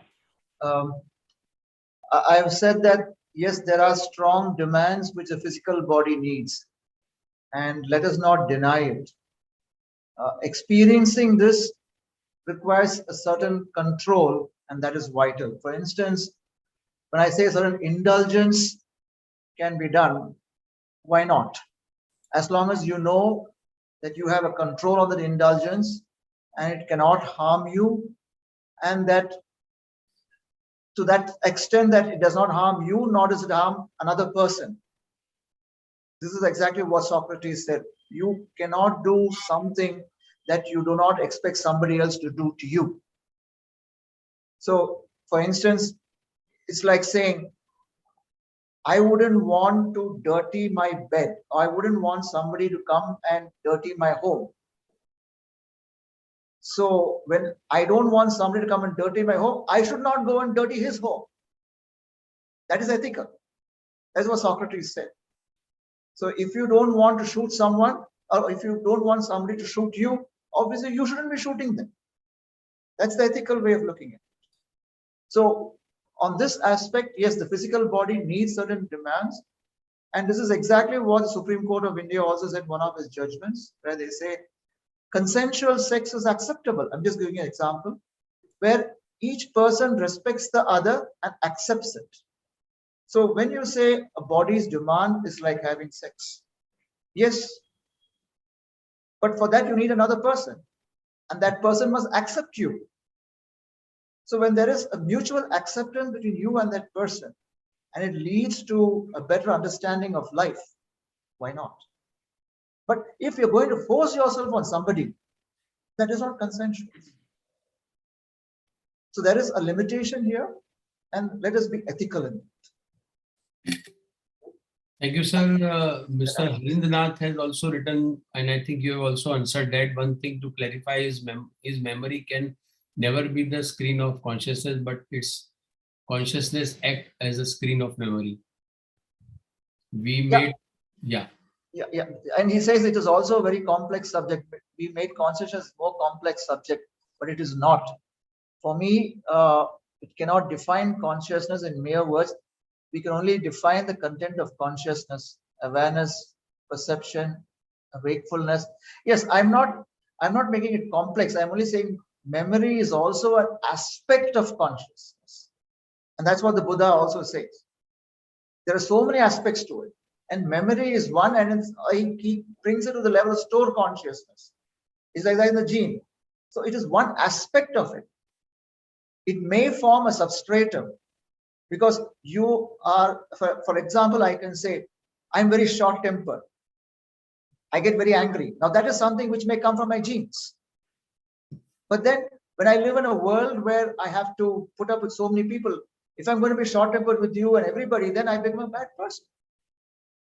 [SPEAKER 1] I have said that yes, there are strong demands which the physical body needs, and let us not deny it. Experiencing this requires a certain control, and that is vital. For instance, when I say certain indulgence can be done, why not? As long as you know that you have a control of that indulgence and it cannot harm you, and that to that extent that it does not harm you, nor does it harm another person. This is exactly what Socrates said. You cannot do something that you do not expect somebody else to do to you. So, for instance, it's like saying, I wouldn't want to dirty my bed, or I wouldn't want somebody to come and dirty my home. So when I don't want somebody to come and dirty my home, I should not go and dirty his home. That is ethical. That's what Socrates said. So if you don't want to shoot someone, or if you don't want somebody to shoot you, obviously you shouldn't be shooting them. That's the ethical way of looking at it. So on this aspect, yes, the physical body needs certain demands, And this is exactly what the Supreme Court of India also said in one of its judgments, where they say consensual sex is acceptable. I'm just giving you an example, where each person respects the other and accepts it. So when you say a body's demand is like having sex, yes, but for that you need another person, and that person must accept you. So when there is a mutual acceptance between you and that person, and it leads to a better understanding of life, why not? But if you're going to force yourself on somebody, that is not consensual. So there is a limitation here, and let us be ethical in it.
[SPEAKER 4] Thank you, sir. Mr. Harindranath has also written, and I think you have also answered that. One thing to clarify is his memory can never be the screen of consciousness, but its consciousness act as a screen of memory. We made, yeah.
[SPEAKER 1] And he says it is also a very complex subject. We made consciousness more complex subject, but it is not. For me, it cannot define consciousness in mere words. We can only define the content of consciousness: awareness, perception, wakefulness. Yes, I'm not making it complex. I'm only saying memory is also an aspect of consciousness. And that's what the Buddha also says. There are so many aspects to it. And memory is one, and he brings it to the level of stored consciousness. It's like that in the gene. So it is one aspect of it. It may form a substratum, because you are, for example, I can say, I'm very short-tempered. I get very angry. Now that is something which may come from my genes. But then when I live in a world where I have to put up with so many people, if I'm going to be short-tempered with you and everybody, then I become a bad person.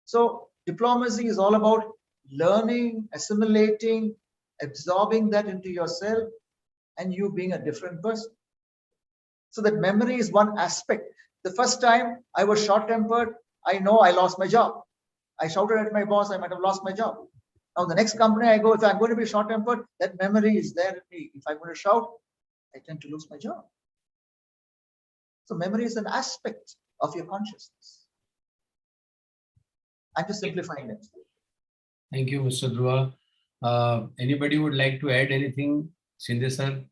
[SPEAKER 1] So diplomacy is all about learning, assimilating, absorbing that into yourself, and you being a different person. So that memory is one aspect. The first time I was short-tempered, I know I lost my job. I shouted at my boss, I might have lost my job. Now the next company I go, if I'm going to be short-tempered, that memory is there in me. If I'm going to shout, I tend to lose my job. So memory is an aspect of your consciousness. I'm just simplifying it.
[SPEAKER 4] Thank you, Mr. Dhruva. Anybody would like to add anything? Shinde sir?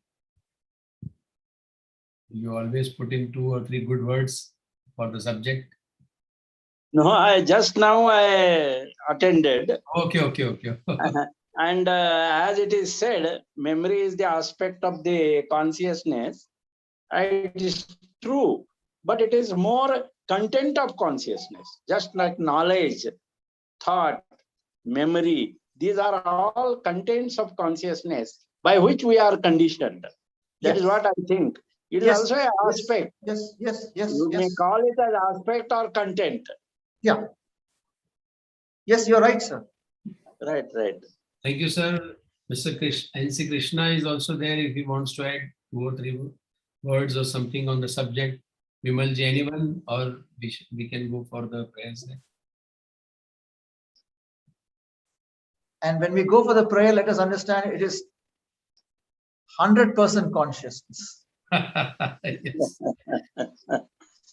[SPEAKER 4] You always put in 2 or 3 good words for the subject.
[SPEAKER 7] No, I attended.
[SPEAKER 4] Okay.
[SPEAKER 7] And as it is said, memory is the aspect of the consciousness. It is true, but it is more content of consciousness, just like knowledge, thought, memory. These are all contents of consciousness by which we are conditioned. That is what I think. It is also an aspect.
[SPEAKER 1] Yes.
[SPEAKER 7] You may call it as aspect or content.
[SPEAKER 1] Yeah. Yes, you're right, sir.
[SPEAKER 7] Right.
[SPEAKER 4] Thank you, sir. Mr. N.C. Krishna is also there if he wants to add 2 or 3 words or something on the subject. Vimalji, anyone, or we can go for the prayers there.
[SPEAKER 1] And when we go for the prayer, let us understand it is 100% consciousness.
[SPEAKER 4] Yes.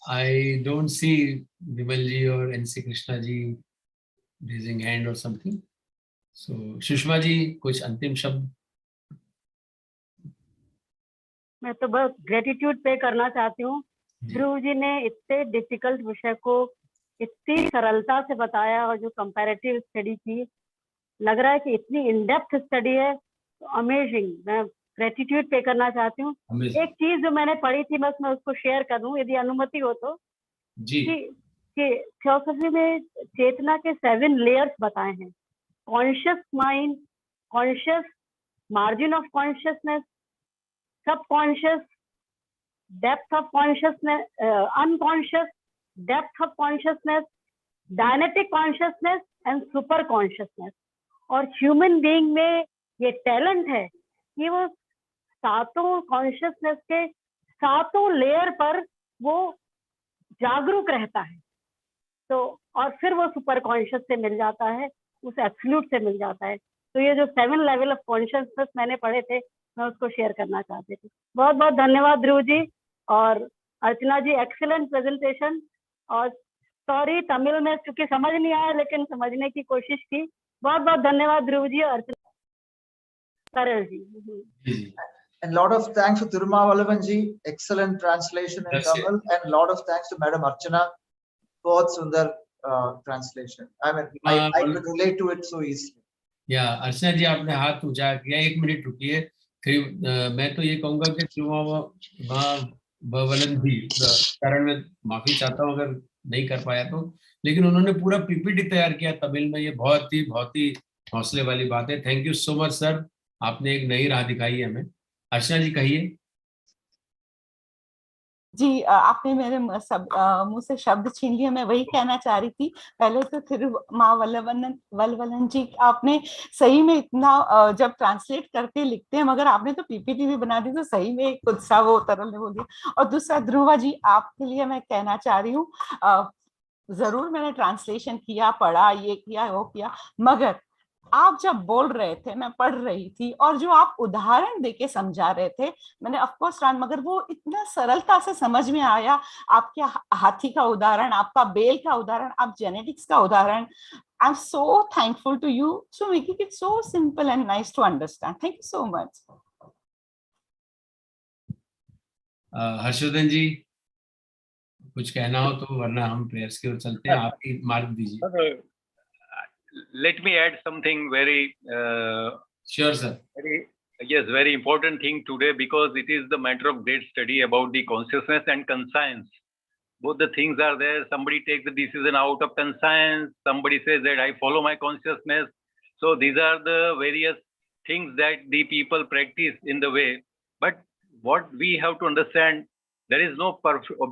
[SPEAKER 4] I don't see Vimalji or N.C. Krishna ji raising hand or something. So, Sushma ji, kuch antim shabd?
[SPEAKER 8] मैं तो बस gratitude पे करना चाहती हूँ. ध्रुव जी ने इतने difficult विषय को इतनी सरलता से बताया, और जो कंपैरेटिव स्टडी की, लग रहा है कि इतनी इन डेप्थ स्टडी है. अमेजिंग. मैं ग्रेटिट्यूड पे करना चाहती हूँ. एक चीज जो मैंने पढ़ी थी, बस मैं उसको शेयर कर दूं यदि अनुमति हो तो, कि थियोसॉफी में चेतना के 7 लेयर्स बताए हैं. Conscious mind, conscious, margin of consciousness, subconscious, depth of consciousness, unconscious, depth of consciousness, dynatic consciousness and super consciousness. और ह्यूमन बीइंग में ये टैलेंट है कि वो 7 कॉन्शियसनेस के 7 लेयर पर वो जागरूक रहता है. तो और फिर वो सुपर कॉन्शियस से मिल जाता है, उस एब्सोल्यूट से मिल जाता है. तो ये जो 7 लेवल ऑफ कॉन्शियसनेस मैंने पढ़े थे, मैं उसको शेयर करना चाहती थी. बहुत बहुत धन्यवाद ध्रुव जी और अर्चना जी. Excellent presentation. और सॉरी तमिल में क्योंकि समझ नहीं आया, लेकिन समझने की कोशिश की। बहुत बहुत धन्यवाद ध्रुव जी और तरल जी।
[SPEAKER 1] And lot of thanks to Thirumavalavan ji, excellent translation in
[SPEAKER 4] That's
[SPEAKER 1] Tamil, and lot of thanks to Madam Archana for Sundar translation. I mean, I could relate to it so easily.
[SPEAKER 4] या अर्चना जी आपने हाथ ऊंचा किया, 1 minute रुकिए। मैं तो ये कहूंगा कि तिरुमावलवन भी कारण में माफी चाहता हूँ अगर नहीं कर पाया तो, लेकिन उन्होंने पूरा पीपीटी तैयार किया तमिल में। ये बहुत ही हौसले वाली बात है। Thank you so much sir, आपने एक नई राह दिखाई है हमें। अर्चना जी कहिए।
[SPEAKER 3] जी आपने मेरे मुंह से शब्द छीन लिए। मैं वही कहना चाह रही थी। पहले तो तिरुमावलवन जी, आपने सही में इतना जब ट्रांसलेट करके लिखते हैं, मगर आपने तो पीपीटी भी बना दी, तो सही में एक उत्साह वो तरल ने बोल दिया। और दूसरा ध्रुवा जी, आपके लिए मैं कहना चाह रही हूँ, जरूर मैंने ट्रांसलेशन किया, पढ़ा, ये किया वो किया, मगर आप जब बोल रहे थे, मैं पढ़ रही थी, और जो आप उदाहरण देके समझा रहे थे, मैंने ऑफकोर्स मगर वो इतना सरलता से समझ में आया। आपके हाथी का उदाहरण, आपका बेल का उदाहरण, आप जेनेटिक्स का उदाहरण। I am so thankful to you so making it so simple and nice to understand. Thank you so much.
[SPEAKER 4] Harshvardhan ji कुछ कहना हो तो, वरना हम प्रेयर्स की ओर चलते हैं। आप ही मार्ग दीजिए।
[SPEAKER 9] Let me add something very
[SPEAKER 4] Sure, sir.
[SPEAKER 9] very important thing today, because it is the matter of great study about the consciousness and conscience. Both the things are there. Somebody takes the decision out of conscience. Somebody says that I follow my consciousness. So these are the various things that the people practice in the way. But what we have to understand, there is no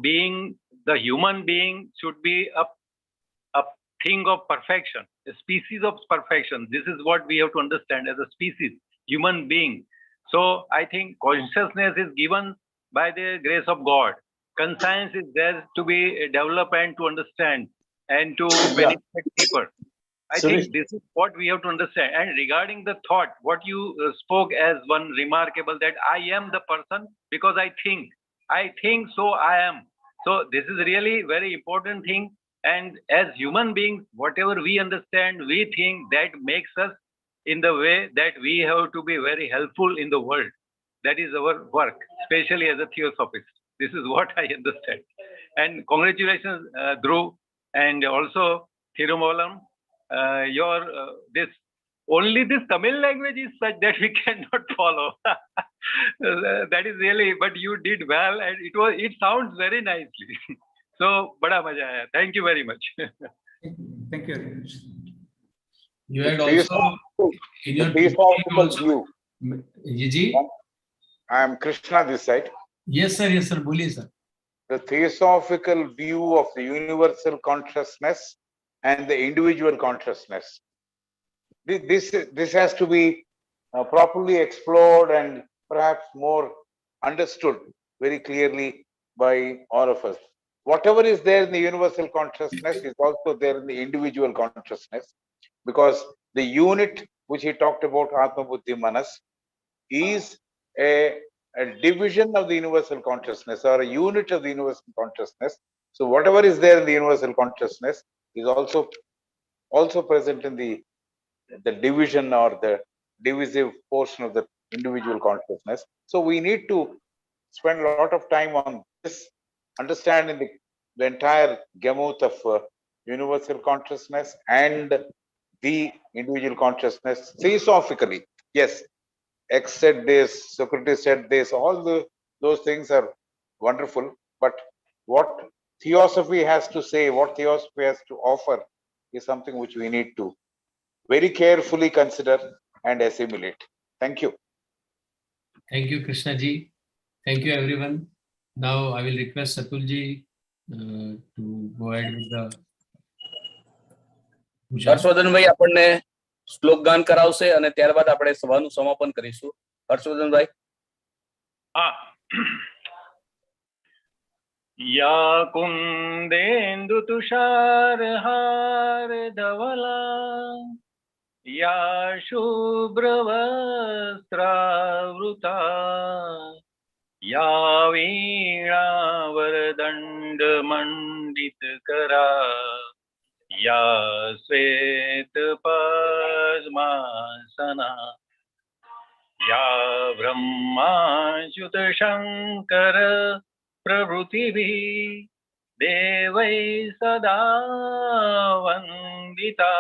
[SPEAKER 9] being. The human being should be a thing of perfection, a species of perfection. This is what we have to understand as a species, human being. So I think consciousness is given by the grace of God. Conscience is there to be developed and to understand and to benefit people. I think this is what we have to understand. And regarding the thought, what you spoke as one remarkable, that I am the person because I think, so I am. So this is really very important thing. And as human beings, whatever we understand, we think, that makes us in the way that we have to be very helpful in the world. That is our work, especially as a theosophist. This is what I understand. And congratulations, Dhruv, and also Thirumavalam. Only this Tamil language is such that we cannot follow. That is really, but you did well, and it sounds very nicely. So, bada maja aaya. Thank you very much.
[SPEAKER 2] Thank you very much.
[SPEAKER 4] You had also in your
[SPEAKER 10] theosophical view.
[SPEAKER 4] Ji?
[SPEAKER 10] I am Krishna this side.
[SPEAKER 4] Yes, sir. Yes, sir. Boliye, sir.
[SPEAKER 10] The theosophical view of the universal consciousness and the individual consciousness. This has to be properly explored and perhaps more understood very clearly by all of us. Whatever is there in the universal consciousness is also there in the individual consciousness, because the unit which he talked about, Atma Buddhi Manas, is a division of the universal consciousness or a unit of the universal consciousness. So whatever is there in the universal consciousness is also present in the division or the divisive portion of the individual consciousness. So we need to spend a lot of time on this, understanding the entire gamut of universal consciousness and the individual consciousness theosophically. Yes, X said this, Socrates said this, all those things are wonderful, but what theosophy has to say, what theosophy has to offer is something which we need to very carefully consider and assimilate. Thank you.
[SPEAKER 4] Thank you, Krishna ji. Thank you, everyone. Now I will request Satul ji to go ahead with the
[SPEAKER 5] હર્ષવર્ધનભાઈ આપણને શ્લોક ગાન કરાવશે અને ત્યારબાદ આપણે સભાનું સમાપન કરીશું. હર્ષવર્ધનભાઈ.
[SPEAKER 9] या कुंदेन्दु तुषार हार धवला या शुभ्रवस्त्रावृता या वीणावरदण्ड मंडित शङ्करा या श्वेतपद्मासना या ब्रह्माच्युतशङ्कर प्रभृतिभिः देवैः सदा वन्दिता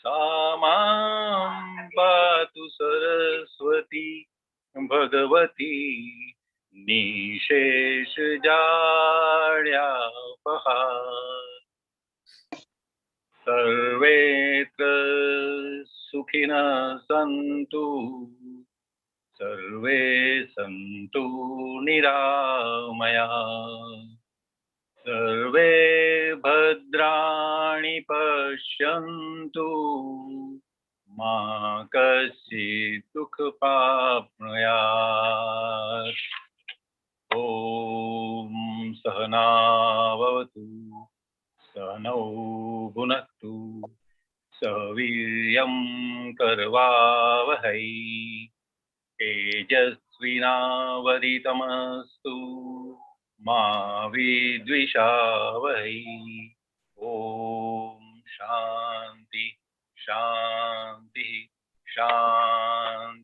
[SPEAKER 9] सा मां पातु सरस्वती भगवती निशेषजाड्यापहा सर्वेत्र सुखिनः सन्तु सर्वे सन्तु निरामया सर्वे भद्राणि पश्यन्तु मा कश्चित् दुःखमाप्नुयात् ॐ सहना भवतु सहनौ भुनक्तु सह वीर्यं करवावहै तेजस्विनावदितमस्तु मा विद्विषावहै ॐ शान्ति शान्ति शान्ति